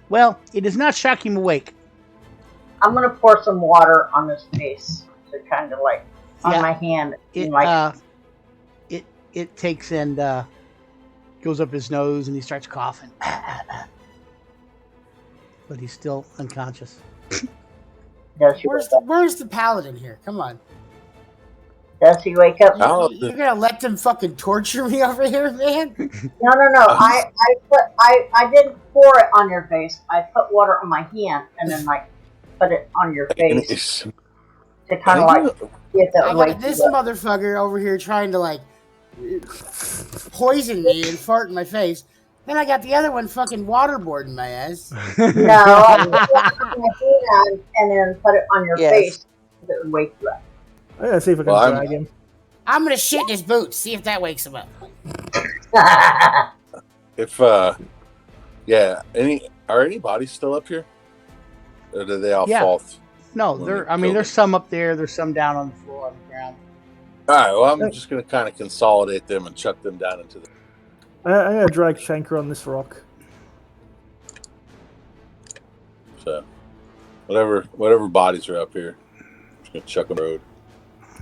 Well, it does not shock him awake. I'm going to pour some water on his face to kind of like on Yeah. my hand. It Like, it takes and goes up his nose and he starts coughing. But he's still unconscious. does he Where's the paladin here? Come on. Does he wake up? Oh, You're gonna let them fucking torture me over here, man? No. I didn't pour it on your face. I put water on my hand and then like put it on your face to kind of like get I that way. got this motherfucker over here trying to like poison me and fart in my face. Then I got the other one fucking waterboarding my ass. No, I put it on my hand and then put it on your Yes. face. It would wake you up. I'm gonna see if I can Well, drag him. I'm gonna shit in his boots, see if that wakes him up. If yeah, are any bodies still up here? Or did they all Yeah. fall? No, When there. they I mean, killed there's some up there. There's some down on the floor on the ground. All right. Well, I'm just gonna kind of consolidate them and chuck them down into the. I'm gonna drag Shanker on this rock. So, whatever bodies are up here, I'm just gonna chuck them road.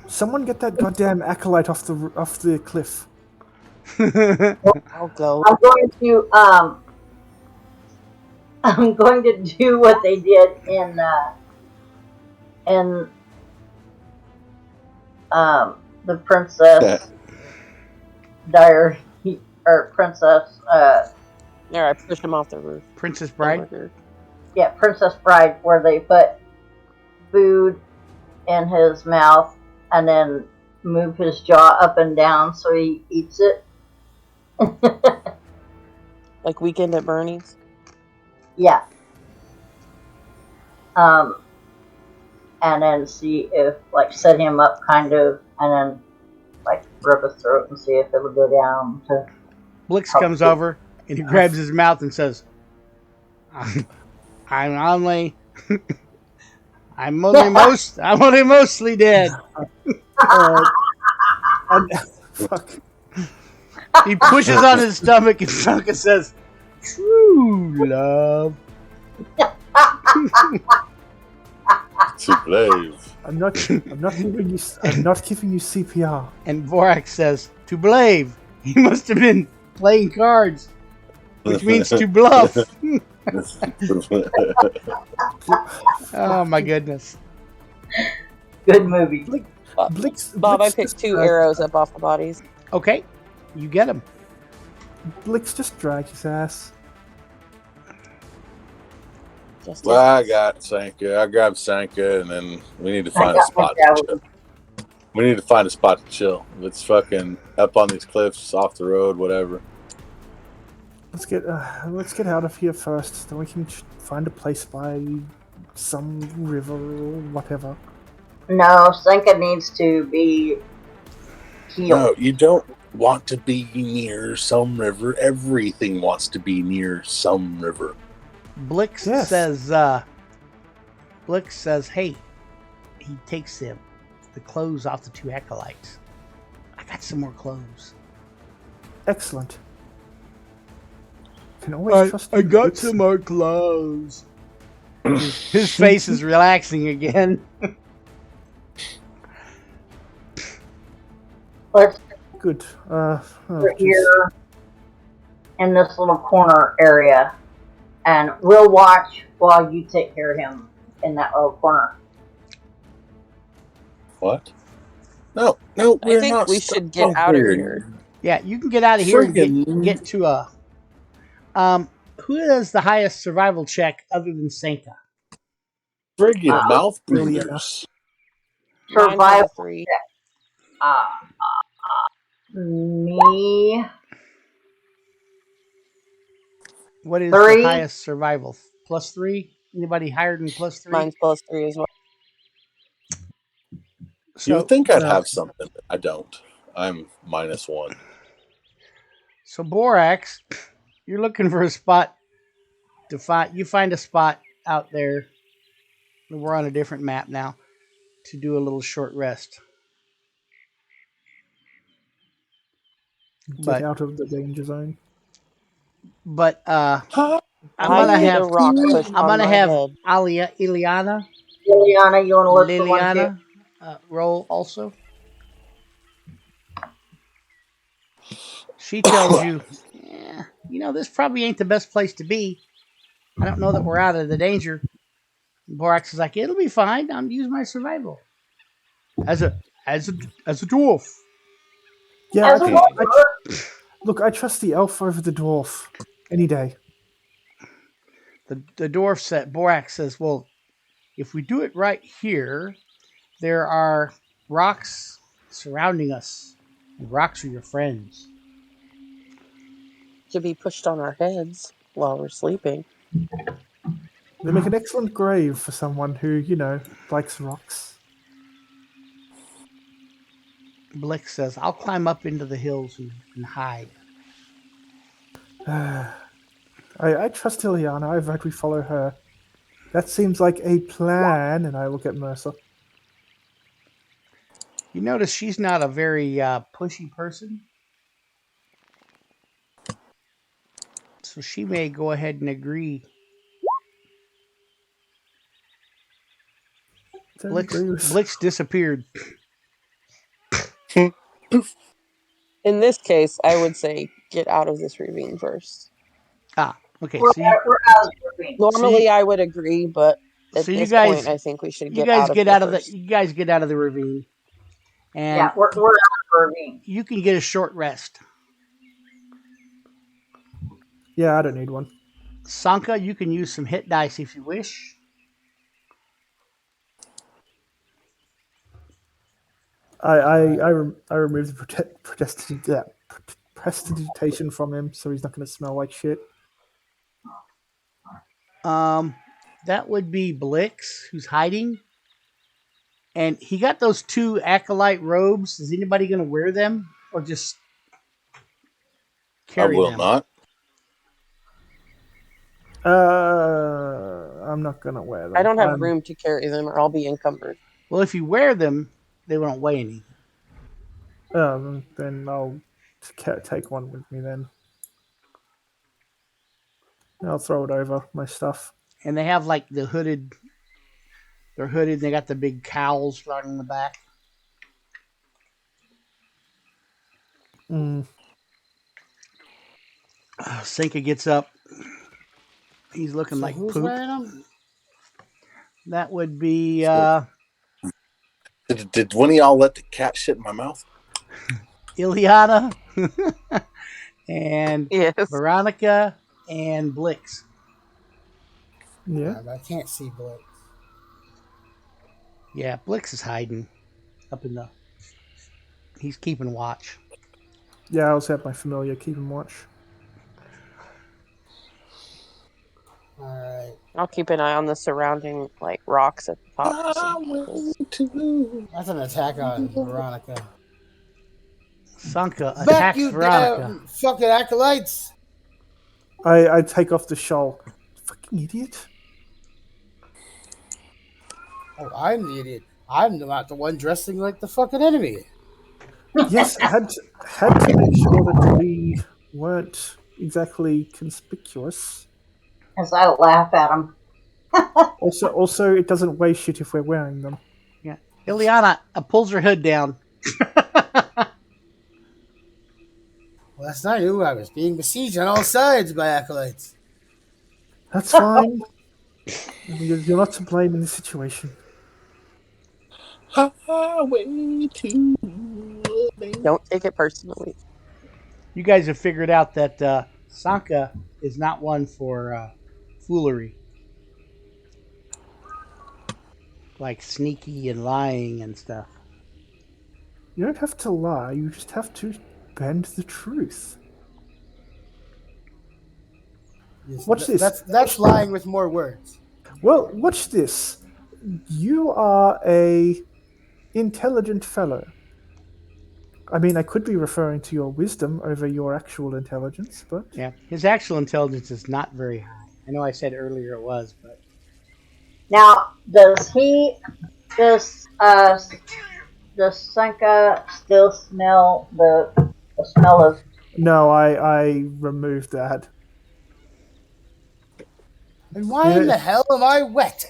Someone get that goddamn acolyte off the cliff. I'll go. I'm going to do what they did in the Princess Diary or Princess There, I pushed him off the roof. Princess Over Bride. here. Yeah, Princess Bride, where they put food in his mouth and then move his jaw up and down so he eats it. Like Weekend at Bernie's. Yeah. And then see if, like, set him up kind of, and then, like, rub his throat and see if it'll go down to. Blix comes over and he grabs his mouth and says, I'm only mostly dead. Fuck. He pushes on his stomach and Funka says, "True love." To Blave. I'm not giving you CPR. And Vorax says, "To Blave, he must have been playing cards, which means to bluff." Oh my goodness. Good movie. Bob, I picked 2 arrows up off the bodies. Okay, you get him. Blix just drag his ass. Just Well, I got Sanka. I grabbed Sanka, and then we need to find a spot to chill. We need to find a spot to chill. It's fucking up on these cliffs, off the road, whatever. Let's get out of here first. Then we can find a place by some river or whatever. No, Senka needs to be healed. No, you don't want to be near some river. Everything wants to be near some river. Blix says, "Hey," he takes the clothes off the 2 acolytes. I got some more clothes. Excellent. Can always trust you, Blix. some more clothes. His face is relaxing again. Let's Good. We're here in this little corner area, and we'll watch while you take care of him in that little corner. What? No, I think we should get out of here. Yeah, you can get out of here and get to a. Who has the highest survival check other than Sanka? Friggin' mouth breathers. Survival 3. Me. What is 3. the highest survival? +3? Anybody higher than +3? Mine's +3 as well. So, You would think I'd have something. I don't. I'm -1. So Borax, you're looking for a spot to find. You find a spot out there. We're on a different map now to do a little short rest. Get out of the danger zone. But I'm I gonna get have a rock pushed I'm on gonna my have head. Ileana Liliana, you want to look for one too? roll also. She tells you, this probably ain't the best place to be. I don't know that we're out of the danger. And Borax is like, it'll be fine. I'm using my survival as a dwarf. Yeah, As a dwarf. Look, I trust the elf over the dwarf any day. The dwarf said, Borax says, well, if we do it right here, there are rocks surrounding us, and rocks are your friends. To be pushed on our heads while we're sleeping. They make an excellent grave for someone who, likes rocks. Blix says, I'll climb up into the hills and hide. I trust Ileana. I vote we follow her. That seems like a plan, and I look at Mercer. You notice she's not a very pushy person. So she may go ahead and agree. Blix disappeared. In this case, I would say get out of this ravine first. Okay. We're out of the ravine. Normally, I would agree, but at this point, I think we should get out of it. You guys get out of the ravine. And we're out of the ravine. You can get a short rest. Yeah, I don't need one. Sanka, you can use some hit dice if you wish. I removed the prestidigitation from him, so he's not going to smell like shit. That would be Blix, who's hiding. And he got those 2 acolyte robes. Is anybody going to wear them or just I carry will them? not. I'm not going to wear them. I don't have room to carry them, or I'll be encumbered. Well, if you wear them, they won't weigh anything. Then I'll take one with me then. I'll throw it over my stuff. And they have like the hooded. They're hooded. And they got the big cowls right on the back. Sanka gets up. He's looking like who's poop. wearing them? That would be Did one of y'all let the cat shit in my mouth? Ileana and Yes. Veronica and Blix. Yeah. I can't see Blake. Yeah, Blix is hiding up in the. He's keeping watch. Yeah, I also have my familiar keeping watch. All right. I'll keep an eye on the surrounding like rocks at the top. That's an attack on Veronica. Sanka Back attacks you Veronica. down, fucking acolytes! I take off the shawl. Fucking idiot. Oh, I'm the idiot. I'm not the one dressing like the fucking enemy. Yes, had to make sure that we weren't exactly conspicuous. As I laugh at him. Also, it doesn't weigh shit if we're wearing them. Yeah, Ileana pulls her hood down. Last night I knew I was being besieged on all sides by acolytes. That's fine. You're not to blame in this situation. Don't take it personally. You guys have figured out that Sanka is not one for foolery, like sneaky and lying and stuff. You don't have to lie. You just have to bend the truth. Watch this. That's lying with more words. Well, watch this. You are a intelligent fellow. I mean, I could be referring to your wisdom over your actual intelligence, but Yeah, his actual intelligence is not very high. I know I said earlier it was, but Now, does Sanka still smell the smell of? no, I removed that. And why in the hell am I wet?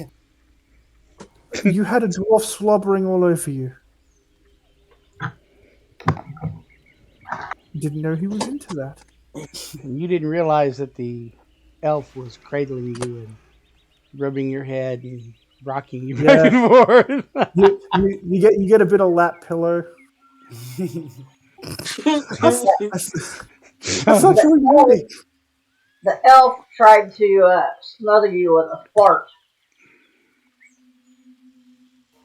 You had a dwarf slobbering all over you. Didn't know he was into that. and you didn't realize that the elf was cradling you and rubbing your head and rocking you back and forth. You get a bit of lap pillow. That's not really unique. The elf tried to smother you with a fart.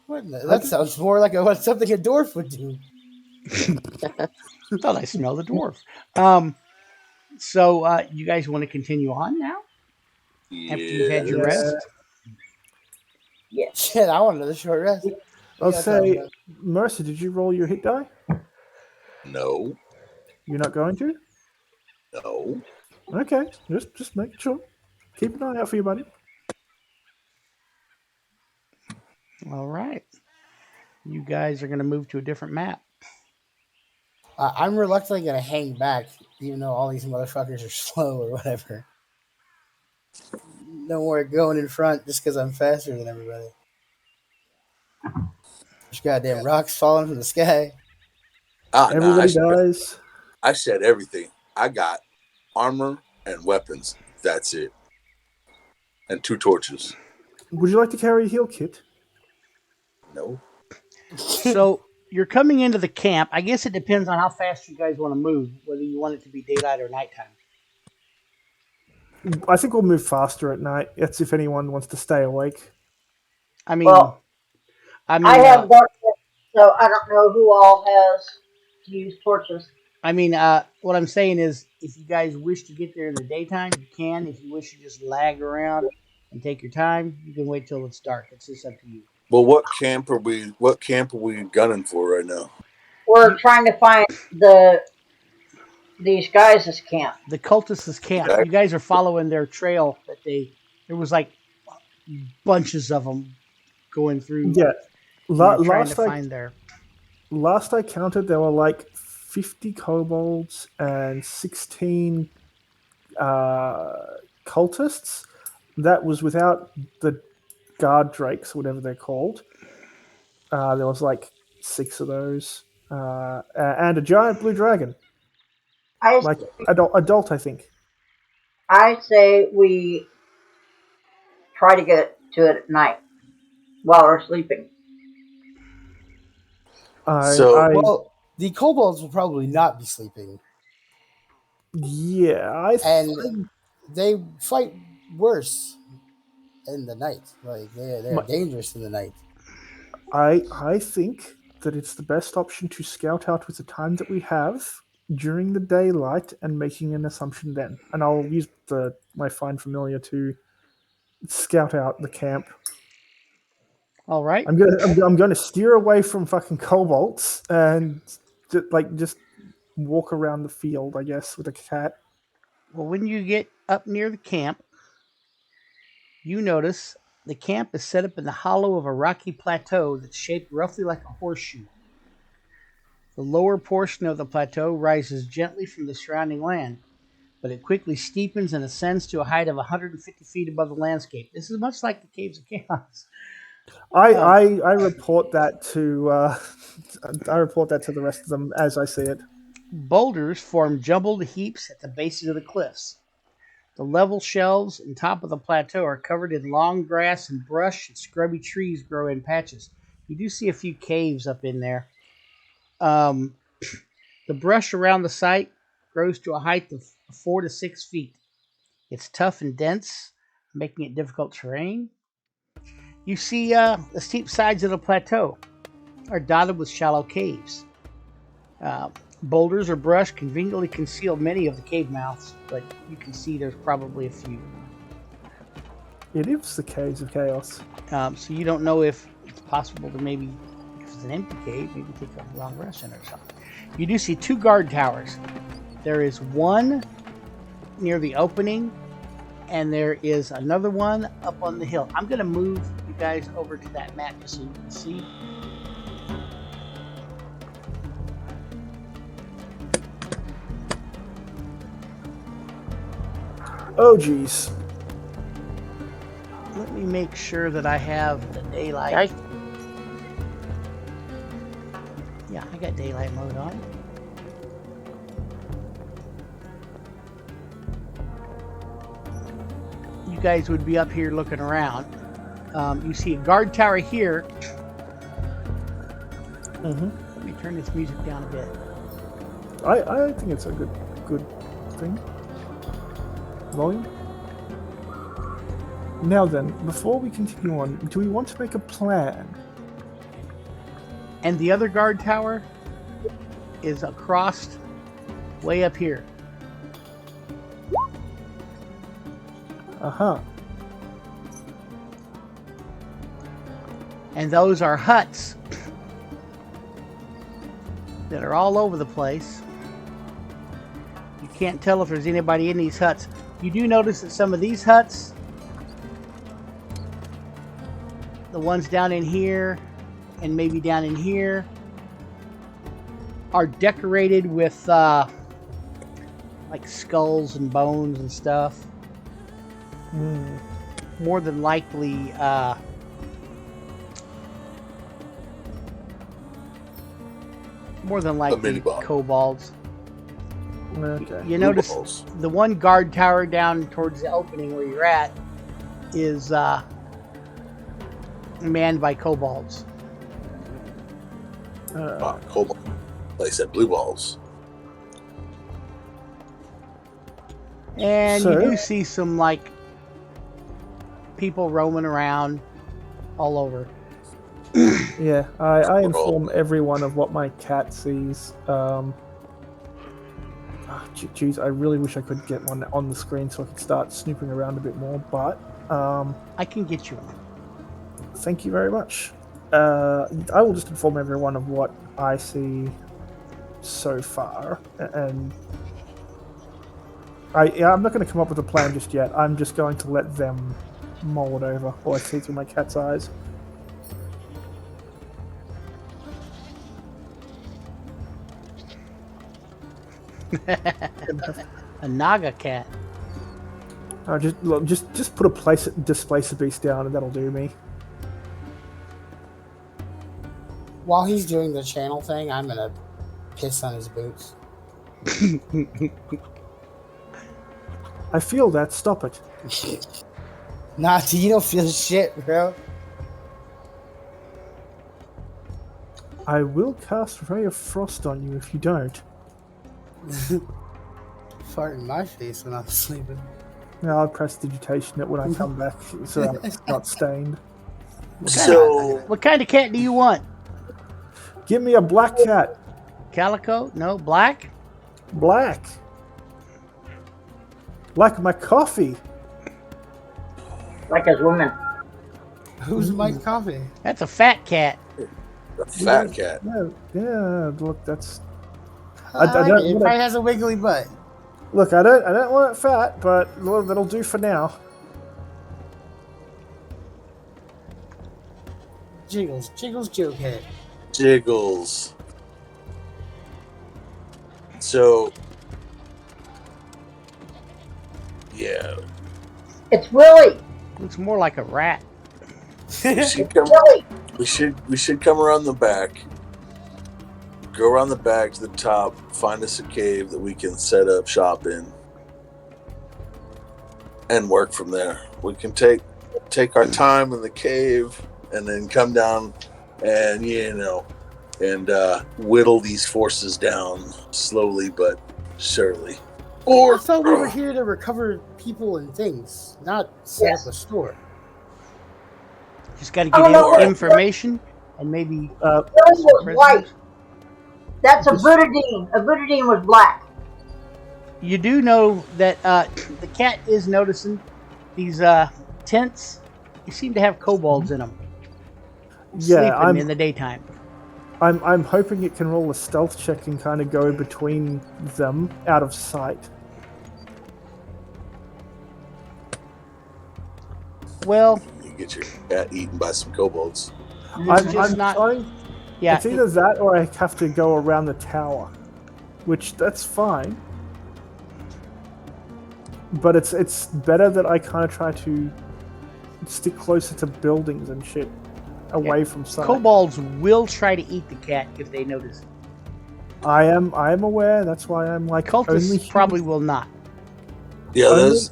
That sounds more like something a dwarf would do. Thought I smelled a dwarf. So you guys want to continue on now? After you've had your rest? Yes. Shit, I want another short rest. I'll say, Mercer, did you roll your hit die? No. You're not going to? No. Okay, just make sure. Keep an eye out for you, buddy. All right. You guys are going to move to a different map. I'm reluctantly going to hang back, even though all these motherfuckers are slow or whatever. No more going in front just because I'm faster than everybody. There's goddamn rocks falling from the sky. Everybody dies. I said everything. I got armor and weapons. That's it. And 2 torches. Would you like to carry a heal kit? No. So you're coming into the camp. I guess it depends on how fast you guys want to move, whether you want it to be daylight or nighttime. I think we'll move faster at night. That's if anyone wants to stay awake. I mean, Well, I mean, I have darkness, so I don't know who all has to use torches. what I'm saying is, if you guys wish to get there in the daytime, you can. If you wish to just lag around and take your time, you can wait till it's dark. It's just up to you. Well, what camp are we? What camp are we gunning for right now? We're trying to find these guys' camp. The cultists' camp. Okay. You guys are following their trail that there was like bunches of them going through. Yeah. Trying to find their. Last I counted, there were like 50 kobolds and 16 cultists. That was without the guard drakes, whatever they're called. There was like 6 of those. And a giant blue dragon. Like adult, I think. I say we try to get to it at night while we're sleeping. Well, the kobolds will probably not be sleeping. Yeah, and they fight worse in the night. Like they're dangerous in the night. I think that it's the best option to scout out with the time that we have during the daylight and making an assumption then. And I'll use my find familiar to scout out the camp. All right. I'm going to steer away from fucking kobolds and just walk around the field, I guess, with a cat. Well, when you get up near the camp, you notice the camp is set up in the hollow of a rocky plateau that's shaped roughly like a horseshoe. The lower portion of the plateau rises gently from the surrounding land, but it quickly steepens and ascends to a height of 150 feet above the landscape. This is much like the Caves of Chaos. I report that to the rest of them as I see it. Boulders form jumbled heaps at the bases of the cliffs. The level shelves and top of the plateau are covered in long grass and brush, and scrubby trees grow in patches. You do see a few caves up in there. The brush around the site grows to a height of 4 to 6 feet. It's tough and dense, making it difficult terrain. You see the steep sides of the plateau are dotted with shallow caves. Boulders or brush conveniently conceal many of the cave mouths, but you can see there's probably a few. It is the Caves of Chaos. So you don't know if it's possible to maybe, if it's an empty cave, maybe take a long rest in it or something. You do see 2 guard towers. There is one near the opening, and there is another one up on the hill. I'm going to move you guys over to that map just so you can see. Oh, geez. Let me make sure that I have the daylight. Yeah, I got daylight mode on. You guys would be up here looking around. You see a guard tower here. Mm-hmm. Let me turn this music down a bit. I think it's a good thing. Volume. Now then, before we continue on, do we want to make a plan? And the other guard tower is across, way up here. Uh-huh. And those are huts that are all over the place. You can't tell if there's anybody in these huts. You do notice that some of these huts, the ones down in here and maybe down in here, are decorated with like skulls and bones and stuff. More than likely kobolds. Okay. You notice the one guard tower down towards the opening where you're at is manned by kobolds. Kobold. They said blue balls. And So- you do see some like people roaming around all over. Yeah, I inform everyone of what my cat sees. Geez, I really wish I could get one on the screen so I could start snooping around a bit more, but I can get you one. thank you very much. I will just inform everyone of what I see so far, and I'm not going to come up with a plan just yet. I'm just going to let them mull it over while I see through my cat's eyes. A Naga cat. Just put a displacer beast down, and that'll do me. While he's doing the channel thing, I'm gonna piss on his boots. I feel that. Stop it. Nah, you don't feel shit, bro. I will cast Ray of Frost on you if you don't. Fart in my face when I'm sleeping. Now I'll press digitation it when I come back so that it's not stained. So, What kind of cat do you want? Give me a black cat. Calico? No, black? Black. Like my coffee. Like his woman. Who's Mike Coffee? That's a fat cat. the fat cat. Yeah, look, that's... I like don't- it. It probably has a wiggly butt. Look, I don't want it fat, but well, that'll do for now. Jiggles, jokehead. Jiggles. So, yeah, It's Willie. Looks more like a rat. we should come. Willie. We should come around the back. Go around the back to the top. Find us a cave that we can set up shop in, and work from there. We can take our time in the cave, and then come down, and whittle these forces down slowly but surely. I thought we were here to recover people and things, not set up a store. Just got to Oh, get no, wait. information and maybe Willie was prisoners. white. That's a Butadine. A Butadine was black. You do know that the cat is noticing these tents. They seem to have kobolds in them. Yeah, sleeping in the daytime. I'm hoping it can roll a stealth check and kind of go between them out of sight. Well, You get your cat eaten by some kobolds. just not- trying. yeah, It's either that or I have to go around the tower, which that's fine. But it's better that I kind of try to stick closer to buildings and shit, away from sight. kobolds will try to eat the cat if they notice it. I am aware. That's why I'm like Cultists only probably will not. Yeah, Only- those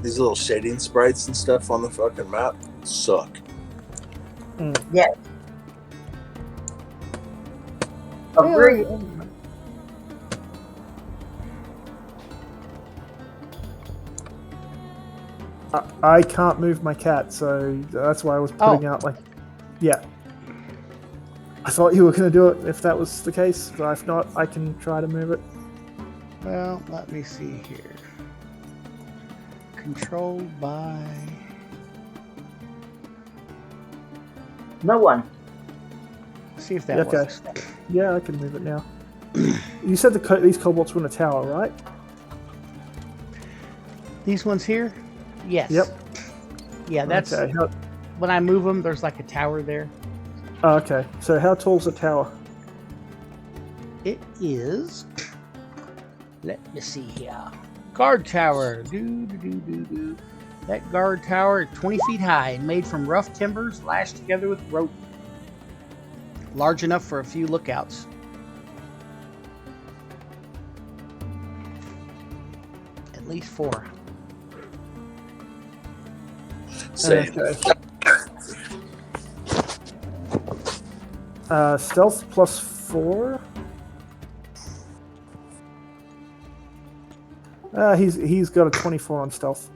these little shading sprites and stuff on the fucking map suck. Yes. Agree. I can't move my cat, so that's why I was putting out like, yeah. I thought you were going to do it if that was the case, but if not, I can try to move it. Well, let me see here. Controlled by... No one. See if that Okay. works. Yeah, I can move it now. You said these kobolds were in a tower, right? These ones here? Yes. Yep. Yeah, that's... Okay. When I move them, there's like a tower there. Okay. So how tall's the tower? It is... Let me see here. Guard tower. Do. That guard tower is 20 feet high and made from rough timbers lashed together with rope. Large enough for a few lookouts. At least 4. Same. Stealth plus 4. He's got a 24 on stealth.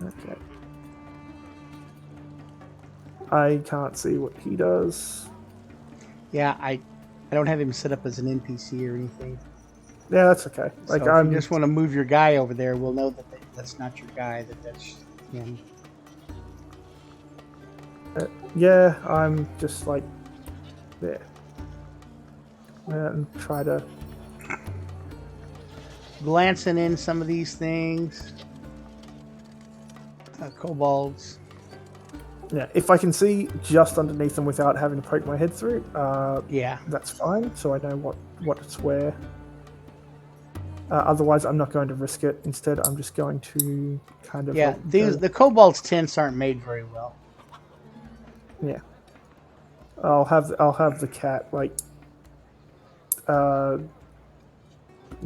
Okay. I can't see what he does. Yeah, I don't have him set up as an NPC or anything. Yeah, that's okay. Like So if you just want to move your guy over there, we'll know that that's not your guy. That's him. Yeah, I'm just like there. And try to Glancing in some of these things. Kobolds. Yeah, if I can see just underneath them without having to poke my head through, Yeah. that's fine. So I know what's where. Otherwise, I'm not going to risk it. Instead, I'm just going to kind of Yeah, the kobolds' tents aren't made very well. Yeah, I'll have the cat like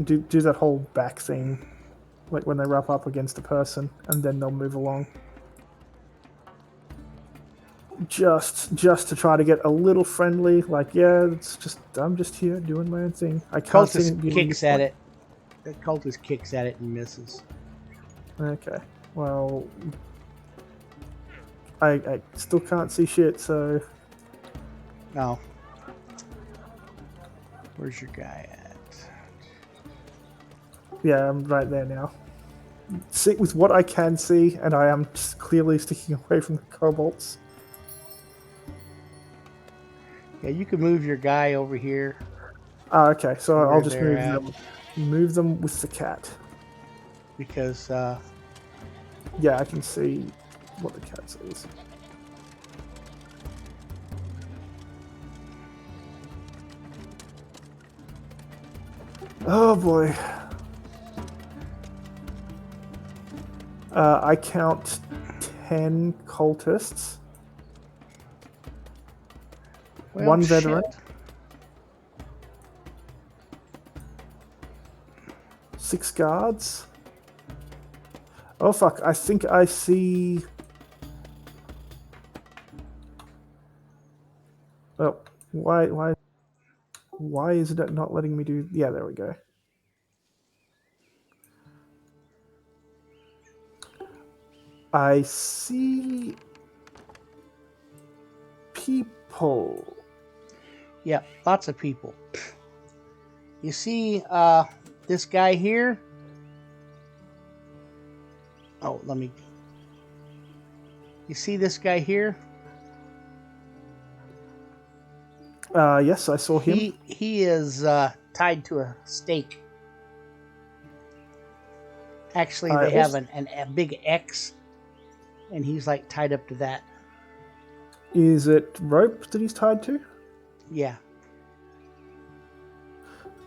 do that whole back thing, like when they wrap up against a person, and then they'll move along. Just to try to get a little friendly, like I'm just here doing my own thing. I can't see Cultist kicks at it. The cultist kicks at it and misses. Okay, well, I still can't see shit, so No. Where's your guy at? yeah, I'm right there now. See, with what I can see, and I am clearly sticking away from the kobolds. Yeah, you can move your guy over here. Okay, so Where I'll just they're move them with the cat. Because Yeah, I can see what the cat sees. Oh boy. I count 10 cultists. One veteran. shit. 6 guards. Oh fuck, I think I see... Oh, why is it not letting me do... Yeah, there we go. I see... people. Yeah, lots of people. You see this guy here? Oh, You see this guy here? Yes, I saw him. He is tied to a stake. Actually, they have a big X, and he's like tied up to that. Is it rope that he's tied to? Yeah.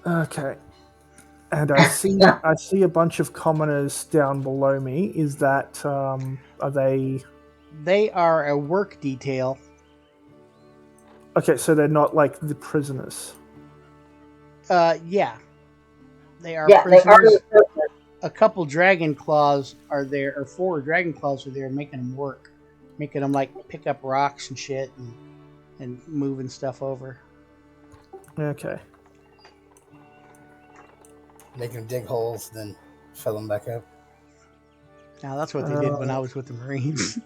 Okay. And I see a bunch of commoners down below me. Is that are they? They are a work detail. Okay, so they're not like the prisoners. Yeah. They are Yeah, they prisoners. are the prisoners. A couple dragon claws are there, or 4 dragon claws are there, making them work, making them like pick up rocks and shit and moving stuff over. Okay. Make them dig holes, then fill them back up. Now that's what they did when I was with the Marines.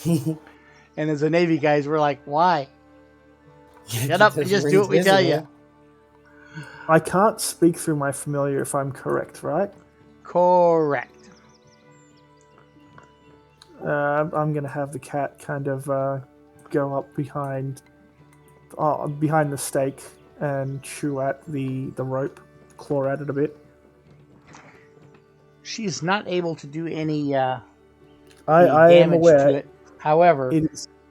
And as a Navy guys, we're like, why? Shut up and just do what we tell you. I can't speak through my familiar if I'm correct, right? Correct. I'm gonna have the cat kind of go up behind the stake and chew at the rope, claw at it a bit. She's not able to do any I am damage aware. to it. However,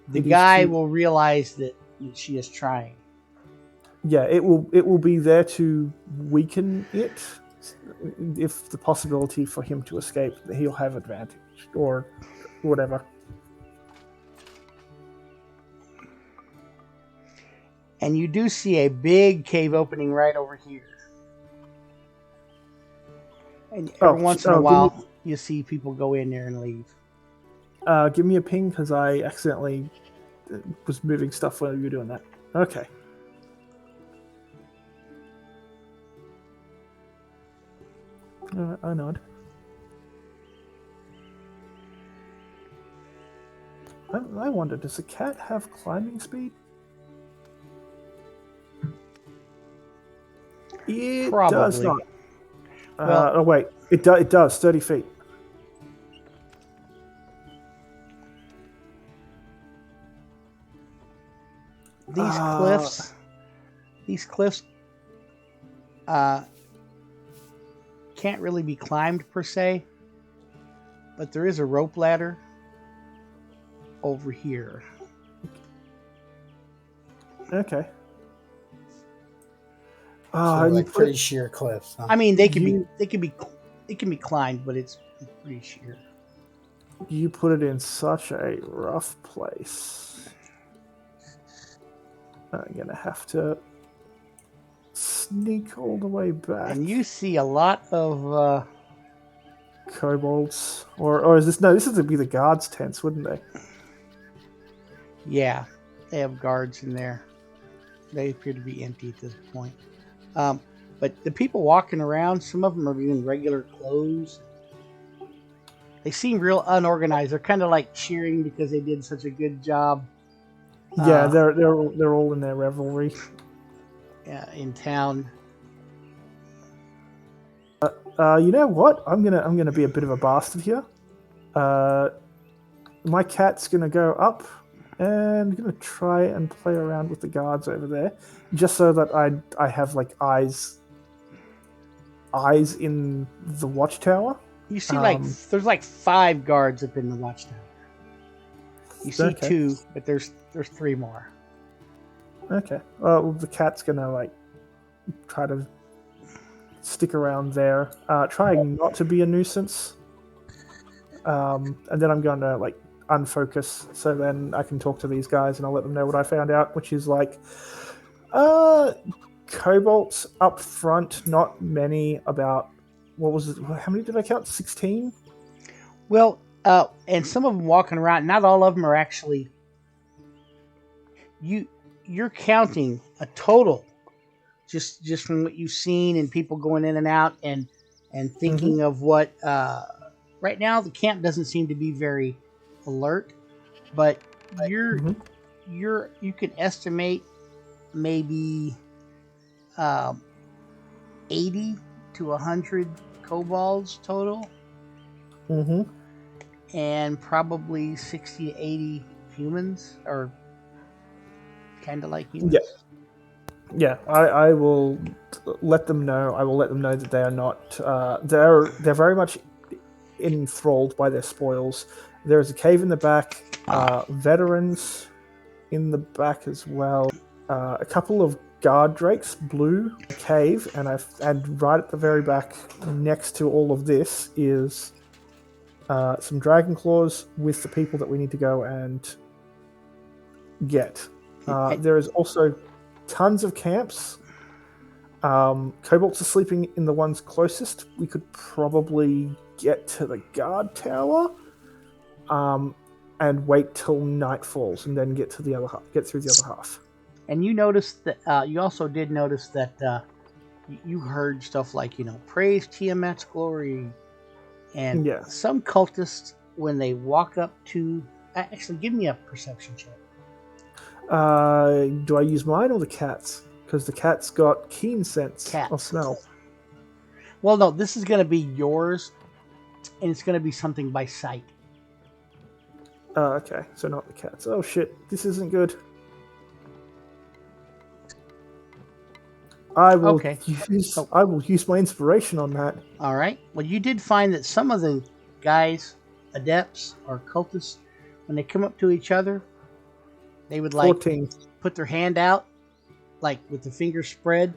the guy will realize that she is trying. Yeah, it will be there to weaken it. If the possibility for him to escape, he'll have advantage or whatever. And you do see a big cave opening right over here. And every once in a while, you see people go in there and leave. Give me a ping because I accidentally was moving stuff while you were doing that. Okay. I nod. I wonder, does a cat have climbing speed? It does Probably. not. Well- Oh wait, it does 30 feet. These cliffs can't really be climbed per se, but there is a rope ladder over here. Okay. So You like put- pretty sheer cliffs. Huh? I mean, they can be climbed, but it's pretty sheer. You put it in such a rough place. I'm gonna have to sneak all the way back. And you see a lot of Kobolds, or is this? No, this is to be the guards' tents, wouldn't they? yeah, they have guards in there. They appear to be empty at this point. But the people walking around, some of them are in regular clothes. They seem real unorganized. They're kind of like cheering because they did such a good job. Yeah, they're all in their revelry. In town. You know what? I'm gonna be a bit of a bastard here. My cat's gonna go up and gonna try and play around with the guards over there, just so that I have like eyes in the watchtower. You see, there's like 5 guards up in the watchtower. You see Okay. 2, but there's 3 more. Okay. Well, the cat's gonna like try to stick around there, trying not to be a nuisance. And then I'm going to like unfocus, so then I can talk to these guys and I'll let them know what I found out, which is like, kobolds up front, not many. About what was it? How many did I count? 16. Well, and some of them walking around. Not all of them are actually. You're counting a total, just from what you've seen and people going in and out and thinking of what. Right now, the camp doesn't seem to be very alert, but you can estimate maybe 80 to 100 kobolds total. And probably 60 to 80 humans, or kind of like humans. Yeah, I will let them know. I will let them know that they are not. They're very much enthralled by their spoils. There is a cave in the back. Veterans in the back as well. A couple of guard drakes, blue cave, and right at the very back, next to all of this, is some dragon claws with the people that we need to go and get. There is also tons of camps. Kobolds are sleeping in the ones closest. We could probably get to the guard tower, and wait till night falls, and then get to the other half. Get through the other half. And you noticed that you also did notice that you heard stuff like, praise Tiamat's glory, and some cultists, when they walk up to, actually give me a perception check. Do I use mine or the cat's? Because the cat's got keen sense of smell. Well, no, this is going to be yours, and it's going to be something by sight. Okay, so not the cat's. Oh shit, this isn't good. I will use my inspiration on that. All right. Well, you did find that some of the guys, adepts or cultists, when they come up to each other, they would 14. Put their hand out, like with the finger spread,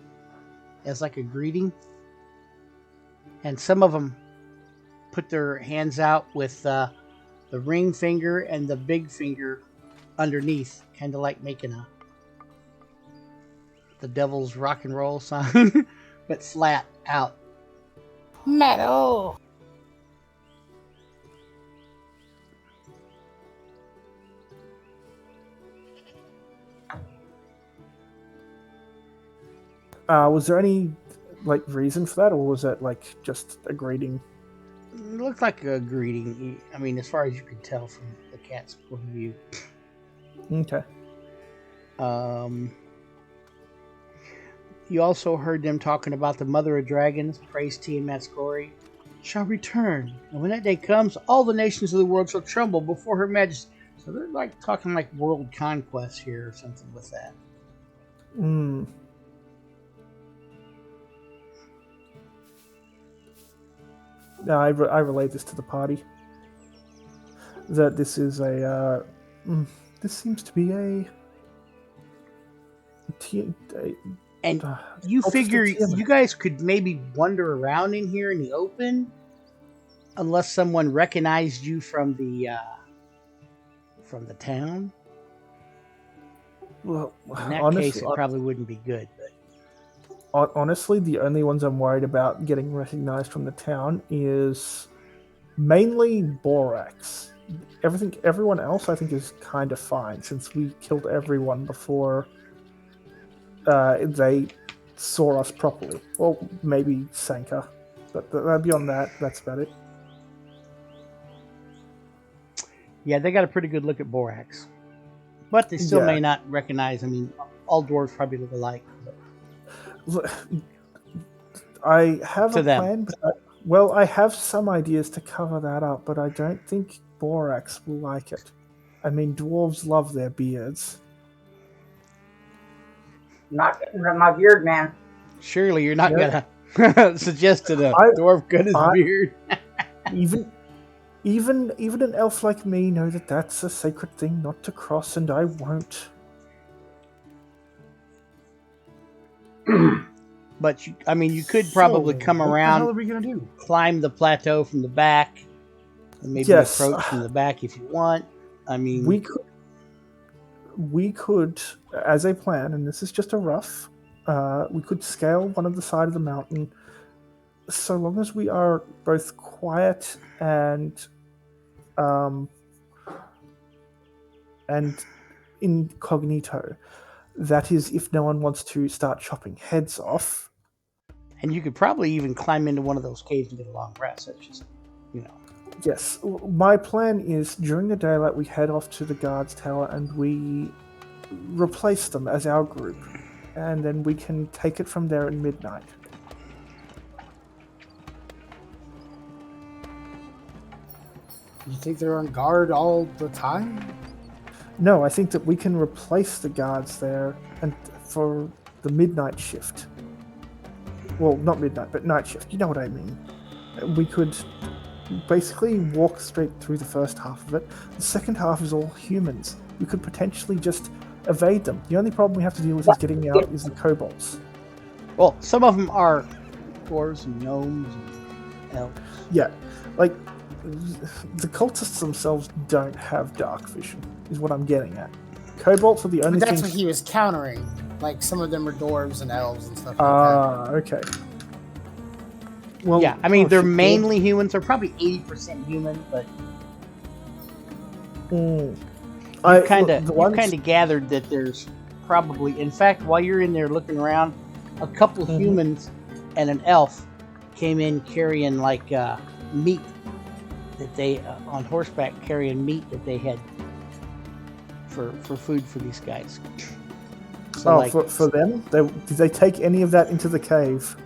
as like a greeting. And some of them put their hands out with the ring finger and the big finger underneath, kind of like making the devil's rock and roll sign, but flat out. Metal. Was there any reason for that, or was that just a greeting? It looked like a greeting. I mean, as far as you could tell from the cat's point of view. Okay. You also heard them talking about the Mother of Dragons, praise Tiamat's glory, shall return. And when that day comes, all the nations of the world shall tremble before her majesty. So they're talking world conquest here or something with that. Hmm. No, I relayed this to the party. That this is this seems to be and you figure you guys could maybe wander around in here in the open, unless someone recognized you from the town. Well, in that honestly, case, it probably wouldn't be good. But honestly, the only ones I'm worried about getting recognized from the town is mainly Borax. Everyone else, I think, is kind of fine since we killed everyone before they saw us properly. Well, maybe Sanka, but beyond that, that's about it. Yeah, they got a pretty good look at Borax, but they still may not recognize. I mean, all dwarves probably look alike. But I have a plan, but I have some ideas to cover that up, but I don't think Borax will like it. I mean, dwarves love their beards. Not getting rid of my beard, man. Surely you're not gonna suggest to the dwarf cut his beard. even an elf like me know that that's a sacred thing not to cross, and I won't. But you could probably come around. What the hell are we gonna do? Climb the plateau from the back, and maybe approach from the back if you want. I mean, we could, as a plan, and this is just a rough. We could scale one of the side of the mountain, so long as we are both quiet and incognito. That is, if no one wants to start chopping heads off. And you could probably even climb into one of those caves and get a long rest. That's just, Yes, my plan is during the daylight we head off to the guards tower and we replace them as our group, and then we can take it from there at midnight. You think they're on guard all the time? No, I think that we can replace the guards there and for the midnight shift. Well, not midnight, but night shift. You know what I mean. We could basically walk straight through the first half of it. The second half is all humans. We could potentially just evade them. The only problem we have to deal with is getting out is the kobolds. Well, some of them are dwarves and gnomes and elves. Yeah, the cultists themselves don't have dark vision, is what I'm getting at. Kobolds are the only But that's things... what he was countering. Some of them are dwarves and elves and stuff like that. Okay. Well, yeah, I mean, they're mainly humans. They're probably 80% human, but you kind of gathered that there's probably, in fact, while you're in there looking around, a couple humans and an elf came in carrying meat that they on horseback, carrying meat that they had for food for these guys. So for them? Did they take any of that into the cave?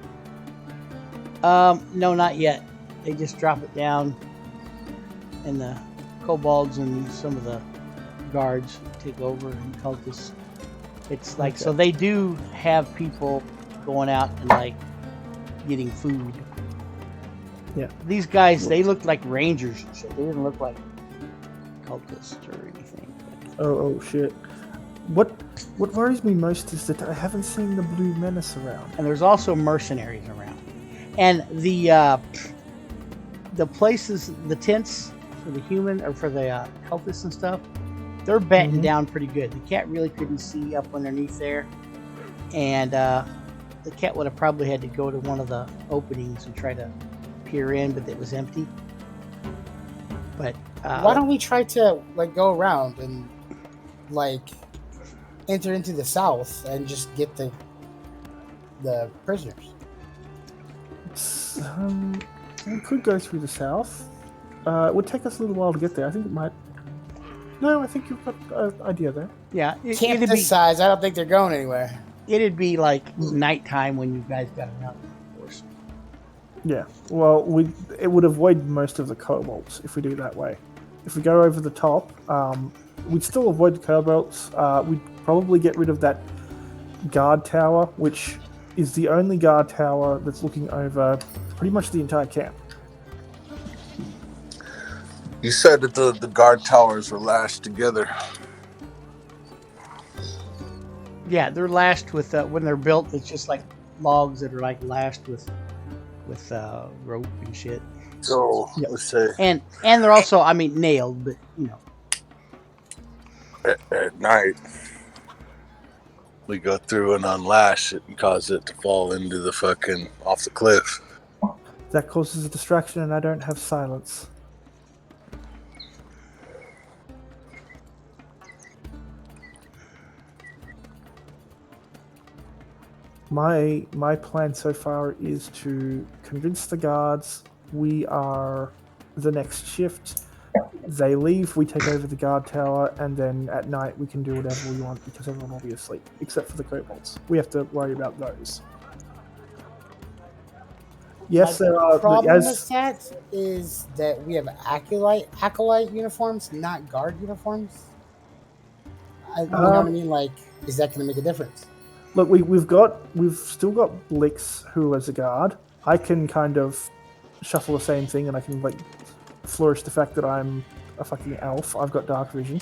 No, not yet. They just drop it down, and the kobolds and some of the guards take over and cultists. It's so they do have people going out and getting food. Yeah. These guys, they looked like rangers, so they didn't look like cultists or anything. Oh shit. What worries me most is that I haven't seen the Blue Menace around. And there's also mercenaries around. And the places, the tents for the human or for the cultists and stuff, they're battened down pretty good. The cat really couldn't see up underneath there, and the cat would have probably had to go to one of the openings and try to peer in, but it was empty. But why don't we try to go around and enter into the south and just get the the prisoners? We could go through the south. It would take us a little while to get there. I think it might. No, I think you've got an idea there. Yeah, Camp this size, I don't think they're going anywhere. it'd be like nighttime when you guys got enough, of course. Yeah. Well, it would avoid most of the kobolds if we do that way. If we go over the top, we'd still avoid the kobolds. We'd probably get rid of that guard tower, which is the only guard tower that's looking over pretty much the entire camp. You said that the guard towers were lashed together. Yeah, they're lashed with when they're built. It's just like logs that are like lashed with rope and shit. So let's say And they're also, I mean, nailed, but you know. at night we go through and unlash it and cause it to fall into the fucking off the cliff. That causes a distraction, and I don't have silence. My plan so far is to convince the guards we are the next shift. They leave, we take over the guard tower, and then at night we can do whatever we want because everyone will be asleep, except for the kobolds. We have to worry about those. Yes, there are. The problem with that is that we have acolyte uniforms, not guard uniforms. You know what I mean? Like, is that going to make a difference? Look, we've still got Blix, who is a guard. I can kind of shuffle the same thing, and I can like flourish the fact that I'm a fucking elf. I've got dark vision.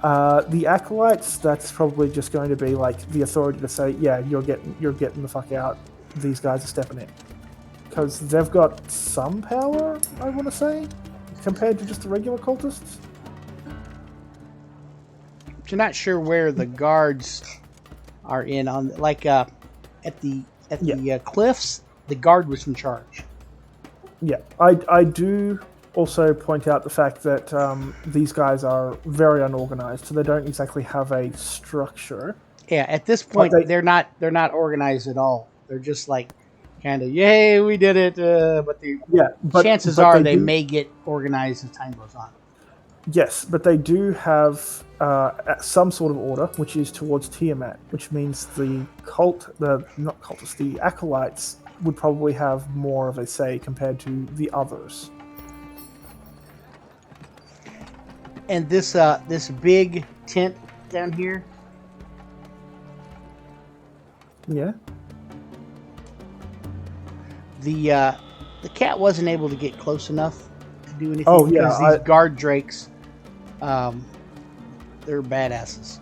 The acolytes, that's probably just going to be like the authority to say, yeah, you're getting the fuck out. These guys are stepping in because they've got some power. I want to say, compared to just the regular cultists. But you're not sure where the guards are in on like at the cliffs. The guard was in charge. Yeah, I do also point out the fact that these guys are very unorganized, so they don't exactly have a structure. Yeah, at this point they're not organized at all. They're just like kind of, yay, we did it. But chances are they may get organized as time goes on. Yes, but they do have some sort of order, which is towards Tiamat, which means the acolytes would probably have more of a say compared to the others. And this big tent down here. Yeah. The cat wasn't able to get close enough to do anything. Oh, yeah, because these guard drakes, they're badasses.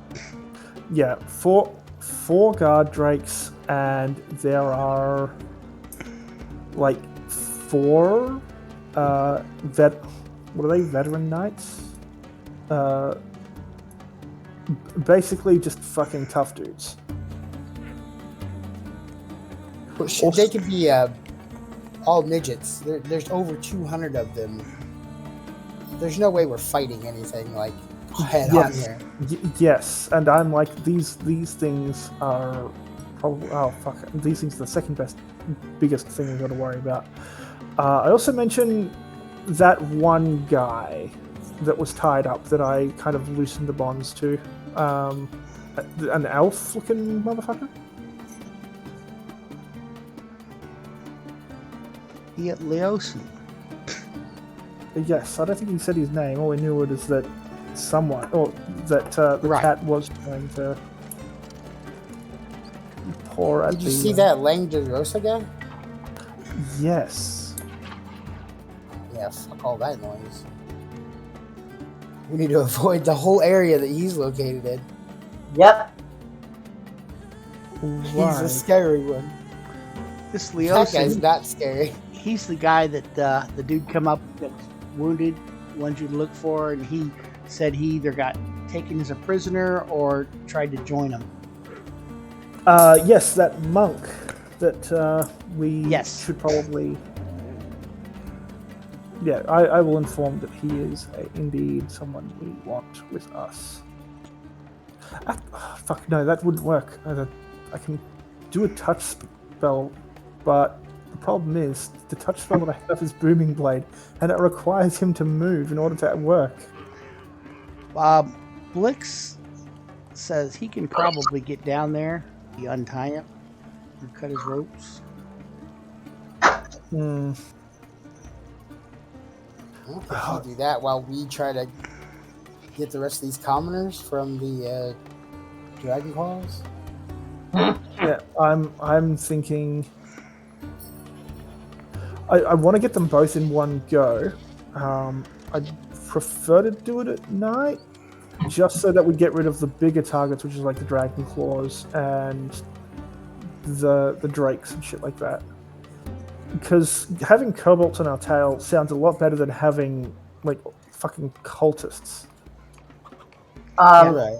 Yeah, four guard drakes, and there are like four veteran knights? Basically just fucking tough dudes. They could be all midgets. There's over 200 of them. There's no way we're fighting anything like head on here. Yes, and I'm like these things are probably these things are the second biggest thing we've got to worry about. I also mentioned that one guy that was tied up that I kind of loosened the bonds to. An elf-looking motherfucker. Leosin. Yes, I don't think he said his name. All I knew it is that the cat was going to pour at Did you see that Langderosa guy? Yes. Yeah, fuck all that noise. We need to avoid the whole area that he's located in. Yep. He's a scary one. This Leosin, that guy's not scary. He's the guy that the dude come up that's wounded, wanted you to look for, and he said he either got taken as a prisoner or tried to join him. Yes, that monk that we should probably... Yeah, I will inform that he is indeed someone we want with us. Fuck, no, that wouldn't work. I can do a touch spell, but the problem is the touch spell that I have is Booming Blade, and it requires him to move in order to work. Blix says he can probably get down there, untie him, and cut his ropes. Hmm. I don't think you do that while we try to get the rest of these commoners from the dragon claws. Yeah, I'm thinking. I want to get them both in one go. I'd prefer to do it at night, just so that we get rid of the bigger targets, which is like the dragon claws and the drakes and shit like that. Because having kobolds on our tail sounds a lot better than having like fucking cultists. Right.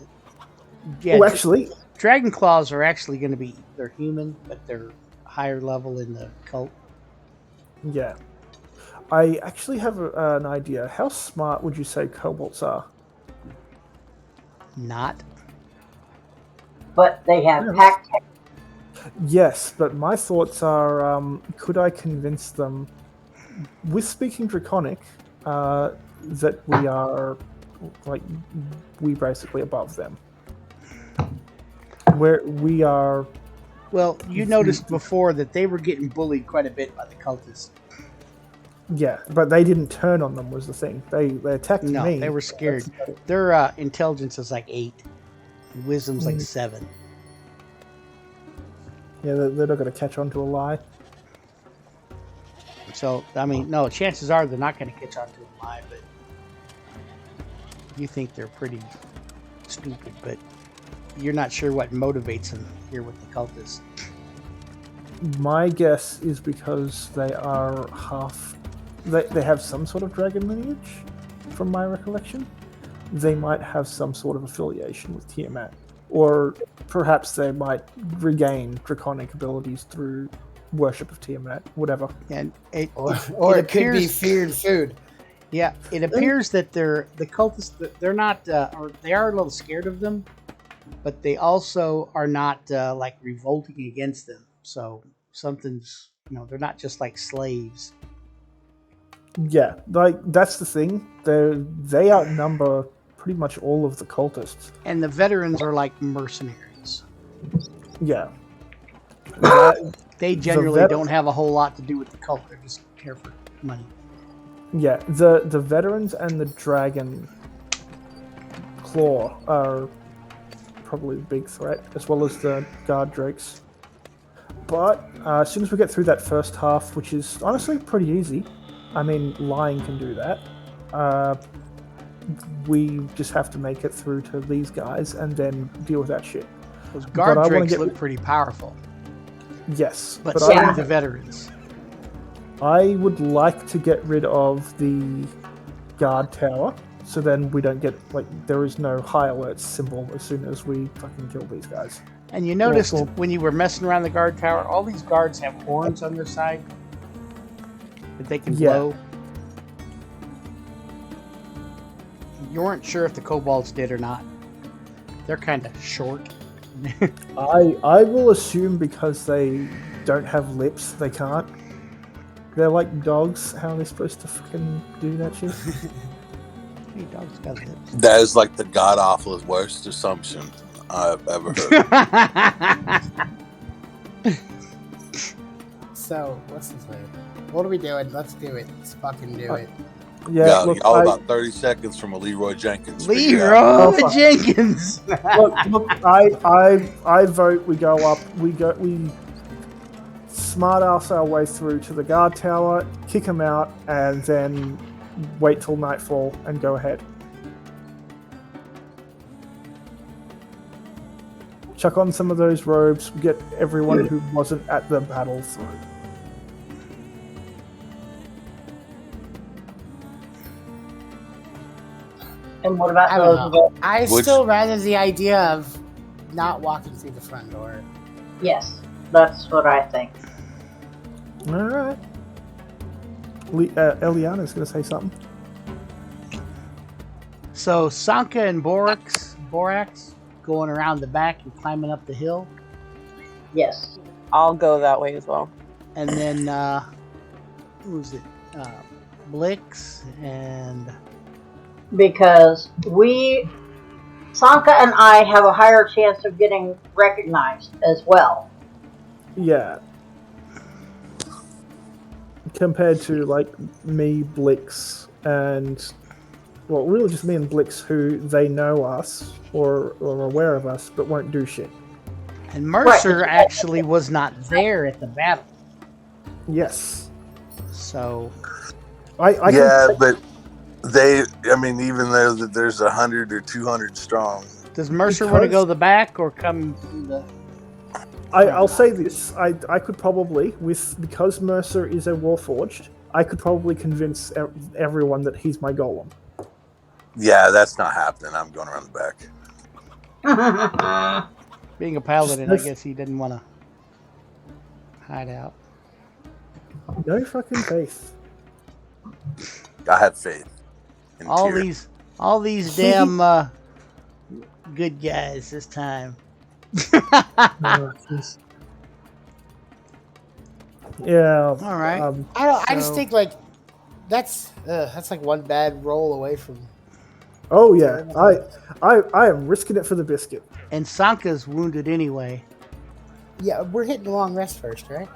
Yeah, Oh, actually, dragon claws are actually going to be, they're human, but they're higher level in the cult. yeah. I actually have an idea. How smart would you say kobolds are? Not. But they have Yeah. pack tech. Yes, but my thoughts are, could I convince them, with speaking Draconic, that we are, like, we basically above them. Where we are... Well, you noticed before that they were getting bullied quite a bit by the cultists. Yeah, but they didn't turn on them was the thing. They attacked No, me. they were scared. That's about it. Their intelligence is like 8. And wisdom's like 7. Yeah, they're not going to catch on to a lie. So, I mean, no, chances are they're not going to catch on to a lie, but you think they're pretty stupid, but you're not sure what motivates them here with the cultists. My guess is because they are half... They have some sort of dragon lineage, from my recollection. They might have some sort of affiliation with Tiamat. Or perhaps they might regain draconic abilities through worship of Tiamat, whatever. And Or it it could be appears- feared food. yeah, it appears that the cultists, they're not, or they are a little scared of them, but they also are not like revolting against them. So something's, they're not just like slaves. Yeah, like that's the thing. They outnumber pretty much all of the cultists. And the veterans are like mercenaries. Yeah. That- They generally vet- don't have a whole lot to do with the cult. They're just here for money. yeah, the veterans and the dragon claw are probably the big threat, as well as the guard drakes. But as soon as we get through that first half, which is honestly pretty easy, I mean, lying can do that. We just have to make it through to these guys and then deal with that shit. Those But guard I wanna drakes get- look pretty powerful, Yes, but but so Yeah. do the veterans. I would like to get rid of the guard tower, so then we don't get, like, there is no high alert symbol as soon as we fucking kill these guys. And you noticed well- when you were messing around the guard tower, all these guards have horns on their side that they can Yeah. blow. You weren't sure if the kobolds did or not. They're kind of short. I will assume because they don't have lips, they can't. They're like dogs. How are they supposed to fucking do that shit? Hey, dogs got lips. That is like the god awful worst assumption I've ever heard. So, what's this way? What are we doing? Let's do it. Let's fucking do it. Yeah, Yeah, look, y'all I, about 30 seconds from a Leroy Jenkins. Figure it out. Oh, Leroy fuck. Jenkins. look, I vote we go up. We smart ass our way through to the guard tower, kick them out, and then wait till nightfall and go ahead. Chuck on some of those robes, get everyone who wasn't at the battle through. And what about I don't those? know. I Which- still rather the idea of not walking through the front door. Yes, that's what I think. All right. Eliana's going to say something. So Sanka and Borax going around the back and climbing up the hill. Yes. I'll go that way as well. And then who was it? Blix and Because Sanka and I have a higher chance of getting recognized as well. Yeah. Compared to like me, Blix, and well, really just me and Blix, who they know us or are aware of us, but won't do shit. and Mercer actually was not there at the battle, Yes. so I Yeah, can, but even though that there's 100 or 200 strong, does Mercer want to go the back or come through the? I'll say this: I could probably, because Mercer is a Warforged, I could probably convince everyone that he's my golem. yeah, that's not happening. I'm going around the back. Being a paladin, Just- I guess he didn't want to hide out. No fucking faith. I have faith. In All Tyr. these damn good guys this time. Oh, jeez. Yeah. All right. I just So- think like that's like one bad roll away from. Oh yeah. I am risking it for the biscuit. And Sanka's wounded anyway. Yeah, we're hitting a long rest first, right?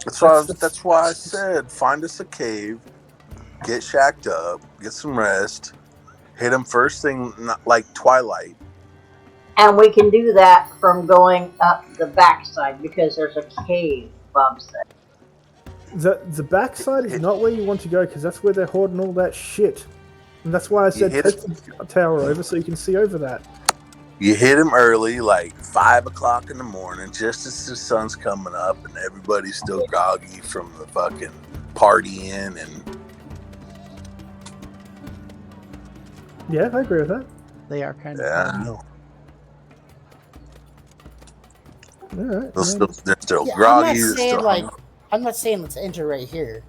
That's why I said find us a cave, get shacked up, get some rest, hit them first thing, not like twilight. And we can do that from going up the backside because there's a cave, Bob said. The backside is not where you want to go because that's where they're hoarding all that shit. And that's why I said hit take the tower over so you can see over that. You hit them early, like 5 o'clock in the morning, just as the sun's coming up and everybody's still groggy from the fucking partying and Yeah, I agree with that. They are kind yeah, of. no. All right. They're still Yeah, groggy. They're still I'm not saying let's enter right here.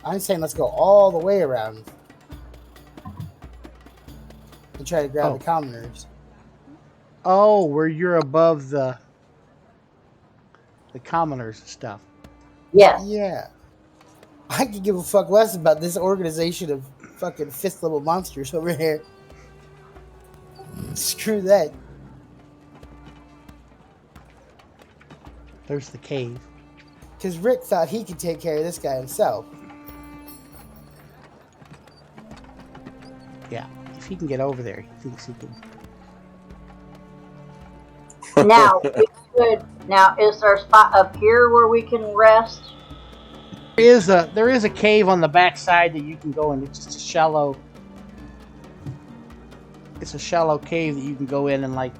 I'm saying let's go all the way around and try to grab Oh. the commoners. Oh, where you're above the commoners and stuff. Yes. Yeah. I could give a fuck less about this organization of fucking fifth level monsters over here. Screw that. There's the cave. Because Rick thought he could take care of this guy himself. Yeah, if he can get over there, he thinks he can. Now, now, is there a spot up here where we can rest? There is a cave on the back side that you can go in. It's just a shallow. It's a shallow cave that you can go in and like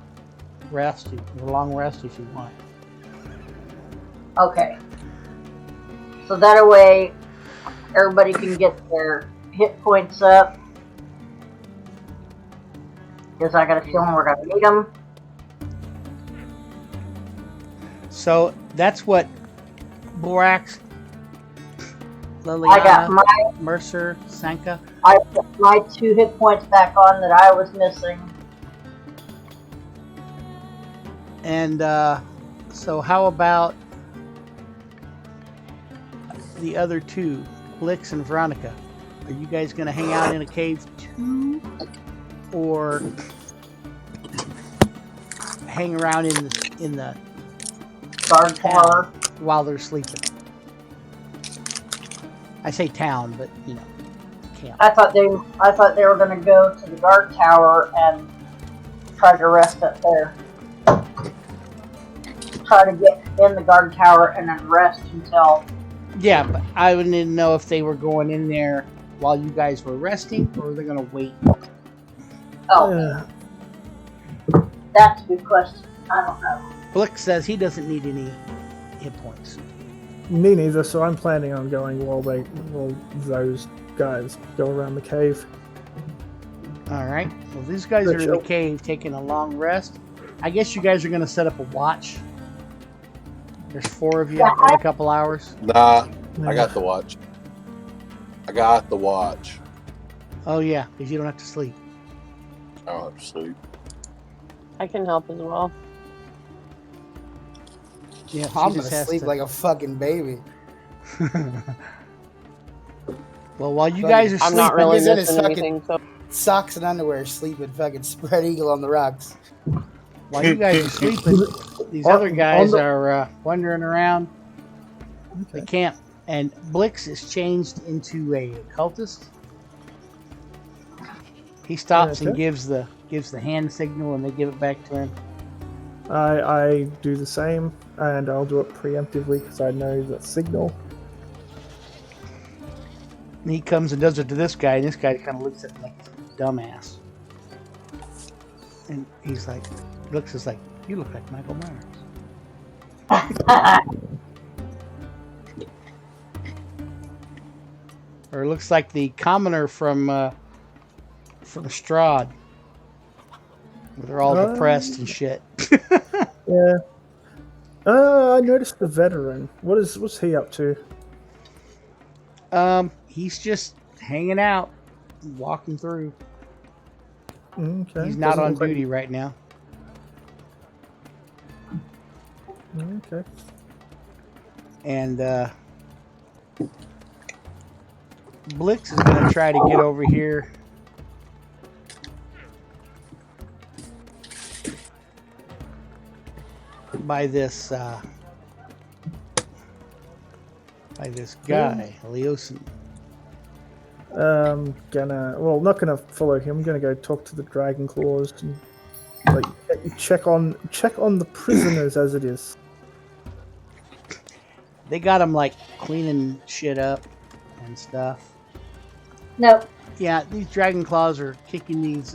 rest, a long rest if you want. Okay. So that way, everybody can get their hit points up. Because I got a feeling we're going to need them. So that's what Borax, I Liliana, got Mercer, Sanka. I put my 2 hit points back on that I was missing. And so how about the other two, Blix and Veronica? Are you guys going to hang out in a cave too? Or hang around in the Guard tower. while they're sleeping? I say town, but you know, camp. I thought they were going to go to the guard tower and try to rest up there. Try to get in the guard tower and then rest until. Yeah, but I didn't know if they were going in there while you guys were resting, or they're going to wait. Oh, that's a good question. I don't know. Blix says he doesn't need any hit points. Me neither, so I'm planning on going while those guys go around the cave. All right. Well, these guys are in the cave taking a long rest. I guess you guys are going to set up a watch. There's 4 of you in a couple hours. Nah, I got the watch. Oh, yeah, because you don't have to sleep. I don't have to sleep. I can help as well. Yeah, I'm she gonna just has sleep to. like a fucking baby. Well, while you Fucking- guys are I'm sleeping, not really He's in his missing fucking- anything. So Socks and underwear, sleeping fucking spread eagle on the rocks. while you guys are sleeping, these other guys are wandering around the camp, and Blix is changed into a cultist. He stops and Okay. gives the hand signal, and they give it back to him. I do the same, and I'll do it preemptively because I know the signal. And he comes and does it to this guy, and this guy kind of looks at him like a dumbass. And he's like, looks just like, you look like Michael Myers. Or it looks like the commoner from Strahd. Where they're all depressed and shit. Yeah. I noticed the veteran. What's he up to? He's just hanging out, walking through. Okay. He's not Doesn't on look like- duty right now. Okay. And Blix is going to try to get over here. By this guy, Leosin. Not gonna follow him. I'm gonna go talk to the dragon claws and like check on the prisoners as it is. They got him like cleaning shit up and stuff. Nope. Yeah, these dragon claws are kicking these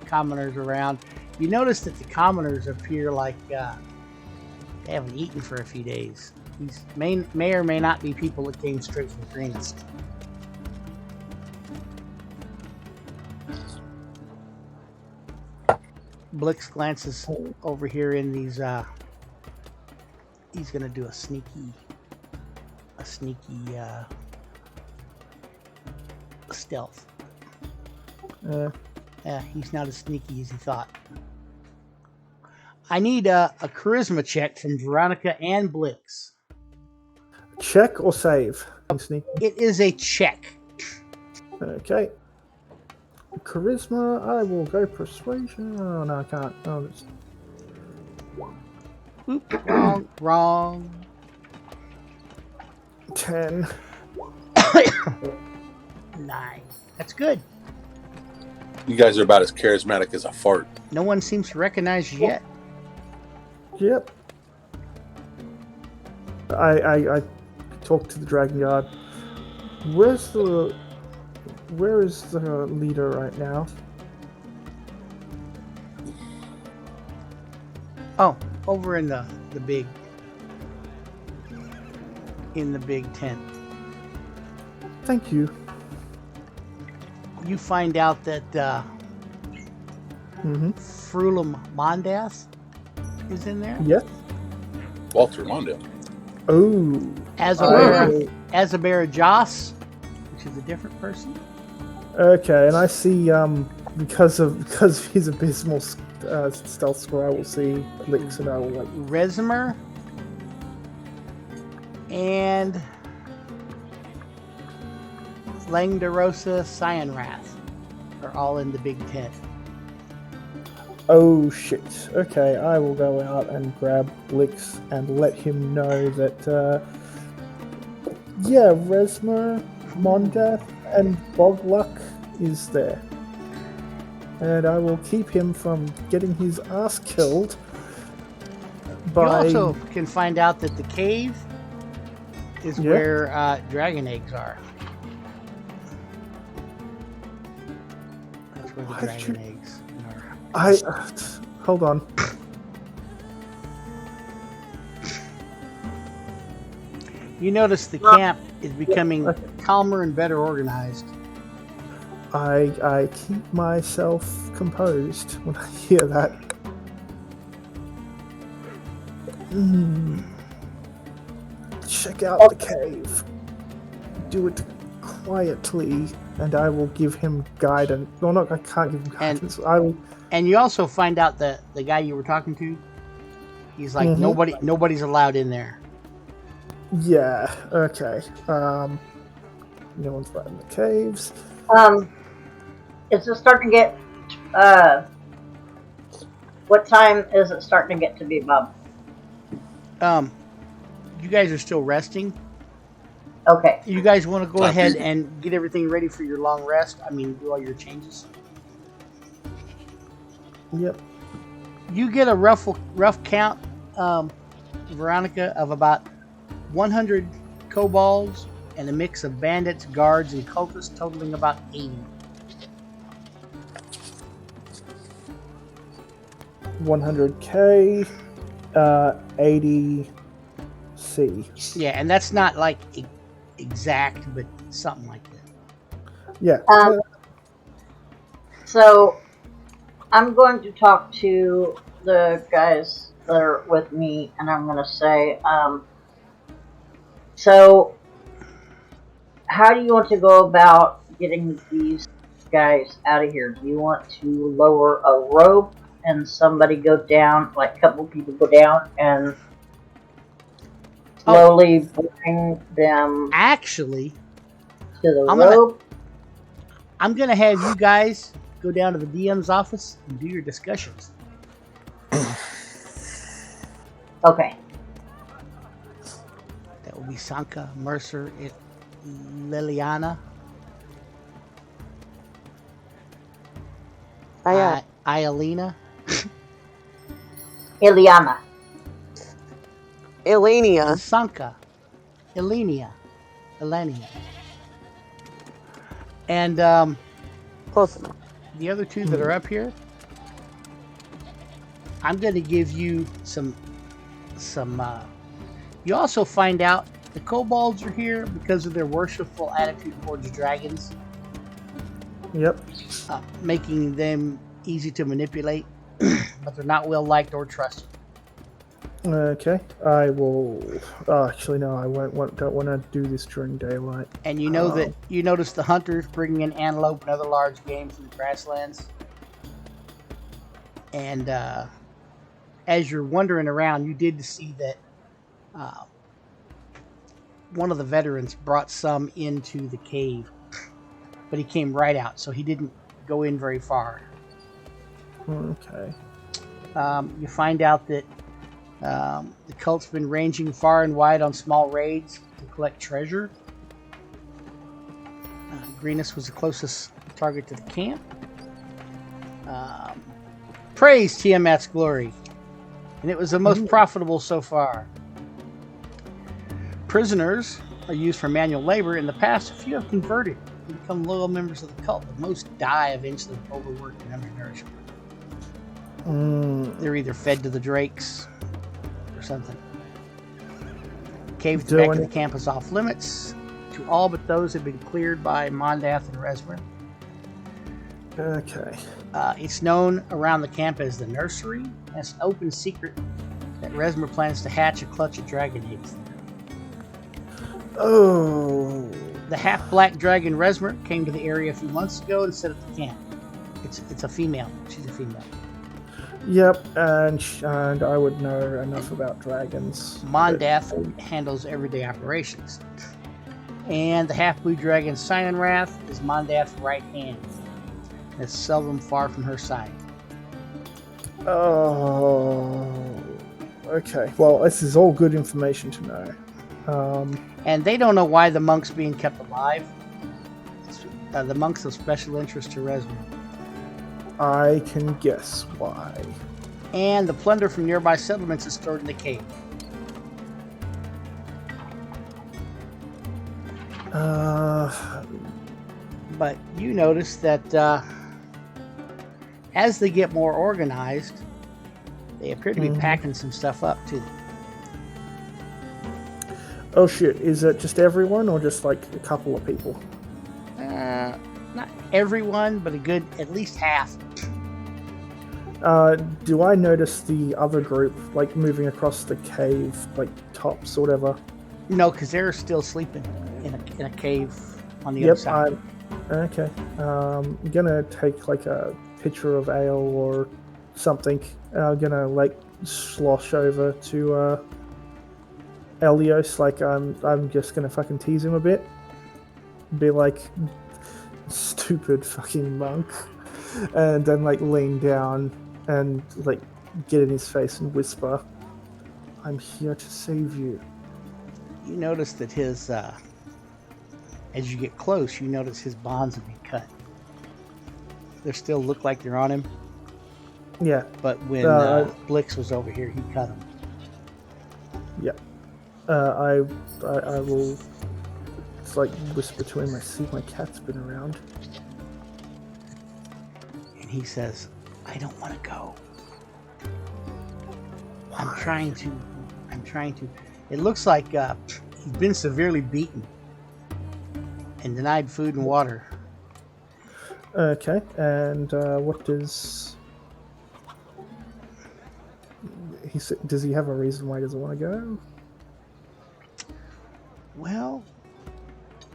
commoners around. You notice that the commoners appear like they haven't eaten for a few days. These may or may not be people that came straight from Greenest. Blix glances over here in these. He's gonna do a sneaky stealth. Yeah, he's not as sneaky as he thought. I need a charisma check from Veronica and Blix. Check or save? Sneak. It is a check. Okay. Charisma. I will go persuasion. Oh no, I can't. Oh, it's... Oop, wrong. 10. 9. That's good. You guys are about as charismatic as a fart. No one seems to recognize you yet. Yep. I talked to the dragon guard. Where is the leader right now? Oh, over in the big tent. Thank you. You find out that Frulam Mondath is in there. Yes. Walter Mondale. Oh. Azabera Joss, which is a different person. Okay, and I see because of his abysmal stealth score, I will see Blix and I will like Resmer and Langdarosa Cyanrath are all in the big tent. oh shit. Okay, I will go out and grab Blix and let him know that Resmer, Mondath, and Bogluck is there. And I will keep him from getting his ass killed by... You also can find out that the cave is where dragon eggs are. That's where the dragon eggs are. Hold on. You notice the camp is becoming calmer and better organized. I keep myself composed when I hear that. Check out the cave. Do it quietly, and I will give him guidance. Well, no, I can't give him guidance. I will. And you also find out that the guy you were talking to, He's like, Mhm. nobody's allowed in there. Yeah. Okay. No one's right in the caves. Is it starting to get? What time is it starting to get to be, Bob? You guys are still resting. Okay. You guys want to go I ahead think- and get everything ready for your long rest? I mean, do all your changes. Yep. You get a rough count, Veronica, of about 100 kobolds and a mix of bandits, guards, and cultists, totaling about 80. 100K, 80C. Yeah, and that's not like exact, but something like that. Yeah. So I'm going to talk to the guys that are with me, and I'm going to say, so how do you want to go about getting these guys out of here? Do you want to lower a rope and somebody go down, like a couple people go down and slowly bring them Actually, to the I'm gonna- rope? I'm going to have you guys go down to the DM's office and do your discussions. Okay. That will be Sanka, Mercer, and Liliana. Ialina. Ileana. Elenia. Sanka. Elenia. And Close enough. the other two that are up here, I'm going to give you some. You also find out the kobolds are here because of their worshipful attitude towards dragons, Yep. making them easy to manipulate, but they're not well liked or trusted. Okay. I will. Oh, actually, no. I don't want to do this during daylight. And you know that you notice the hunters bringing in antelope and other large game from the grasslands. And as you're wandering around, you did see that one of the veterans brought some into the cave, but he came right out, so he didn't go in very far. Okay. You find out that the cult's been ranging far and wide on small raids to collect treasure. Greenus was the closest target to the camp. Praise Tiamat's glory, and it was the most profitable so far. Prisoners are used for manual labor. In the past, a few have converted and become loyal members of the cult, but most die eventually of overworked and undernourishment. They're either fed to the drakes or something. Cave at the back of the camp is off limits to all but those who have been cleared by Mondath and Resmer. Okay. It's known around the camp as the nursery. And it's an open secret that Resmer plans to hatch a clutch of dragon eggs there. Oh. The half-black dragon Resmer came to the area a few months ago and set up the camp. It's a female. She's a female. Yep, and I would know enough about dragons. Mondath handles everyday operations. And the half-blue dragon Sinanrath is Mondath's right hand. And it's seldom far from her side. Oh. Okay. Well, this is all good information to know. And they don't know why the monk's being kept alive. The monk's of special interest to Resmer. I can guess why. And the plunder from nearby settlements is stored in the cave. But you notice that as they get more organized, they appear to be packing some stuff up too. Oh shit, is it just everyone or just like a couple of people? Not everyone, but at least half. Do I notice the other group like moving across the cave, like tops or whatever? No, because they're still sleeping in a cave on the other side. Okay. I'm gonna take like a pitcher of ale or something. I'm gonna like slosh over to Elios like I'm just gonna fucking tease him a bit. Be like, stupid fucking monk. And then like lean down and like get in his face and whisper, I'm here to save you. You notice that his, as you get close, you notice his bonds have been cut. They still look like they're on him, Yeah, but when Blix was over here, he cut them. yeah. I will like whisper to him, I see my cat's been around. And he says, I don't want to go. I'm trying to. It looks like he's been severely beaten and denied food and water. Okay, and what does he say? Does he have a reason why he doesn't want to go? Well,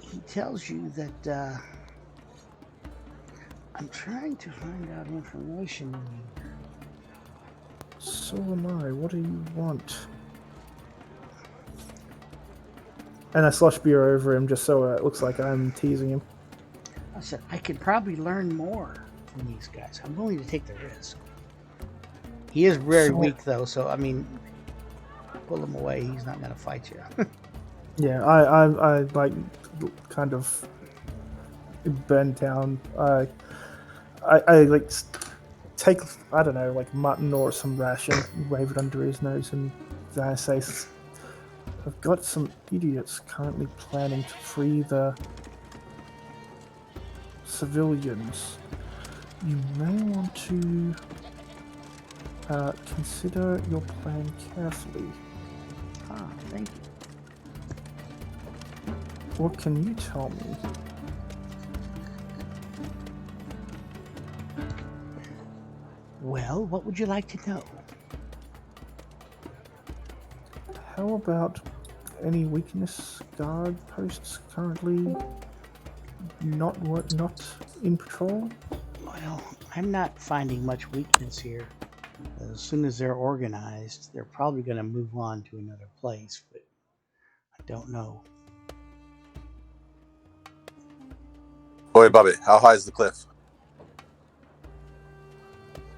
he tells you that I'm trying to find out information. So am I. What do you want? And I slosh beer over him just so it looks like I'm teasing him. I said, I could probably learn more from these guys. I'm willing to take the risk. He is very weak, though, so, I mean, pull him away. He's not going to fight you. Yeah, I like, kind of bend down. I like, take, I don't know, like mutton or some ration, wave it under his nose, and then I say, I've got some idiots currently planning to free the civilians. You may want to consider your plan carefully. Ah, thank you. What can you tell me? Well, what would you like to know? How about any weakness guard posts currently not in patrol? Well, I'm not finding much weakness here. As soon as they're organized, they're probably going to move on to another place, but I don't know. Boy, Bobby, how high is the cliff?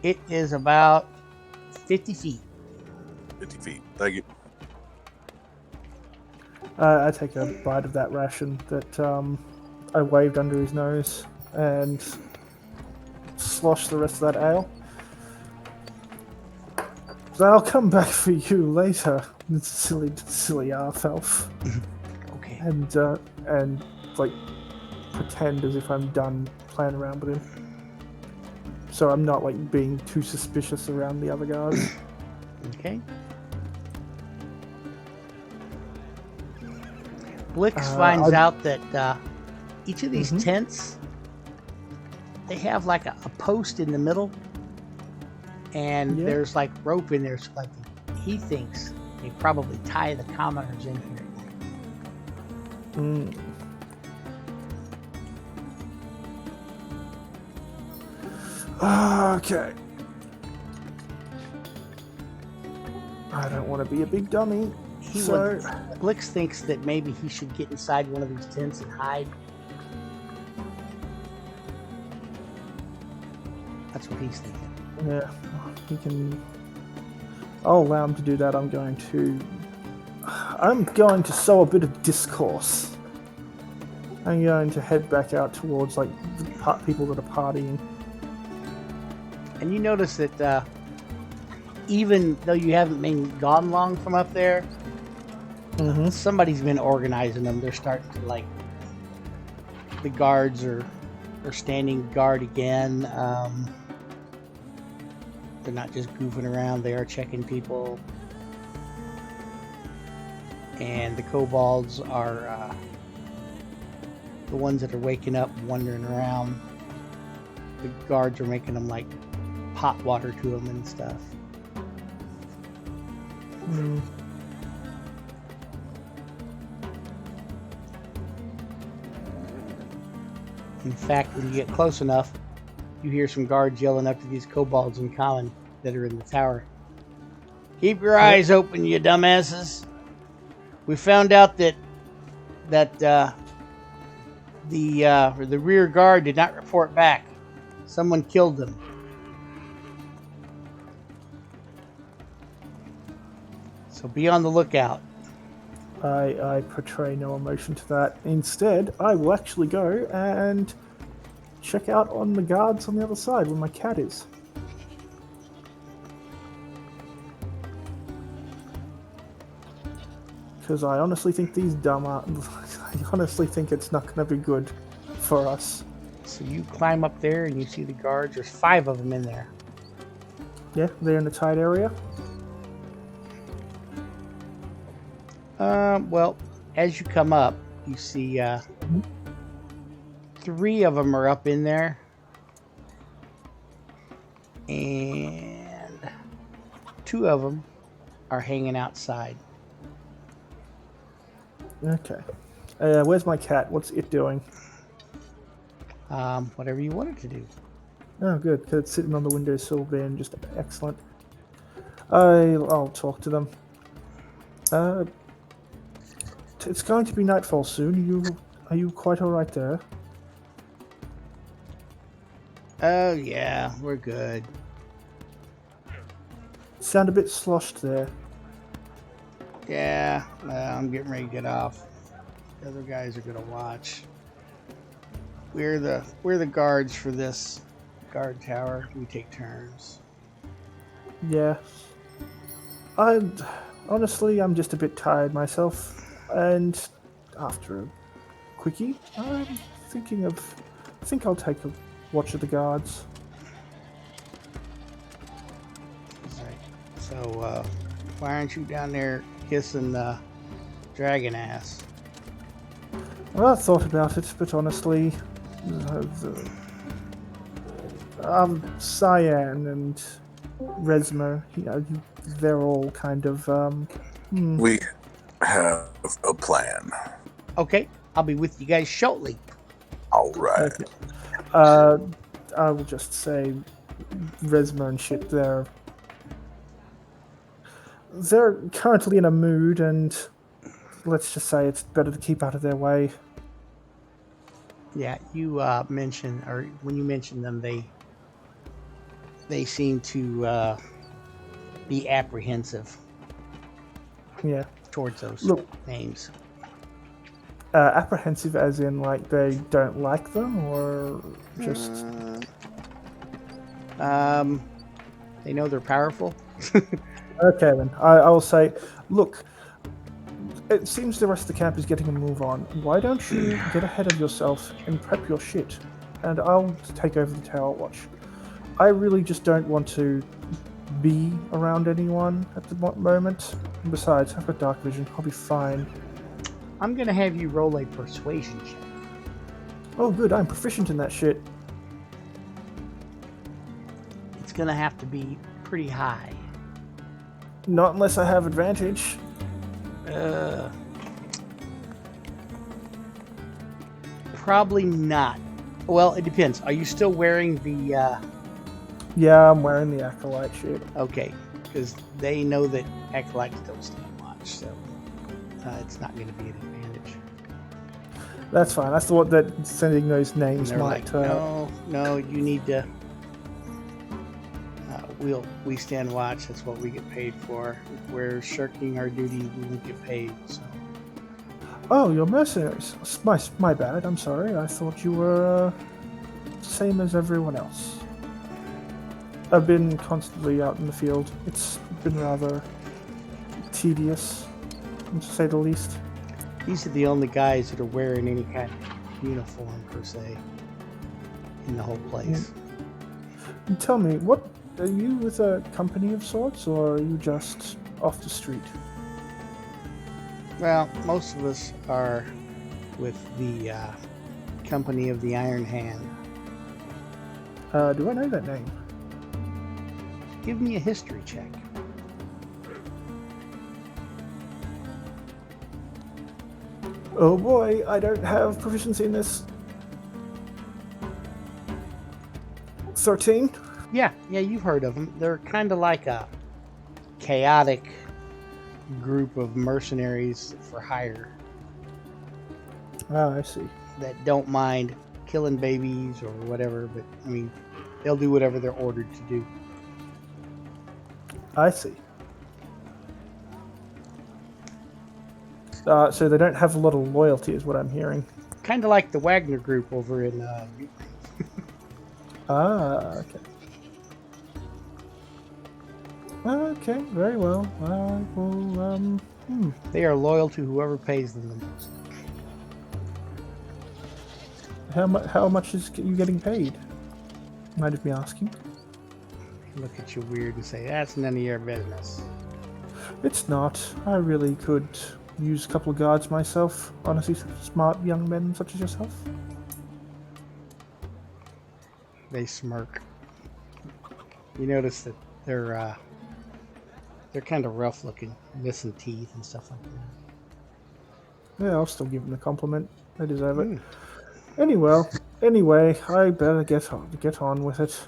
It is about 50 feet. 50 feet. Thank you. I take a bite of that ration that I waved under his nose and slosh the rest of that ale. So I'll come back for you later, silly half elf. Okay. And like pretend as if I'm done playing around with him. So I'm not like being too suspicious around the other guys. Okay. Blix finds out that each of these tents, they have like a post in the middle, and there's like rope in there, so like he thinks they probably tie the commoners in here. Okay. I don't want to be a big dummy. Blix thinks that maybe he should get inside one of these tents and hide. That's what he's thinking. Yeah, he can. I'll allow him to do that. I'm going to sow a bit of discourse. I'm going to head back out towards like the people that are partying. And you notice that even though you haven't been gone long from up there, somebody's been organizing them. They're starting to like, the guards are standing guard again. They're not just goofing around. They are checking people. And the kobolds are the ones that are waking up, wandering around. The guards are making them like hot water to them and stuff. In fact, when you get close enough, you hear some guards yelling up to these kobolds in common that are in the tower. Keep your eyes open, you dumbasses. We found out that the rear guard did not report back. Someone killed them. So be on the lookout. I portray no emotion to that. Instead, I will actually go and check out on the guards on the other side where my cat is. Because I honestly think I honestly think it's not going to be good for us. So you climb up there and you see the guards. There's 5 of them in there. Yeah, they're in the tight area. Well, as you come up, you see 3 of them are up in there. And 2 of them are hanging outside. Okay. Where's my cat? What's it doing? Whatever you want it to do. Oh, good, because it's sitting on the windowsill being just excellent. I'll talk to them. It's going to be nightfall soon. Are you quite alright there? Oh, yeah, we're good. Sound a bit sloshed there. Yeah, I'm getting ready to get off. The other guys are gonna watch. We're the guards for this guard tower. We take turns. Yeah. Honestly, I'm just a bit tired myself. And after a quickie, I think I'll take a watch of the guards. Right. So, why aren't you down there kissing the dragon ass? Well, I thought about it, but honestly, Cyan and Resmo, they're all kind of, We have a plan. Okay, I'll be with you guys shortly. All right. Okay. I will just say, Resmo and shit, they're currently in a mood, and let's just say it's better to keep out of their way. Yeah, you mentioned, or when you mentioned them, they seem to be apprehensive Yeah. towards those names. Apprehensive as in, like, they don't like them, or just... They know they're powerful. Okay, then. I will say, look, it seems the rest of the camp is getting a move on. Why don't you get ahead of yourself and prep your shit, and I'll take over the tower watch. I really just don't want to be around anyone at the moment. And besides, I've got dark vision. I'll be fine. I'm gonna have you roll a persuasion check. Oh, good. I'm proficient in that shit. It's gonna have to be pretty high. Not unless I have advantage. Probably not. Well, it depends. Are you still wearing the? Yeah, I'm wearing the acolyte shit. Okay, because they know that acolytes don't stand watch, so it's not going to be an advantage. That's fine. That's the one that sending those names And they're might. like, no, you need to. We stand watch. That's what we get paid for. If we're shirking our duty, we won't get paid. So. Oh, you're mercenaries. My bad. I'm sorry. I thought you were same as everyone else. I've been constantly out in the field. It's been rather tedious, to say the least. These are the only guys that are wearing any kind of uniform per se in the whole place. And tell me, what are you with a company of sorts, or are you just off the street? Well, most of us are with the company of the Iron Hand. Do I know that name? Give me a history check. Oh boy, I don't have proficiency in this. 13? Yeah, you've heard of them. They're kind of like a chaotic group of mercenaries for hire Oh, I see. that don't mind killing babies or whatever, but I mean, they'll do whatever they're ordered to do. I see. So they don't have a lot of loyalty, is what I'm hearing. Kind of like the Wagner group over in Okay. Okay, very well. I will, They are loyal to whoever pays them the most. How much is you getting paid? Might me asking. Look at you weird and say, that's none of your business. It's not. I really could use a couple of guards myself. Honestly, such smart young men such as yourself. They smirk. You notice that they're kind of rough looking, missing teeth and stuff like that. Yeah, I'll still give them a compliment. They deserve it. Hmm. Anyway, I better get on with it.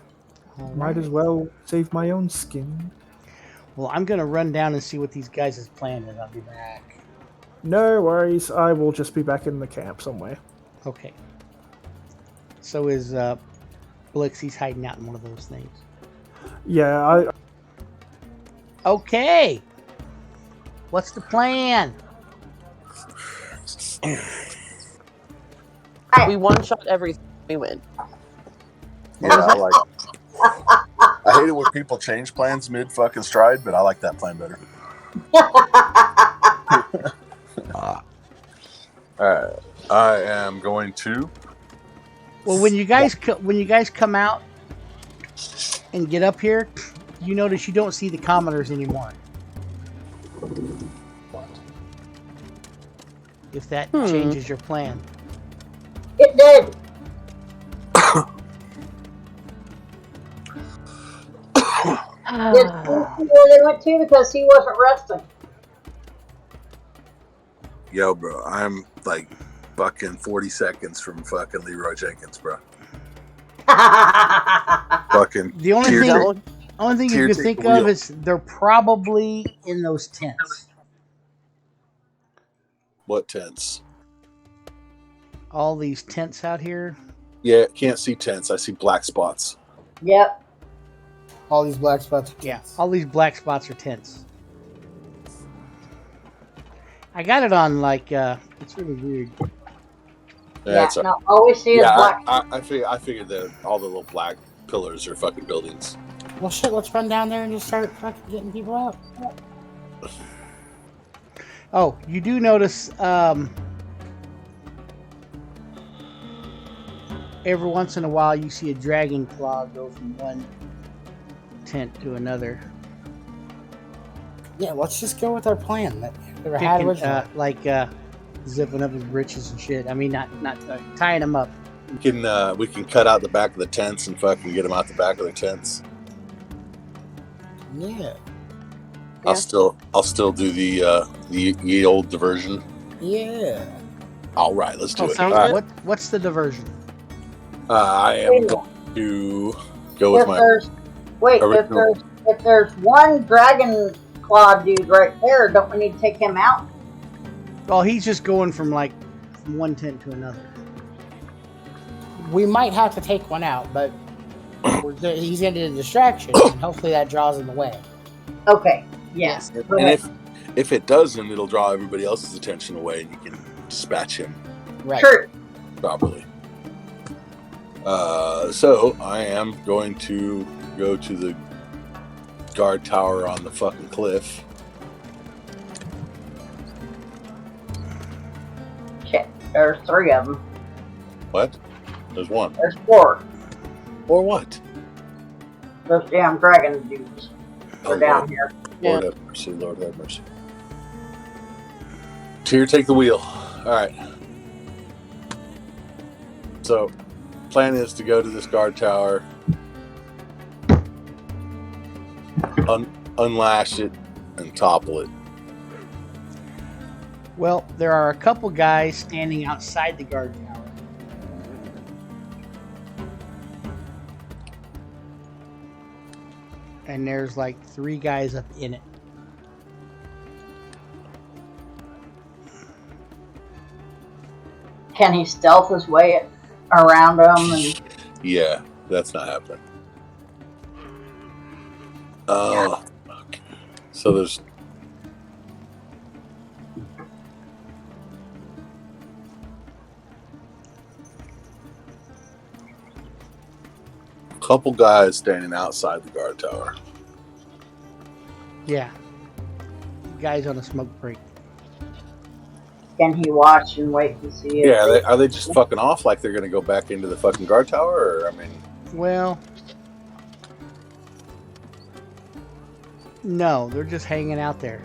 All Might right. as well save my own skin. Well, I'm gonna run down and see what these guys' plan is. I'll be back. No worries. I will just be back in the camp somewhere. Okay. So is Blix? He's hiding out in one of those things. Yeah, Okay. What's the plan? We one-shot everything. We win. Yeah, I hate it when people change plans mid fucking stride, but I like that plan better. Alright. I am going to. Well, when you guys come out and get up here, you notice you don't see the commoners anymore. If that changes your plan. It did. Did you see where they went to? Because he wasn't resting. Yo, bro, I'm like fucking 40 seconds from fucking Leroy Jenkins, bro. Fucking The only tier thing, take- you tier can take think the of wheel. is they're probably in those tents. What tents? All these tents out here. Yeah, can't see tents. I see black spots. Yep. All these black spots. Are Yeah, tents. all these black spots are tents. I got it on like it's really weird. That's No, all we see is yeah, black. I figured that all the little black pillars are fucking buildings. Well, shit. Let's run down there and just start fucking getting people out. Oh, you do notice every once in a while you see a dragon claw go from one tent to another. Yeah, let's just go with our plan that we had Picking, originally. zipping up his britches and shit. I mean, not tying them up. We can cut out the back of the tents and fucking get them out the back of their tents. Yeah. I'll still do the ye old diversion. Yeah. All right, let's do it. sounds All good. right. What's the diversion? I am going to go with my original. If there's one dragon claw dude right there, don't we need to take him out? Well, he's just going from one tent to another. We might have to take one out, but he's into a distraction, and hopefully that draws him away. Okay. Yes. And if it doesn't, it'll draw everybody else's attention away, and you can dispatch him Right. True. properly. So I am going to go to the guard tower on the fucking cliff. Shit. There's 3 of them. What? There's one. There's 4. Or what? Those damn dragon dudes Oh, are down Lord. here. Lord have mercy. Lord have mercy. Tyr, take the wheel. All right. So, plan is to go to this guard tower, unlash it, and topple it. Well, there are a couple guys standing outside the guard tower. And there's like 3 guys up in it. Can he stealth his way around them? And Yeah, that's not happening. Fuck. So there's a couple guys standing outside the guard tower. Yeah. Guys on a smoke break. can he watch and wait to see if Yeah, are they just fucking off like they're gonna go back into the fucking guard tower? Or, I mean, Well, no, they're just hanging out there.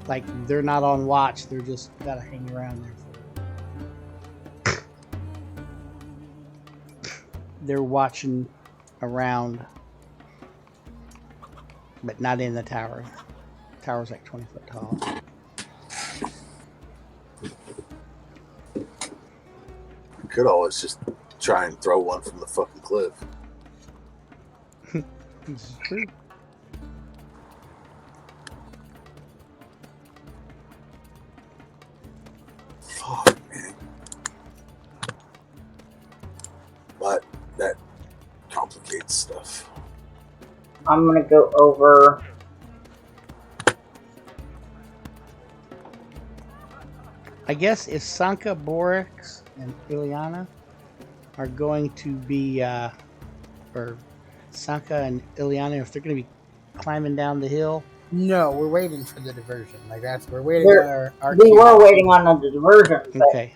Like, they're not on watch. They're just gotta hang around there. They're watching around, but not in the tower. The tower's like 20 foot tall. you could always just try and throw one from the fucking cliff. This is true. Fuck, man. But that complicates stuff. I'm gonna go over. I guess if Sanka, Borax, and Ileana are going to be, or Sanka and Ileana, if they're going to be climbing down the hill. No, we're waiting for the diversion. Like that's we're waiting There- on our We cue. were waiting on the diversion, but Okay.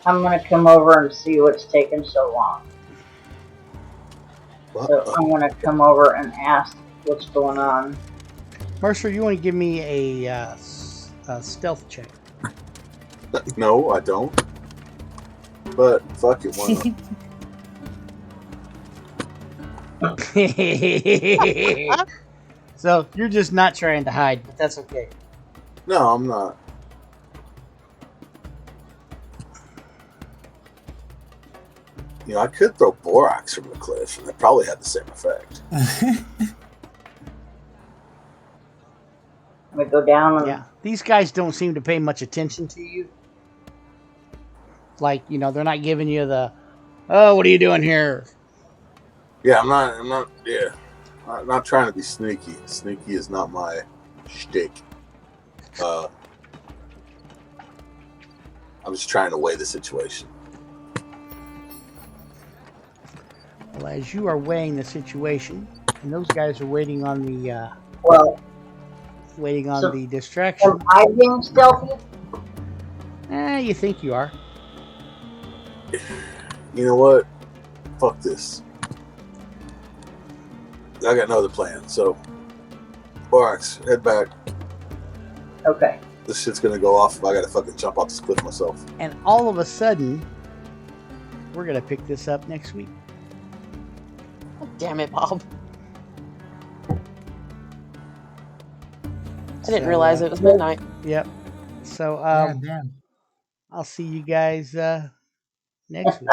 I'm gonna come over and see what's taking so long. So I'm gonna come over and ask what's going on. Mercer, you want to give me a stealth check? No, I don't. But fuck it, why not? So you're just not trying to hide, but that's okay. No, I'm not. You know, I could throw borax from the cliff, and it probably had the same effect. I'm gonna go down and Yeah, these guys don't seem to pay much attention to you. Like, you know, they're not giving you the, oh, what are you doing here? Yeah, I'm not. Yeah, I'm not trying to be sneaky. Sneaky is not my shtick. I'm just trying to weigh the situation. Well, as you are weighing the situation, and those guys are waiting on the well, So- the distraction. am I being stealthy? You think you are? You know what? Fuck this. I got no other plan. So, borax, head back. Okay. This shit's gonna go off if I gotta fucking jump off this cliff myself. And all of a sudden, we're gonna pick this up next week. Damn it, Bob. I didn't So, realize it was midnight. Yep. So God damn. I'll see you guys next week.